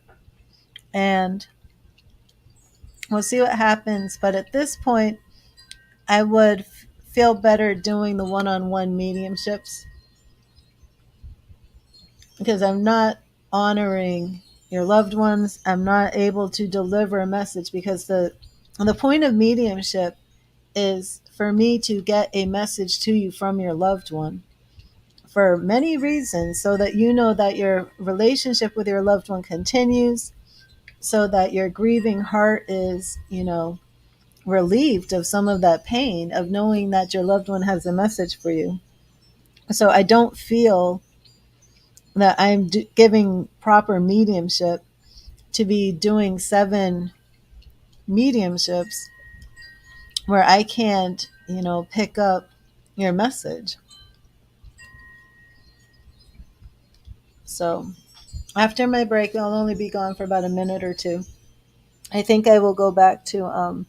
and we'll see what happens. But at this point, I would feel better doing the one-on-one mediumships because I'm not honoring your loved ones. I'm not able to deliver a message because the point of mediumship is for me to get a message to you from your loved one for many reasons, so that you know that your relationship with your loved one continues, so that your grieving heart is, relieved of some of that pain of knowing that your loved one has a message for you. So I don't feel that I'm giving proper mediumship to be doing 7 mediumships where I can't, pick up your message. So after my break, I'll only be gone for about a minute or two. I think I will go back to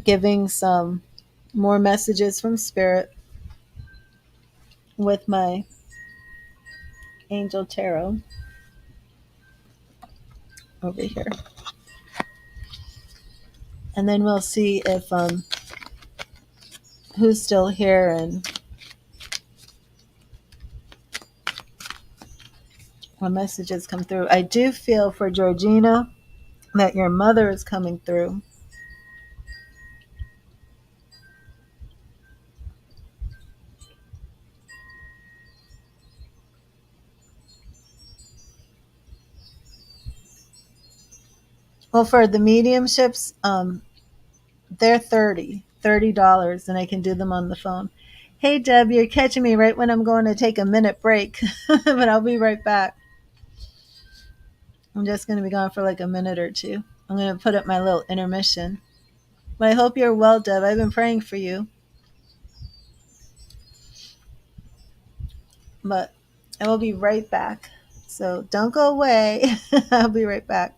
giving some more messages from Spirit with my Angel Tarot over here. And then we'll see if who's still here and what messages come through. I do feel for Georgina that your mother is coming through. Well, for the mediumships, they're $30, and I can do them on the phone. Hey, Deb, you're catching me right when I'm going to take a minute break, but I'll be right back. I'm just going to be gone for like a minute or two. I'm going to put up my little intermission. But I hope you're well, Deb. I've been praying for you. But I will be right back. So don't go away. I'll be right back.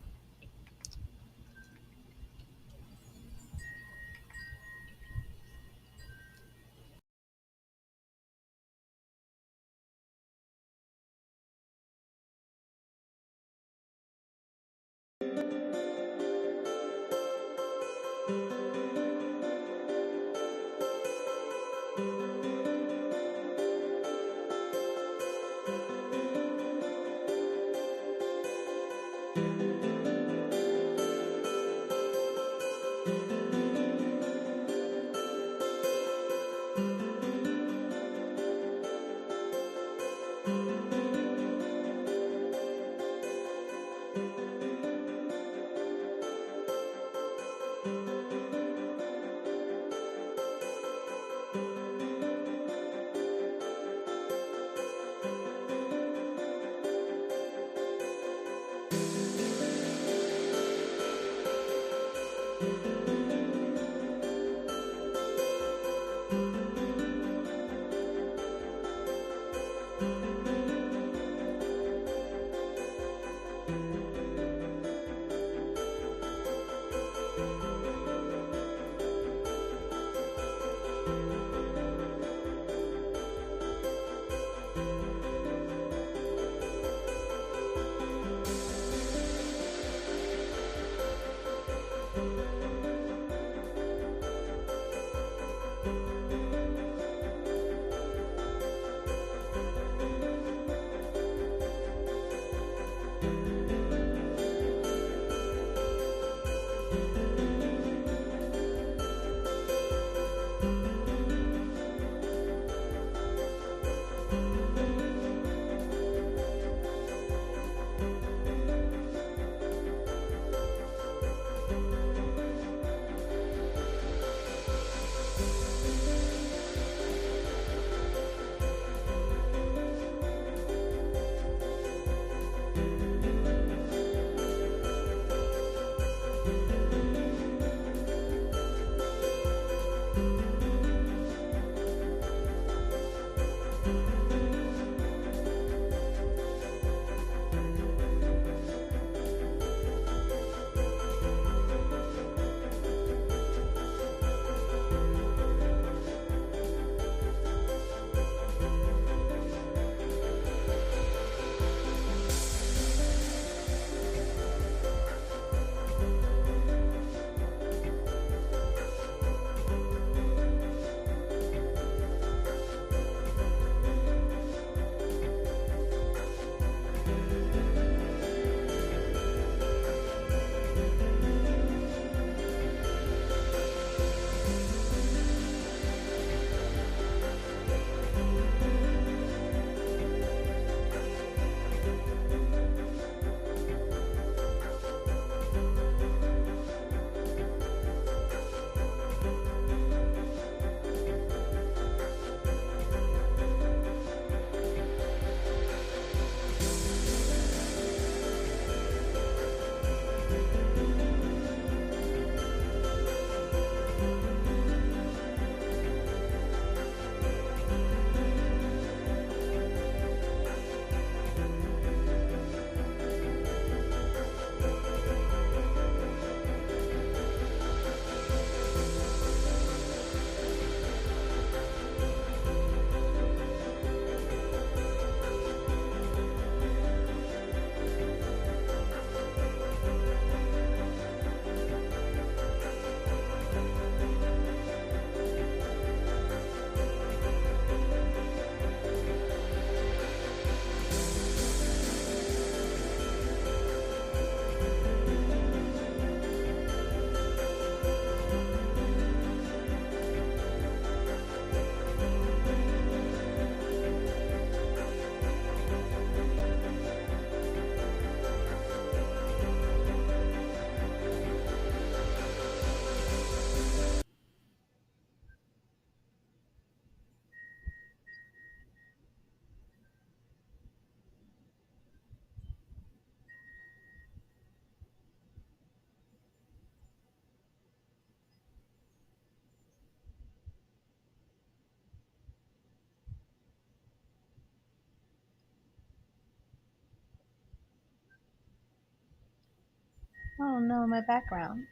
Oh no, my background.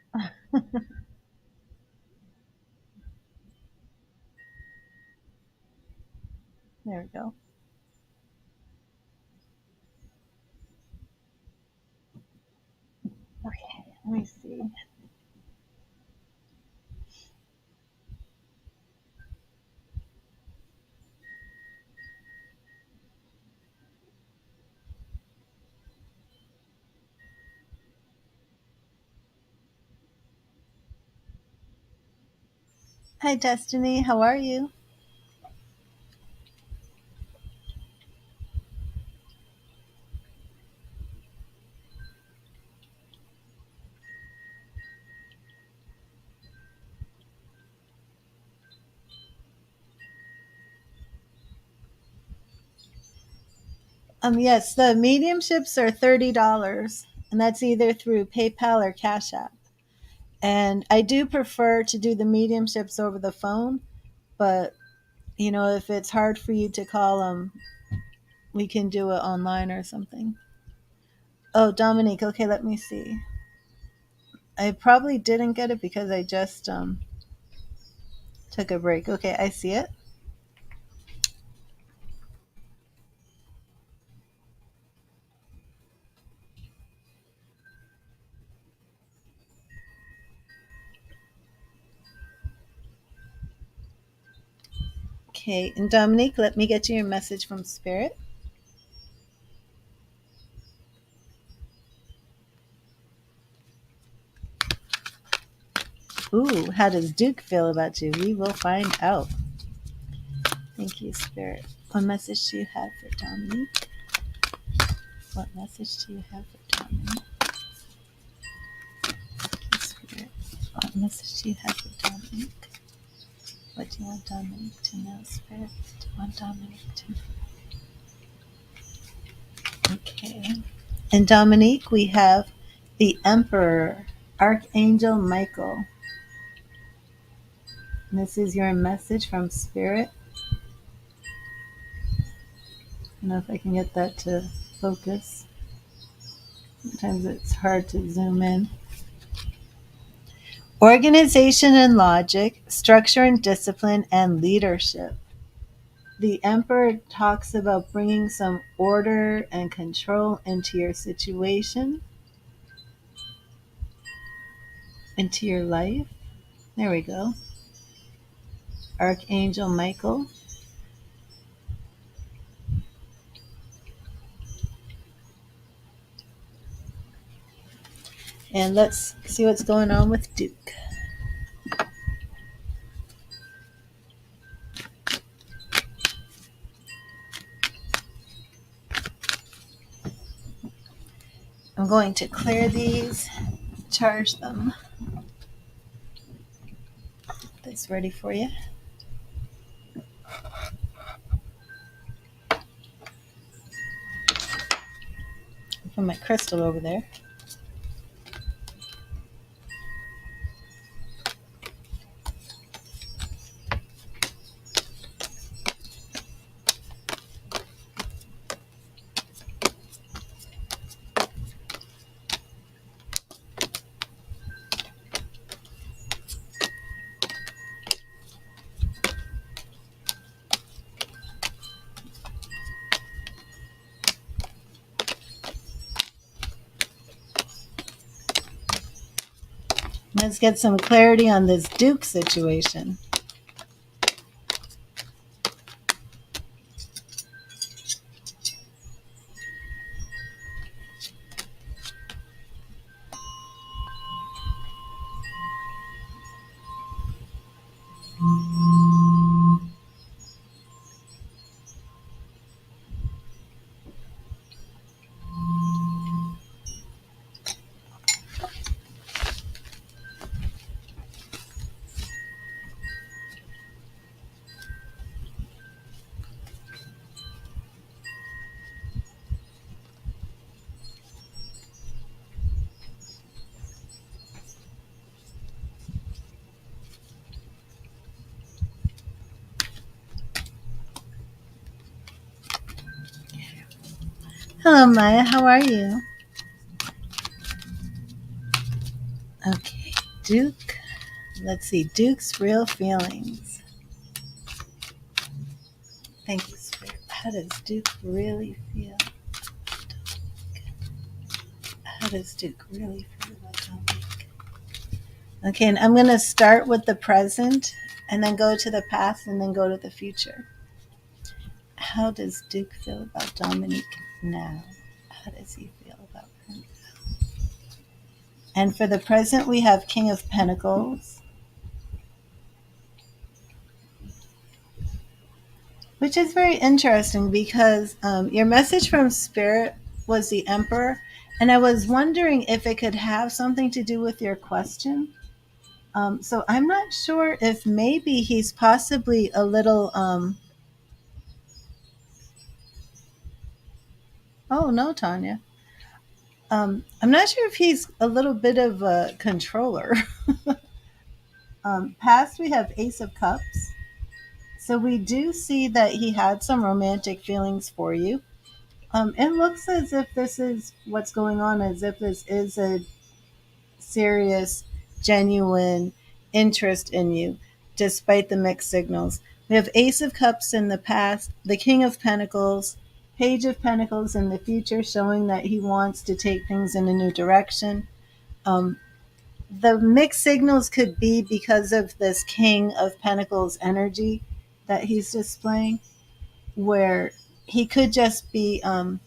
There we go. Okay, let me see. Hi, Destiny. How are you? Yes, the mediumships are $30, and that's either through PayPal or Cash App. And I do prefer to do the mediumships over the phone, but if it's hard for you to call them, we can do it online or something. Oh, Dominique. Okay, let me see. I probably didn't get it because I just took a break. Okay, I see it. Okay, and Dominique, let me get you your message from Spirit. Ooh, how does Duke feel about you? We will find out. Thank you, Spirit. What message do you have for Dominique? What message do you have for Dominique? Spirit. What message do you have for Dominique? What do you want Dominique to know, Spirit? What do you want Dominique to know? Okay. And Dominique, we have the Emperor, Archangel Michael. And this is your message from Spirit. I don't know if I can get that to focus. Sometimes it's hard to zoom in. Organization and logic, structure and discipline, and leadership. The Emperor talks about bringing some order and control into your situation, into your life. There we go. Archangel Michael. And let's see what's going on with Duke. I'm going to clear these, charge them. That's ready for you. Put my crystal over there. Let's get some clarity on this Duke situation. Hello, Maya. How are you? Duke. Let's see. Duke's real feelings. Thank you, Spirit. How does Duke really feel? How does Duke really feel about Dominique? Okay, and I'm going to start with the present and then go to the past and then go to the future. How does Duke feel about Dominique now? How does he feel about her now? And for the present, we have King of Pentacles, which is very interesting because your message from Spirit was the Emperor. And I was wondering if it could have something to do with your question. So I'm not sure if maybe he's possibly a little. Oh, no, Tanya. I'm not sure if he's a little bit of a controller. Past, we have Ace of Cups. So we do see that he had some romantic feelings for you. It looks as if this is what's going on, as if this is a serious, genuine interest in you, despite the mixed signals. We have Ace of Cups in the past, the King of Pentacles, Page of Pentacles in the future, showing that he wants to take things in a new direction. The mixed signals could be because of this King of Pentacles energy that he's displaying, where he could just be a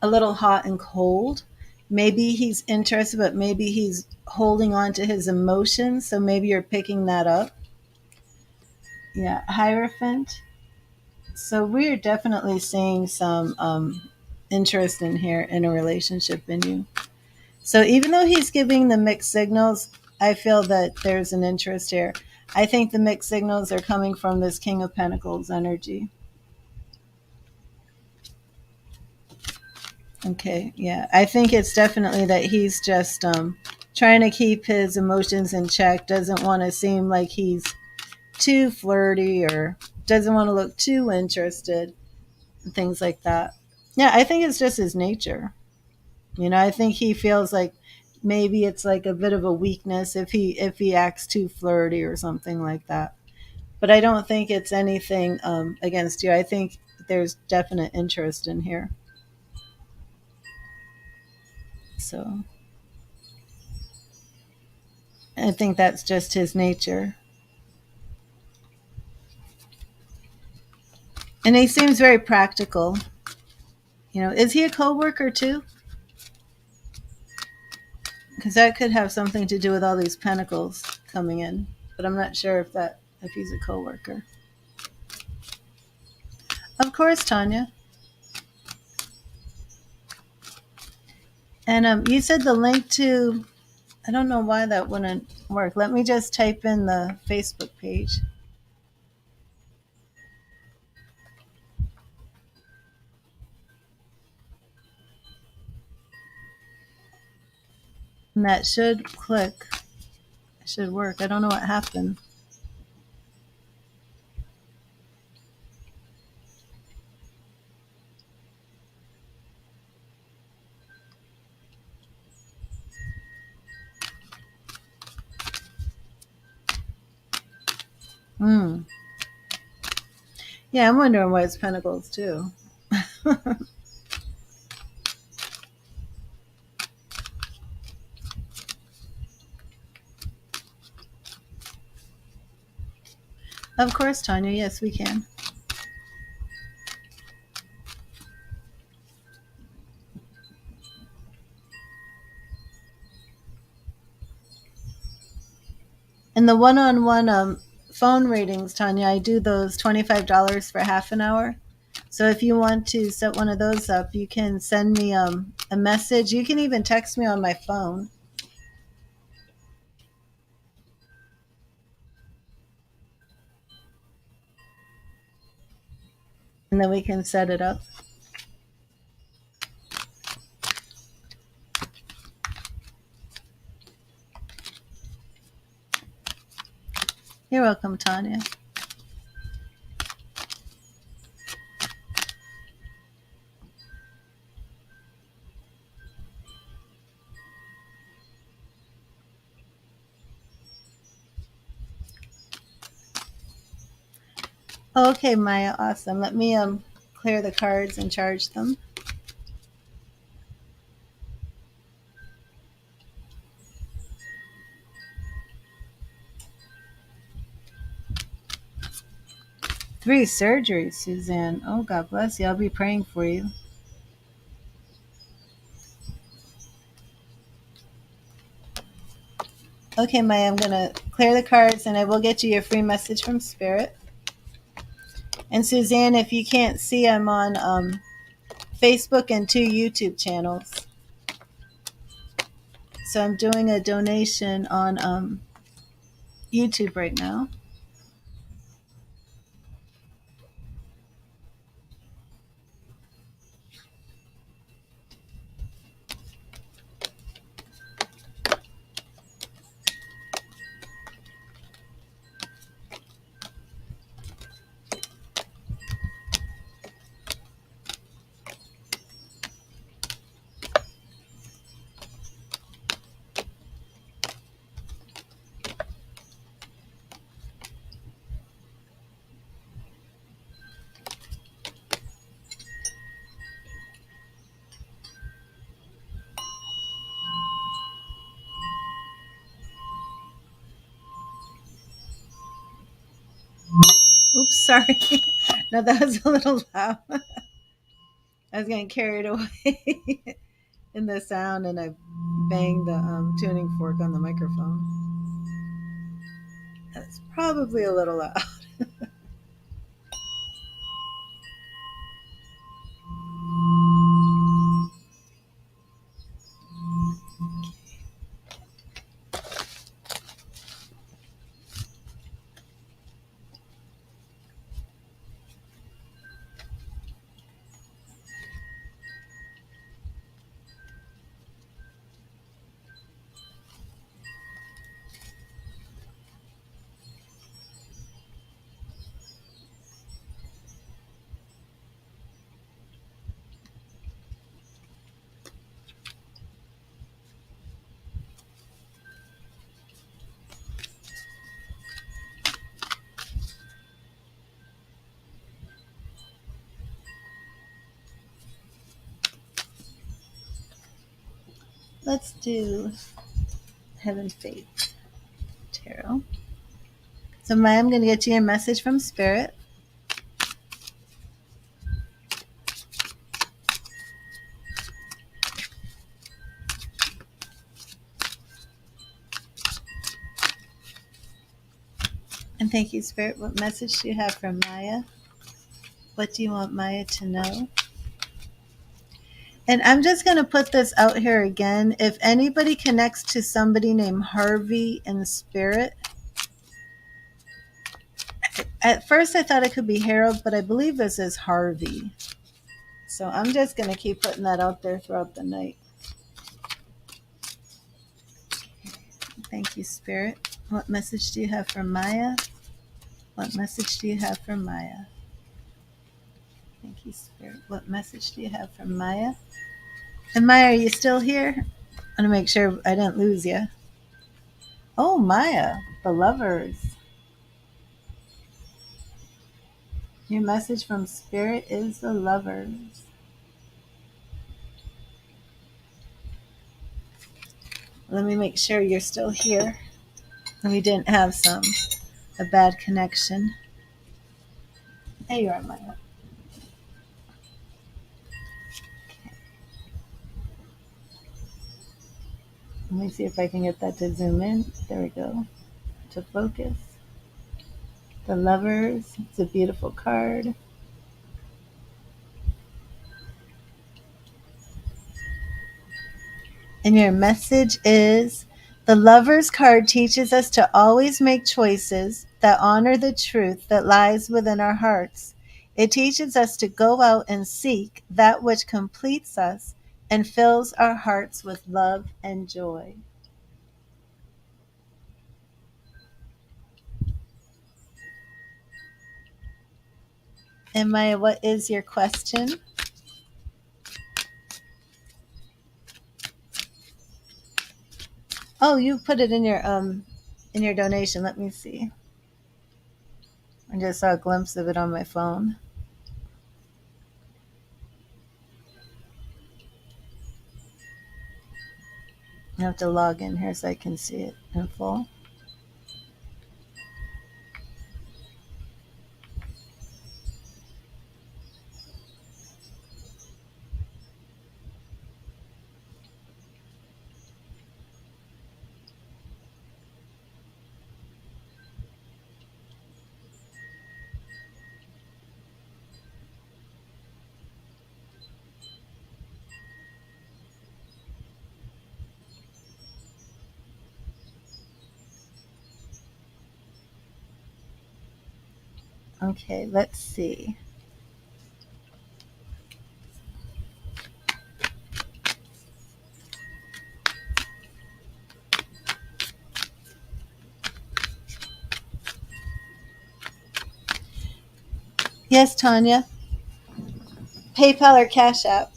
little hot and cold. Maybe he's interested, but maybe he's holding on to his emotions. So maybe you're picking that up. Yeah, Hierophant. So we're definitely seeing some interest in here in a relationship in you. So even though he's giving the mixed signals, I feel that there's an interest here. I think the mixed signals are coming from this King of Pentacles energy. Okay, yeah. I think it's definitely that he's just trying to keep his emotions in check, doesn't want to seem like he's too flirty or doesn't want to look too interested, and things like that. Yeah, I think it's just his nature. I think he feels like maybe it's like a bit of a weakness if he acts too flirty or something like that. But I don't think it's anything against you. I think there's definite interest in here. So I think that's just his nature. And he seems very practical. Is he a coworker too? Because that could have something to do with all these pentacles coming in. But I'm not sure if he's a coworker. Of course, Tanya. And you said the link to, I don't know why that wouldn't work. Let me just type in the Facebook page. And that should click. It should work. I don't know what happened. Hmm. Yeah, I'm wondering why it's pentacles too. Of course, Tanya. Yes, we can. And the one-on-one phone readings, Tanya, I do those $25 for half an hour. So if you want to set one of those up, you can send me a message. You can even text me on my phone. And then we can set it up. You're welcome, Tanya. Okay, Maya, awesome. Let me clear the cards and charge them. Three surgeries, Suzanne. Oh, God bless you. I'll be praying for you. Okay, Maya, I'm going to clear the cards and I will get you your free message from Spirit. And Suzanne, if you can't see, I'm on Facebook and two YouTube channels. So I'm doing a donation on YouTube right now. Oops, sorry. No, that was a little loud. I was getting carried away in the sound and I banged the tuning fork on the microphone. That's probably a little loud. Let's do Heaven Faith Tarot. So, Maya, I'm going to get you a message from Spirit. And thank you, Spirit. What message do you have from Maya? What do you want Maya to know? And I'm just going to put this out here again. If anybody connects to somebody named Harvey in spirit, at first I thought it could be Harold, but I believe this is Harvey. So I'm just going to keep putting that out there throughout the night. Thank you, Spirit. What message do you have for Maya? What message do you have for Maya? Thank you, Spirit. What message do you have for Maya? And Maya, are you still here? I want to make sure I didn't lose you. Oh, Maya, the lovers. Your message from Spirit is the lovers. Let me make sure you're still here and we didn't have a bad connection. There you are, Maya. Let me see if I can get that to zoom in. There we go. To focus. The lovers. It's a beautiful card. And your message is the Lover's card teaches us to always make choices that honor the truth that lies within our hearts. It teaches us to go out and seek that which completes us and fills our hearts with love and joy. And Maya, what is your question? Oh, you put it in your donation. Let me see. I just saw a glimpse of it on my phone. I have to log in here so I can see it in full. Okay, let's see. Yes, Tanya. PayPal or Cash App?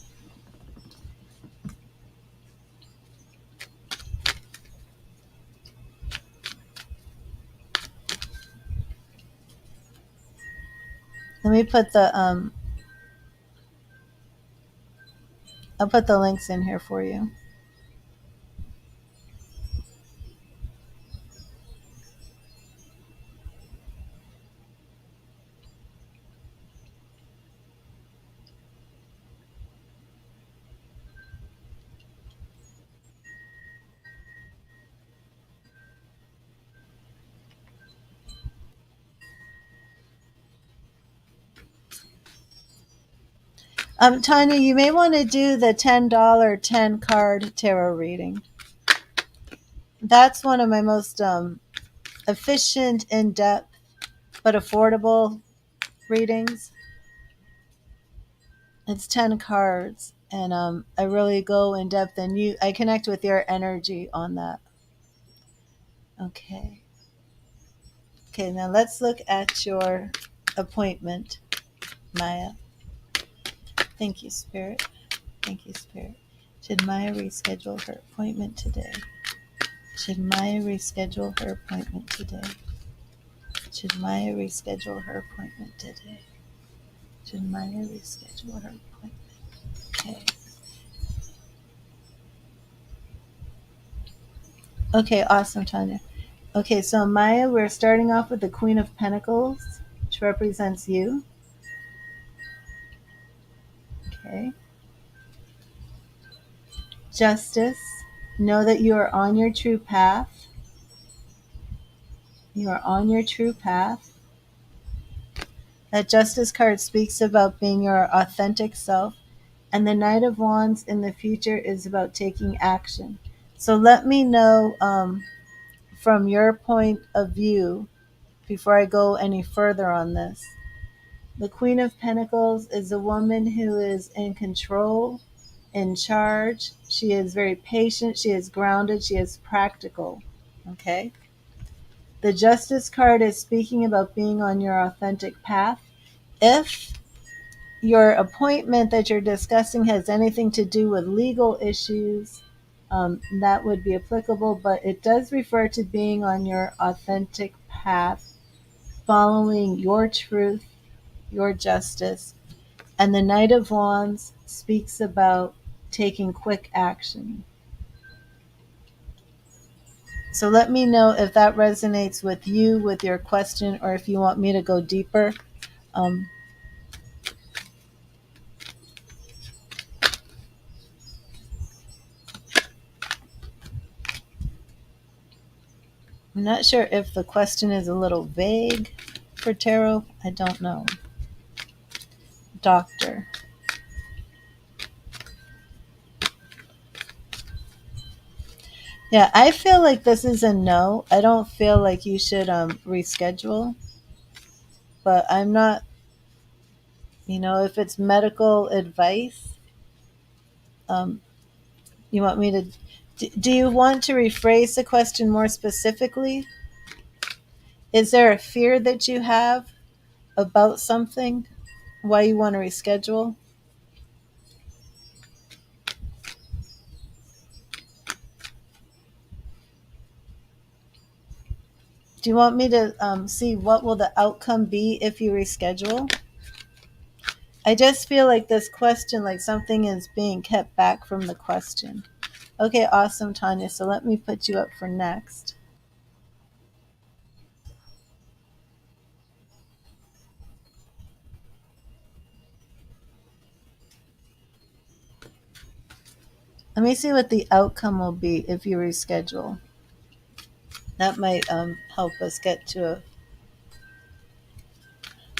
Let me put the I'll put the links in here for you. Tanya, you may want to do the $10 10 card tarot reading. That's one of my most efficient, in depth, but affordable readings. It's 10 cards, and I really go in depth, and I connect with your energy on that. Okay. Okay, now let's look at your appointment, Maya. Thank you, Spirit. Thank you, Spirit. Should Maya reschedule her appointment today? Should Maya reschedule her appointment today? Should Maya reschedule her appointment today? Should Maya reschedule her appointment? Okay. Okay, awesome, Tanya. Okay, so Maya, we're starting off with the Queen of Pentacles, which represents you. Okay. Justice. Know that you are on your true path. You are on your true path. That Justice card speaks about being your authentic self. And the Knight of Wands in the future is about taking action. So let me know from your point of view before I go any further on this. The Queen of Pentacles is a woman who is in control, in charge. She is very patient. She is grounded. She is practical. Okay. The Justice card is speaking about being on your authentic path. If your appointment that you're discussing has anything to do with legal issues, that would be applicable, but it does refer to being on your authentic path, following your truth, your justice. And the Knight of Wands speaks about taking quick action. So let me know if that resonates with you, with your question, or if you want me to go deeper. Um, I'm not sure if the question is a little vague for tarot. I don't know. Doctor. Yeah, I feel like this is a no. I don't feel like you should reschedule, but I'm not, if it's medical advice, um, you want me to, do you want to rephrase the question more specifically? Is there a fear that you have about something, why you want to reschedule? Do you want me to see what will the outcome be if you reschedule? I just feel like this question, like something is being kept back from the question. Okay, awesome, Tanya. So let me put you up for next. Let me see what the outcome will be if you reschedule. That might help us get to a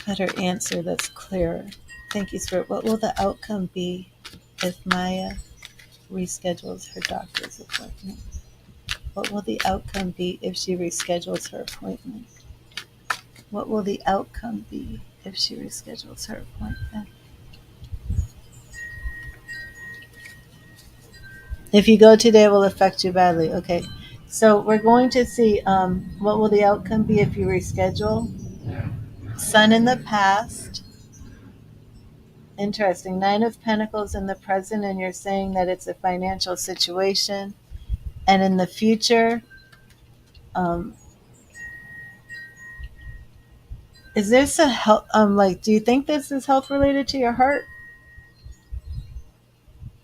better answer that's clearer. Thank you, Spirit. What will the outcome be if Maya reschedules her doctor's appointment? What will the outcome be if she reschedules her appointment? What will the outcome be if she reschedules her appointment? If you go today, it will affect you badly. Okay. So we're going to see what will the outcome be if you reschedule. Sun in the past. Interesting. Nine of Pentacles in the present, and you're saying that it's a financial situation. And in the future, um, is this a health? Like, do you think this is health related to your heart?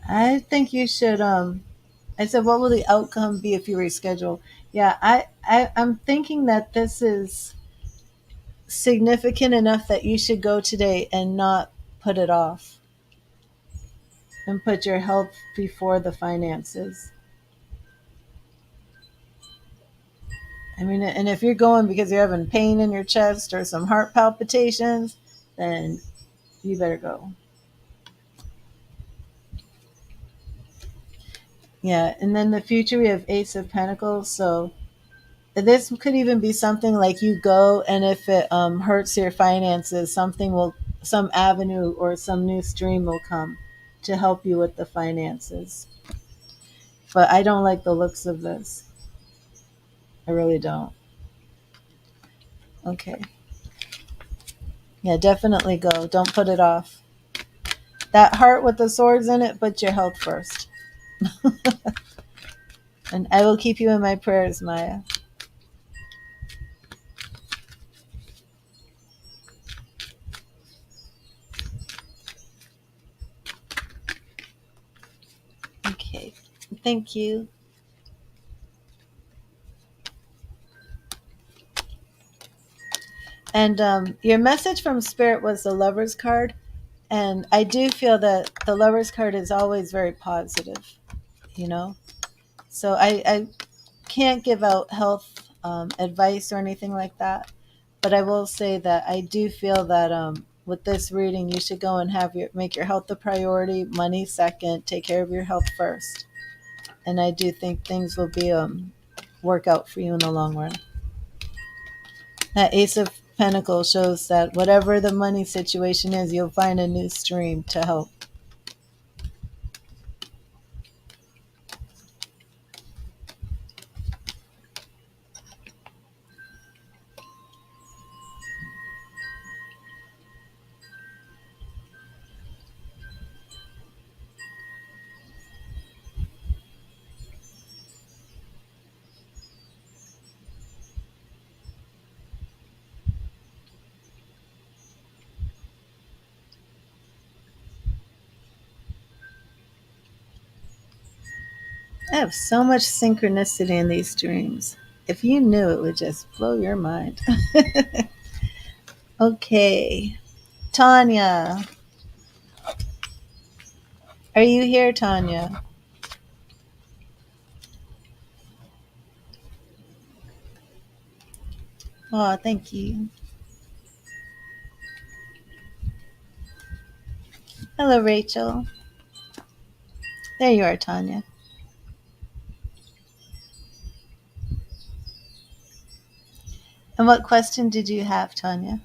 I think you should. I said, what will the outcome be if you reschedule? Yeah, I'm thinking that this is significant enough that you should go today and not put it off and put your health before the finances. I mean, and if you're going because you're having pain in your chest or some heart palpitations, then you better go. Yeah, and then the future we have Ace of Pentacles. So this could even be something like you go, and if it hurts your finances, some avenue or some new stream will come to help you with the finances. But I don't like the looks of this. I really don't. Okay. Yeah, definitely go. Don't put it off. That heart with the swords in it, put your health first. And I will keep you in my prayers, Maya. Okay. Thank you. And your message from Spirit was the Lover's card. And I do feel that the Lover's card is always very positive, you know? So I can't give out health advice or anything like that. But I will say that I do feel that with this reading, you should go and make your health a priority, money second, take care of your health first. And I do think things will be work out for you in the long run. That Ace of Pentacles shows that whatever the money situation is, you'll find a new stream to help. I have so much synchronicity in these dreams. If you knew, it would just blow your mind. Okay. Tanya. Are you here, Tanya? Oh, thank you. Hello, Rachel. There you are, Tanya. And what question did you have, Tanya?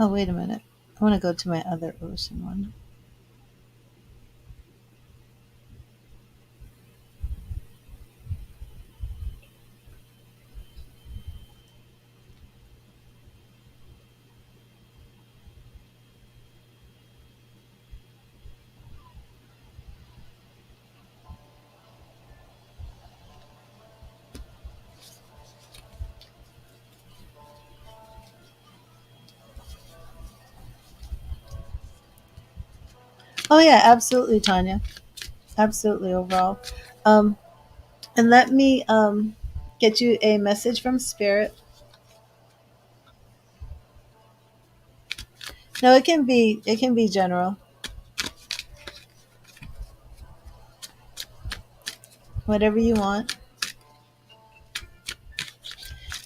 Oh, wait a minute. I want to go to my other ocean one. Oh, yeah, absolutely, Tanya. Absolutely, overall. Um, and let me get you a message from Spirit. No, it can be general, whatever you want.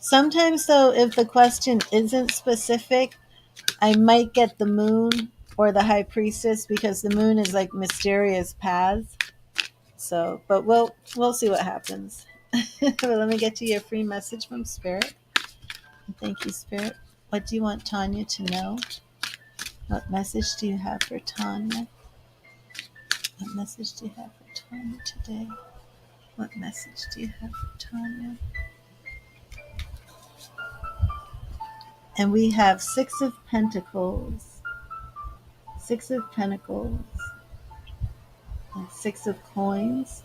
Sometimes, though, if the question isn't specific, I might get the moon or the high priestess because the moon is like mysterious paths. So, but we'll see what happens. But let me get you your free message from Spirit. Thank you, Spirit. What do you want Tanya to know? What message do you have for Tanya? What message do you have for Tanya today? What message do you have for Tanya? And we have Six of Pentacles, Six of Pentacles, and Six of Coins.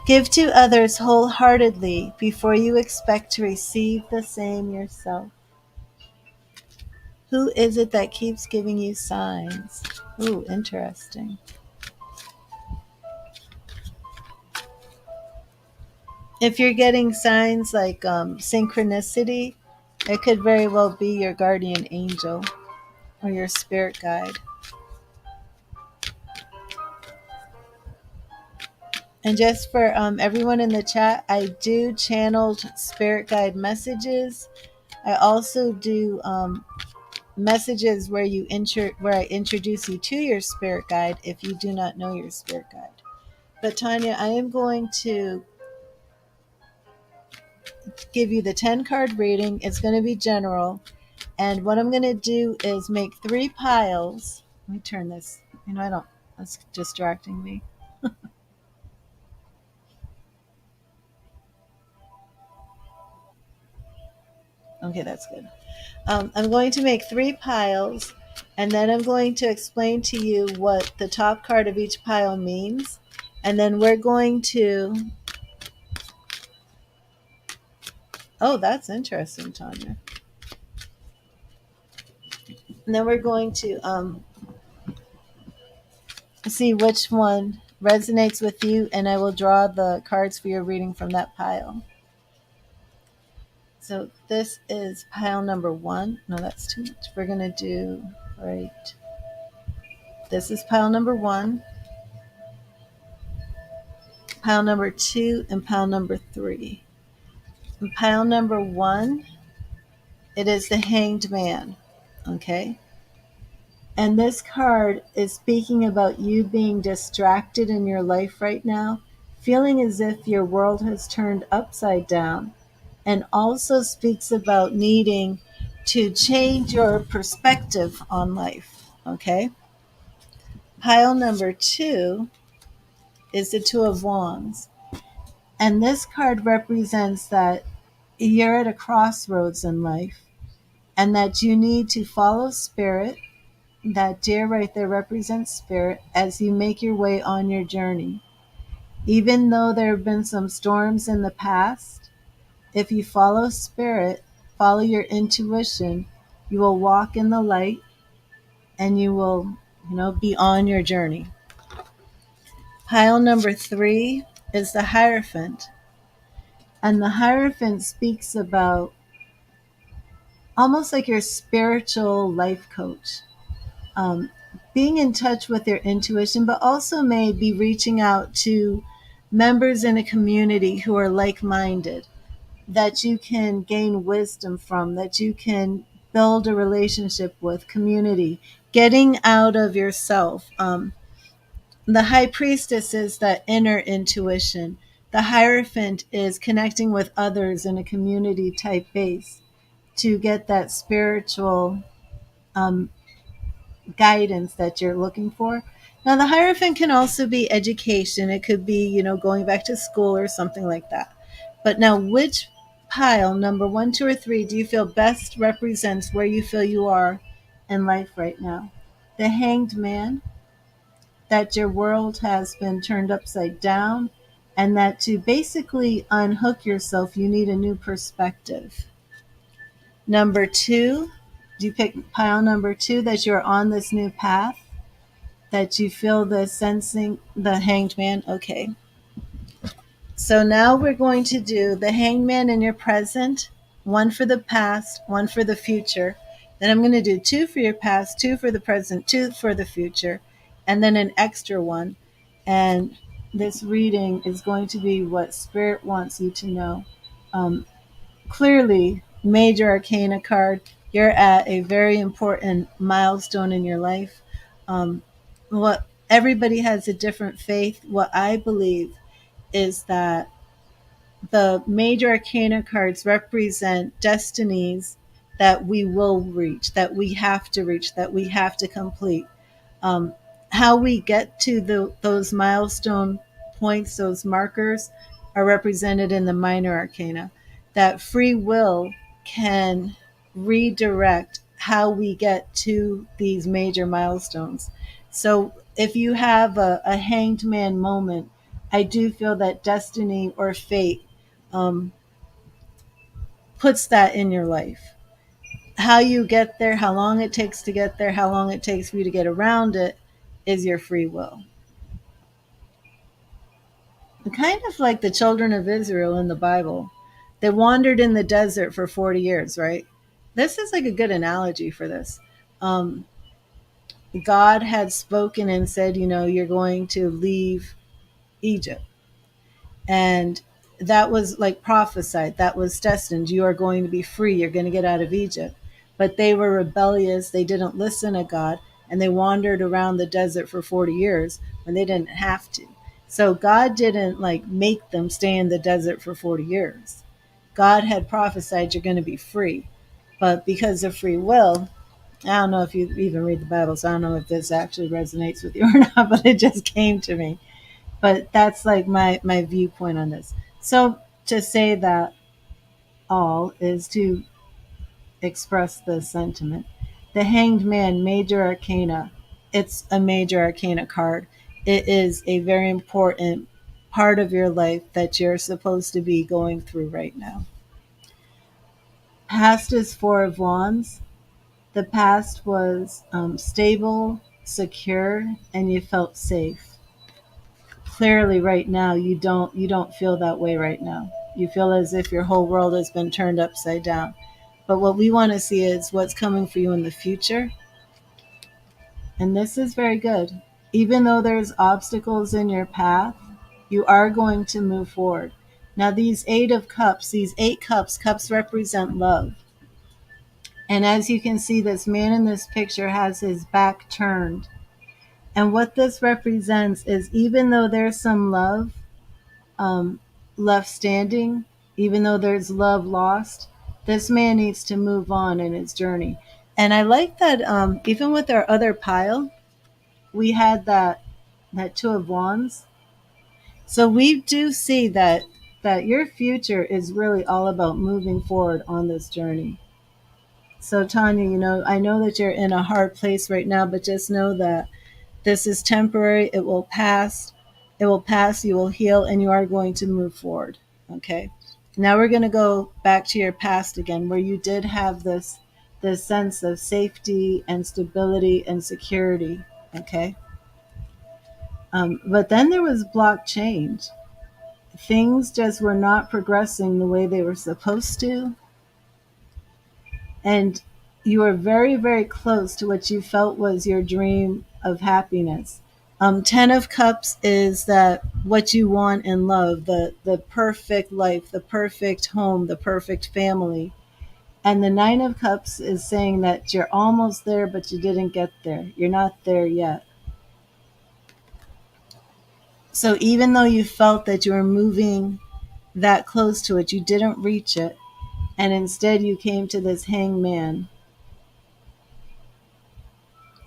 Give to others wholeheartedly before you expect to receive the same yourself. Who is it that keeps giving you signs? Ooh, interesting. If you're getting signs like synchronicity, it could very well be your guardian angel or your spirit guide. And just for everyone in the chat, I do channeled spirit guide messages. I also do messages where where I introduce you to your spirit guide if you do not know your spirit guide. But Tanya, I am going to give you the 10 card reading. It's going to be general. And what I'm going to do is make 3 piles. Let me turn this. I don't, that's distracting me. Okay, that's good. I'm going to make 3 piles, and then I'm going to explain to you what the top card of each pile means. And then we're going to. Oh, that's interesting, Tanya. And then we're going to see which one resonates with you, and I will draw the cards for your reading from that pile. So this is pile number 1. No, that's too much. We're going to do, right. This is pile number 1, pile number 2, and pile number 3. In pile number 1, it is the Hanged Man. Okay? And this card is speaking about you being distracted in your life right now, feeling as if your world has turned upside down, and also speaks about needing to change your perspective on life. Okay? Pile number 2 is the Two of Wands. And this card represents that you're at a crossroads in life and that you need to follow spirit. That deer right there represents spirit as you make your way on your journey. Even though there have been some storms in the past, if you follow spirit, follow your intuition, you will walk in the light and you will, be on your journey. Pile number 3 is the Hierophant. And the Hierophant speaks about almost like your spiritual life coach. Um, Being in touch with your intuition, but also may be reaching out to members in a community who are like minded, that you can gain wisdom from, that you can build a relationship with, community, getting out of yourself. The High Priestess is that inner intuition. The Hierophant is connecting with others in a community type base. to get that spiritual um, guidance that you're looking for. Now, the Hierophant can also be education. It could be, going back to school or something like that. But now, which pile, number one, two, or three, do you feel best represents where you feel you are in life right now? The Hanged Man, that your world has been turned upside down, and that to basically unhook yourself, you need a new perspective. Number two, do you pick pile number two, that you're on this new path? That you feel the sensing, the Hanged Man? Okay. So now we're going to do the Hanged Man in your present, one for the past, one for the future. Then I'm going to do two for your past, two for the present, two for the future, and then an extra one. And this reading is going to be what Spirit wants you to know. Um, Clearly, major arcana card, you're at a very important milestone in your life. What Everybody has a different faith. What I believe is that the major arcana cards represent destinies that we will reach, that we have to reach, that we have to complete. um, how we get to those milestone points, those markers, are represented in the minor arcana. That free will can redirect how we get to these major milestones. So if you have a hanged man moment, I do feel that destiny or fate um, puts that in your life. How you get there, how long it takes to get there, how long it takes for you to get around it is your free will. Kind of like the children of Israel in the Bible. They wandered in the desert for 40 years, right? This is like a good analogy for this. Um, God had spoken and said, you're going to leave Egypt. And that was like prophesied, that was destined. You are going to be free, you're going to get out of Egypt. But they were rebellious, they didn't listen to God, and they wandered around the desert for 40 years when they didn't have to. So God didn't like make them stay in the desert for 40 years. God had prophesied you're going to be free. But because of free will, I don't know if you even read the Bible, so I don't know if this actually resonates with you or not, but it just came to me. But that's like my viewpoint on this. So to say that all is to express the sentiment. The Hanged Man, major arcana. It's a major arcana card. It is a very important part of your life that you're supposed to be going through right now. Past is Four of Wands. The past was stable, secure, and you felt safe. Clearly right now you don't feel that way right now. You feel as if your whole world has been turned upside down. But what we want to see is what's coming for you in the future. And this is very good. Even though there's obstacles in your path, you are going to move forward. Now these 8 of cups, these 8 cups, cups represent love. And as you can see, this man in this picture has his back turned. And what this represents is, even though there's some love um, left standing, even though there's love lost, this man needs to move on in his journey. And I like that even with our other pile, we had that Two of Wands. So we do see that your future is really all about moving forward on this journey. So Tanya, I know that you're in a hard place right now, but just know that this is temporary. It will pass. It will pass. You will heal, and you are going to move forward. Okay. Now we're going to go back to your past again, where you did have this sense of safety and stability and security. Okay. But then there was block change. Things just were not progressing the way they were supposed to, and you were very, very close to what you felt was your dream of happiness. 10 of Cups is that what you want in love, the perfect life, the perfect home, the perfect family. And the 9 of Cups is saying that you're almost there, but you didn't get there. You're not there yet. So even though you felt that you were moving that close to it, you didn't reach it. and instead you came to this hangman.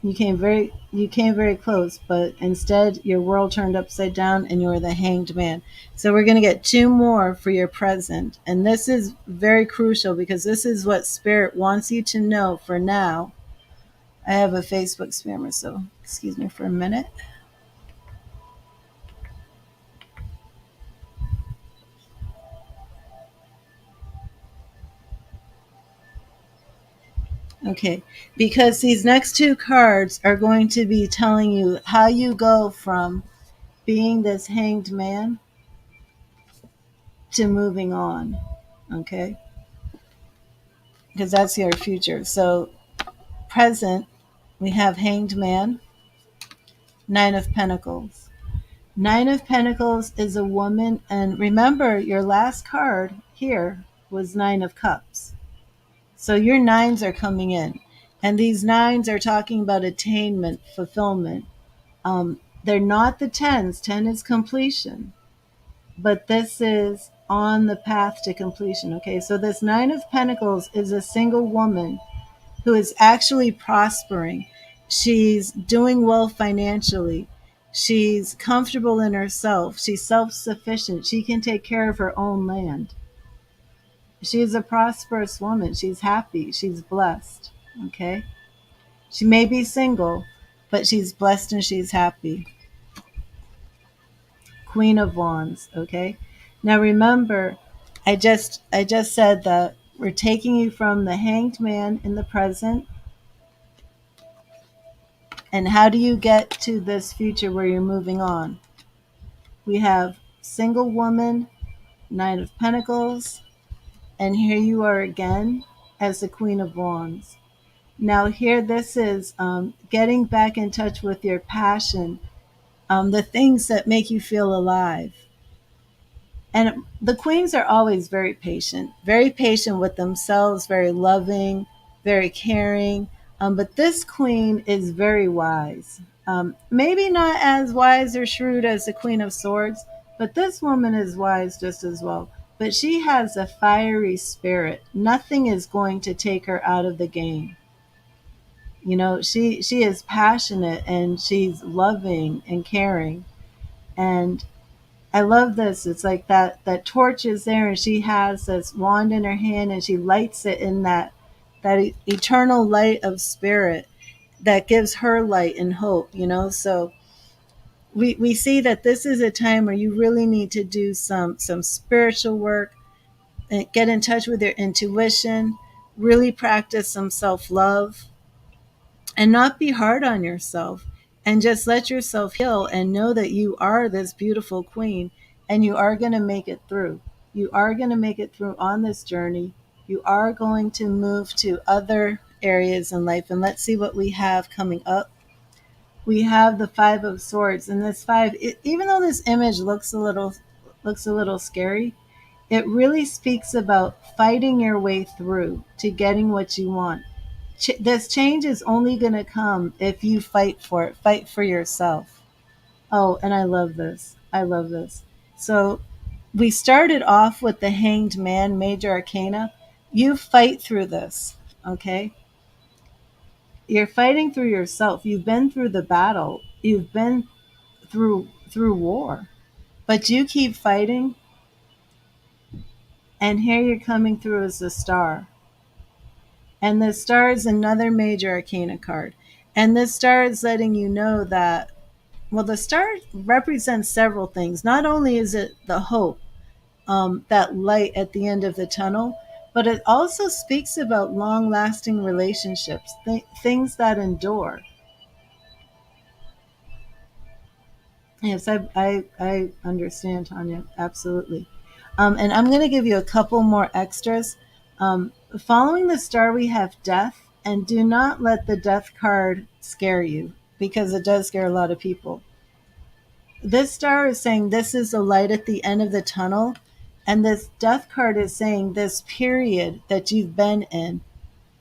You came very close, but instead your world turned upside down and you were the hanged man. So we're going to get two more for your present. And this is very crucial because this is what spirit wants you to know for now. I have a Facebook spammer, so excuse me for a minute. Okay, because these next two cards are going to be telling you how you go from being this hanged man to moving on. Okay, because that's your future. So, present, we have hanged man, Nine of Pentacles. Nine of Pentacles is a woman, and remember, your last card here was Nine of Cups. So your nines are coming in, and these nines are talking about attainment, fulfillment. They're not the tens. 10 is completion, but this is on the path to completion. Okay, so this Nine of Pentacles is a single woman who is actually prospering. She's doing well financially. She's comfortable in herself. She's self sufficient. She can take care of her own land. She is a prosperous woman. She's happy. She's blessed. Okay. She may be single, but she's blessed and she's happy. Queen of Wands. Okay. Now remember, I just said that we're taking you from the hanged man in the present. And how do you get to this future where you're moving on? We have single woman, Nine of Pentacles, and here you are again as the Queen of Wands. Now, here this is getting back in touch with your passion, the things that make you feel alive. And the queens are always very patient with themselves, very loving, very caring. But this queen is very wise. Maybe not as wise or shrewd as the Queen of Swords, but this woman is wise just as well. But she has a fiery spirit. Nothing is going to take her out of the game. She is passionate and she's loving and caring. And I love this. It's like that torch is there, and she has this wand in her hand, and she lights it in that eternal light of spirit that gives her light and hope. So we see that this is a time where you really need to do some spiritual work and get in touch with your intuition, really practice some self love, and not be hard on yourself, and just let yourself heal and know that you are this beautiful queen and you are going to make it through. You are going to make it through on this journey. You are going to move to other areas in life. And let's see what we have coming up. We have the Five of Swords, and this five, even though this image looks a little scary, it really speaks about fighting your way through to getting what you want. This change is only going to come if you fight for it, fight for yourself. Oh, and I love this. I love this. So we started off with the Hanged Man, Major Arcana. You fight through this, okay? You're fighting through yourself. You've been through the battle. You've been through war, but you keep fighting. And here you're coming through as the Star. And the Star is another Major Arcana card. And the Star is letting you know that, well, the Star represents several things. Not only is it the hope, that light at the end of the tunnel, but it also speaks about long lasting relationships, things that endure. Yes, I understand, Tanya, absolutely. And I'm going to give you a couple more extras. Following the Star, we have Death, and do not let the Death card scare you because it does scare a lot of people. This Star is saying this is the light at the end of the tunnel, and this Death card is saying this period that you've been in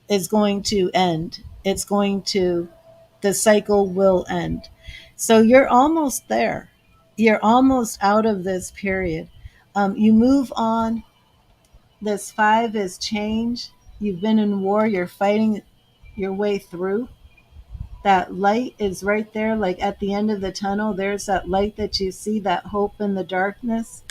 is going to end. The cycle will end. So you're almost there. You're almost out of this period. You move on. This five is change. You've been in war, you're fighting your way through. That light is right there, like at the end of the tunnel. There's that light that you see, that hope in the darkness.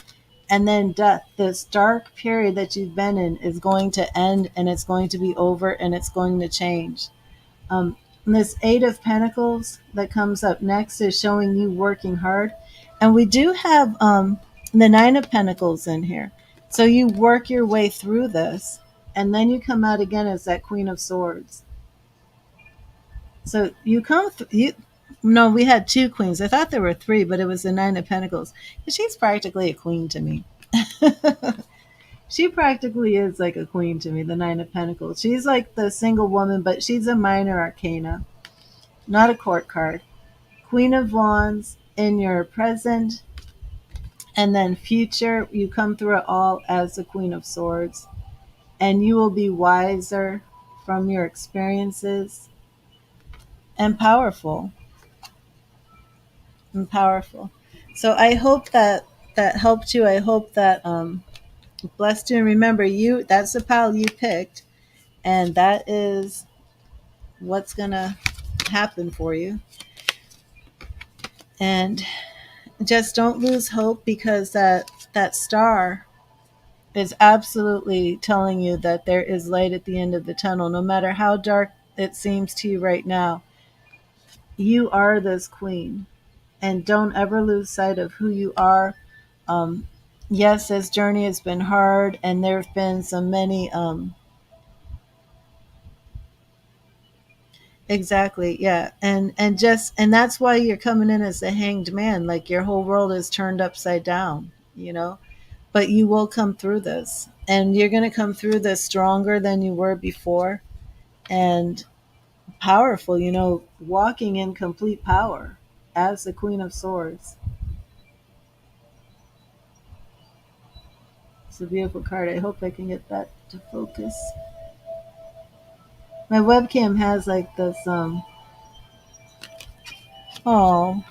And then death, this dark period that you've been in, is going to end and it's going to be over and it's going to change. And this Eight of Pentacles that comes up next is showing you working hard. And we do have the Nine of Pentacles in here. So you work your way through this, and then you come out again as that Queen of Swords. So you come through. No, we had two queens. I thought there were three, but it was the Nine of Pentacles. She's practically a queen to me. She practically is like a queen to me, the Nine of Pentacles. She's like the single woman, but she's a minor arcana, not a court card. Queen of Wands in your present, and then future, you come through it all as the Queen of Swords. And you will be wiser from your experiences and powerful. And powerful. So I hope that that helped you. I hope that blessed you. And remember, that's the pile you picked, and that is what's gonna happen for you. And just don't lose hope, because that star is absolutely telling you that there is light at the end of the tunnel. No matter how dark it seems to you right now, you are this queen. And don't ever lose sight of who you are. Um, yes, this journey has been hard, and there have been so many. Exactly, yeah, and that's why you're coming in as the hanged man. Like your whole world is turned upside down, you know. But you will come through this, and you're going to come through this stronger than you were before, and powerful, walking in complete power as the Queen of Swords. It's a beautiful card. I hope I can get that to focus. My webcam has like this oh,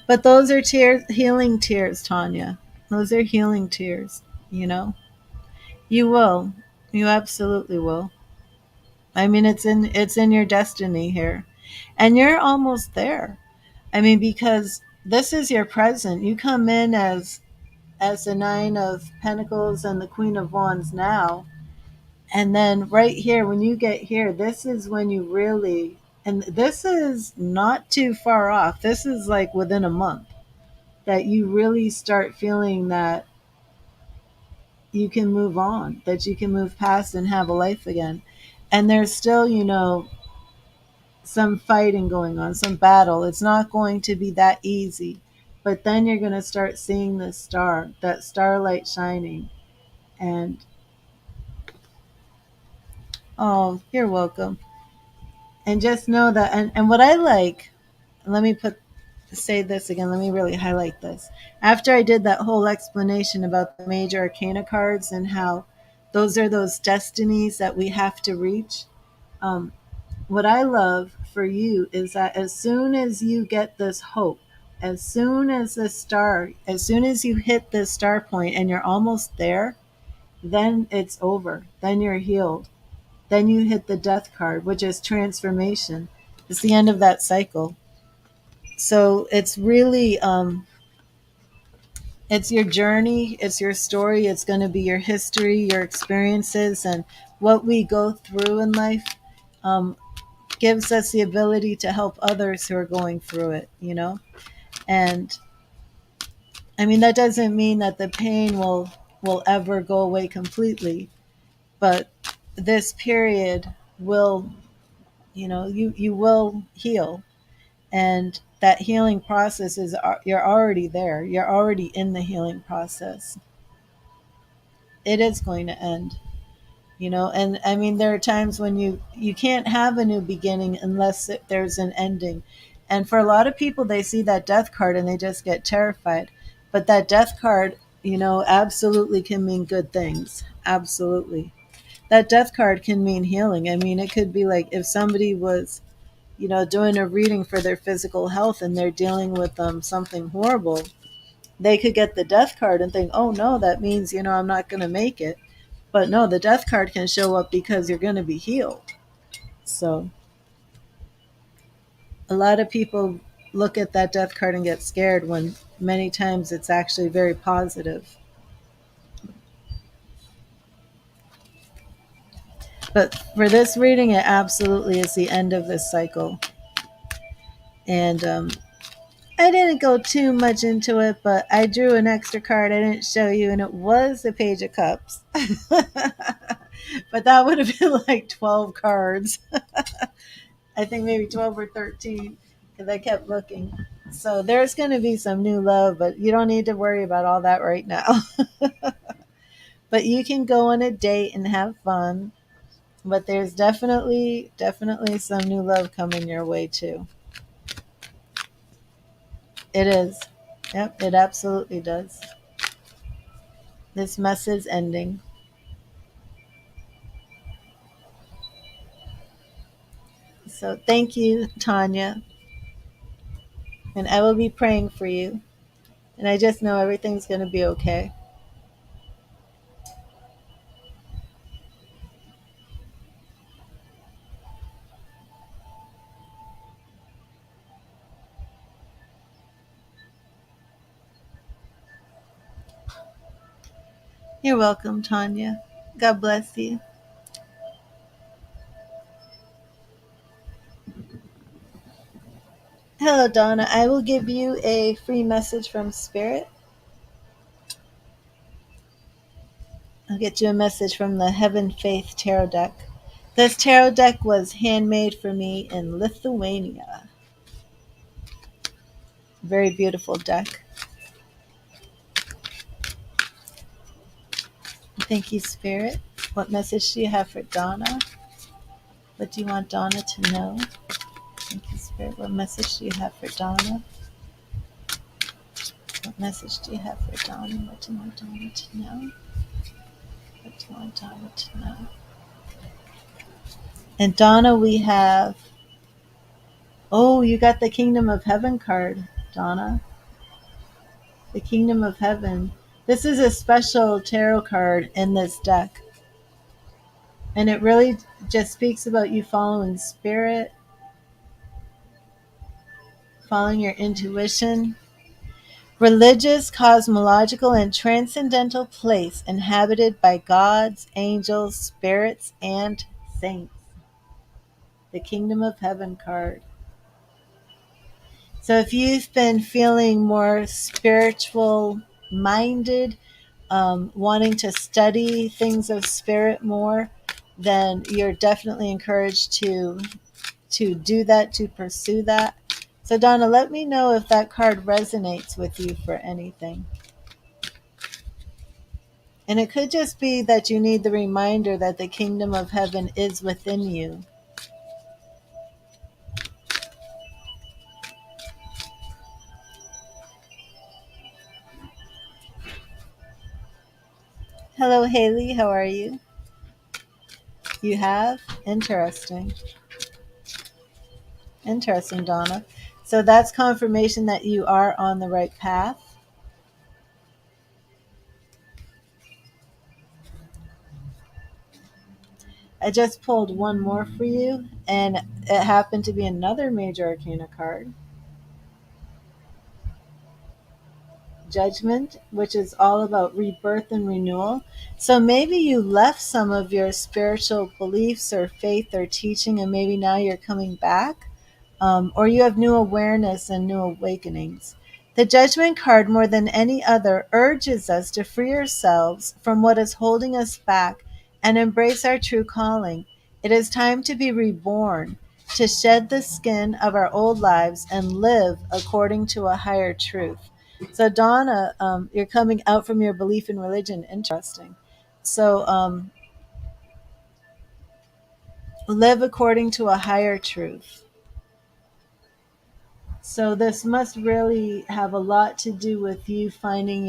but those are tears, healing tears, Tanya. Those are healing tears, you know. You will. You absolutely will. I mean, it's in your destiny here. And you're almost there. I mean, because this is your present. You come in as the Nine of Pentacles and the Queen of Wands now. And then right here, when you get here, this is when you really, and this is not too far off. This is like within a month that you really start feeling that you can move on, that you can move past and have a life again. And there's still, some fighting going on, some battle. It's not going to be that easy. But then you're going to start seeing the star, that starlight shining. And oh, you're welcome. And just know that, and what I like, let me say this again, let me really highlight this. After I did that whole explanation about the major arcana cards and how those are those destinies that we have to reach, um, what I love for you is that as soon as you get this hope, as soon as you hit this star point and you're almost there, then it's over. Then you're healed. Then you hit the death card, which is transformation. It's the end of that cycle. So it's really, it's your journey, it's your story, it's going to be your history, your experiences, and what we go through in life. Um, Gives us the ability to help others who are going through it. And I mean, that doesn't mean that the pain will ever go away completely, but this period will, you will heal. And that healing process is, you're already there, you're already in the healing process. It is going to end. And I mean, there are times when you can't have a new beginning unless there's an ending. And for a lot of people, they see that death card and they just get terrified. But that death card, absolutely can mean good things. Absolutely. That death card can mean healing. I mean, it could be like if somebody was, doing a reading for their physical health and they're dealing with something horrible, they could get the death card and think, oh no, that means, I'm not going to make it. But no, the death card can show up because you're going to be healed. So a lot of people look at that death card and get scared when many times it's actually very positive. But for this reading, it absolutely is the end of this cycle. And I didn't go too much into it, but I drew an extra card I didn't show you, and it was the Page of Cups. But that would have been like 12 cards. I think maybe 12 or 13 because I kept looking. So there's going to be some new love, but you don't need to worry about all that right now. But you can go on a date and have fun. But there's definitely some new love coming your way too. It is. Yep, it absolutely does. This mess is ending. So thank you, Tanya. And I will be praying for you. And I just know everything's going to be okay. You're welcome, Tanya. God bless you. Hello, Donna. I will give you a free message from Spirit. I'll get you a message from the Heaven Faith Tarot deck. This tarot deck was handmade for me in Lithuania. Very beautiful deck. Thank you, Spirit. What message do you have for Donna? What do you want Donna to know? Thank you, Spirit. What message do you have for Donna? What message do you have for Donna? What do you want Donna to know? What do you want Donna to know? And Donna, we have. Oh, you got the Kingdom of Heaven card, Donna. The Kingdom of Heaven. This is a special tarot card in this deck. And it really just speaks about you following spirit, following your intuition. Religious, cosmological, and transcendental place inhabited by gods, angels, spirits, and saints. The Kingdom of Heaven card. So if you've been feeling more spiritual minded, wanting to study things of spirit more, then you're definitely encouraged to do that, to pursue that. So Donna, let me know if that card resonates with you for anything. And it could just be that you need the reminder that the kingdom of heaven is within you. Hello, Haley. How are you? You have? Interesting. Interesting, Donna. So that's confirmation that you are on the right path. I just pulled one more for you, and it happened to be another major arcana card. Judgment, which is all about rebirth and renewal. So maybe you left some of your spiritual beliefs or faith or teaching, and maybe now you're coming back, or you have new awareness and new awakenings. The Judgment card, more than any other, urges us to free ourselves from what is holding us back and embrace our true calling. It is time to be reborn, to shed the skin of our old lives and live according to a higher truth. So, Donna, you're coming out from your belief in religion. Interesting. So, live according to a higher truth. So this must really have a lot to do with you finding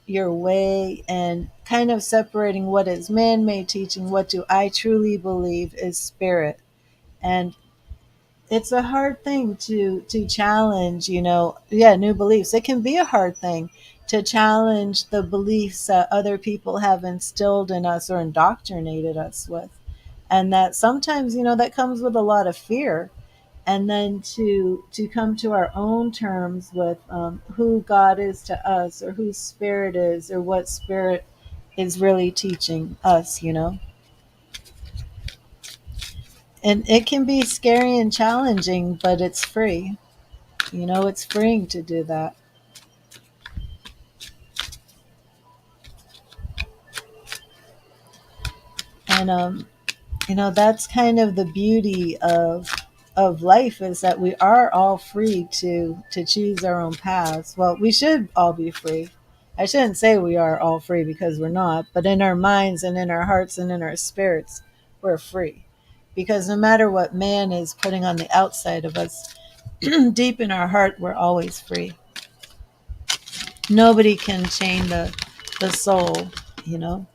your way and kind of separating what is man-made teaching, what do I truly believe is spirit. And it's a hard thing to challenge, yeah, new beliefs. It can be a hard thing to challenge the beliefs that other people have instilled in us or indoctrinated us with. And that sometimes, that comes with a lot of fear. And then to come to our own terms with who God is to us, or who spirit is, or what spirit is really teaching us. And it can be scary and challenging, but it's free. It's freeing to do that. And that's kind of the beauty of life, is that we are all free to choose our own paths. Well, we should all be free. I shouldn't say we are all free, because we're not, but in our minds and in our hearts and in our spirits, we're free. Because no matter what man is putting on the outside of us, deep in our heart, we're always free. Nobody can chain the soul, you know.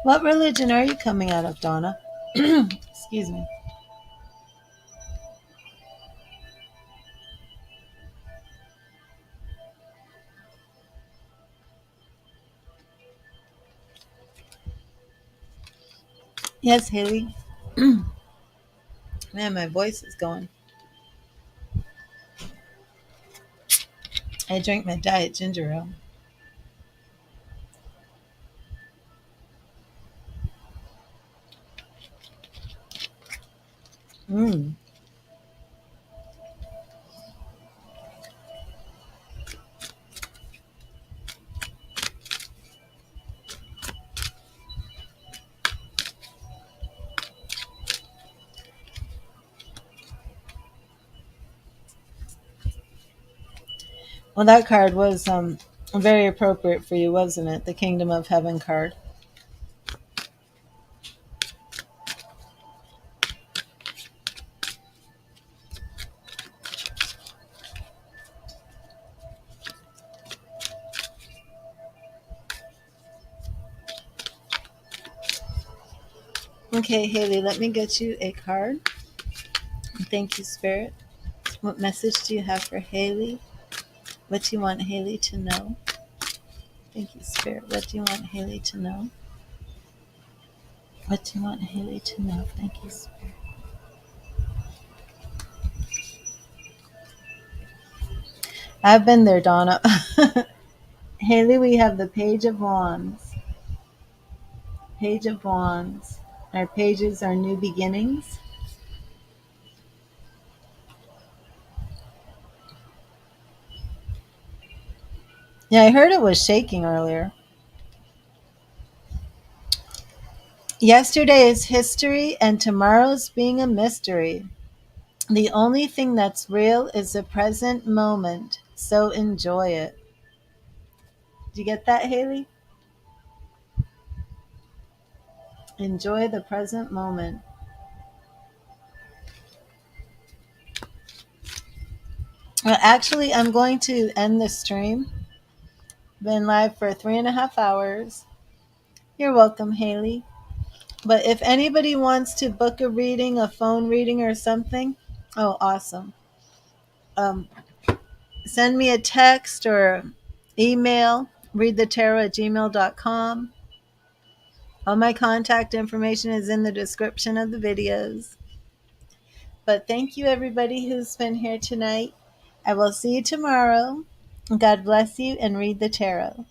What religion are you coming out of, Donna? Excuse me. Yes, Haley. Man, my voice is going. I drank my diet ginger ale. Mm. Well, that card was very appropriate for you, wasn't it? The Kingdom of Heaven card. Okay, Haley, let me get you a card. Thank you, Spirit. What message do you have for Haley? What do you want Haley to know? Thank you, Spirit. What do you want Haley to know? What do you want Haley to know? Thank you, Spirit. I've been there, Donna. Haley, we have the Page of Wands. Page of Wands. Our pages are new beginnings. Yeah, I heard it was shaking earlier. Yesterday is history, and tomorrow's being a mystery. The only thing that's real is the present moment, so enjoy it. Did you get that, Haley? Enjoy the present moment. Well, actually, I'm going to end the stream. Been live for 3.5 hours. You're welcome, Haley. But if anybody wants to book a reading, a phone reading, or something, oh, awesome. Um, Send me a text or email, readthetarot@gmail.com. All my contact information is in the description of the videos. But thank you, everybody who's been here tonight. I will see you tomorrow. God bless you, and read the tarot.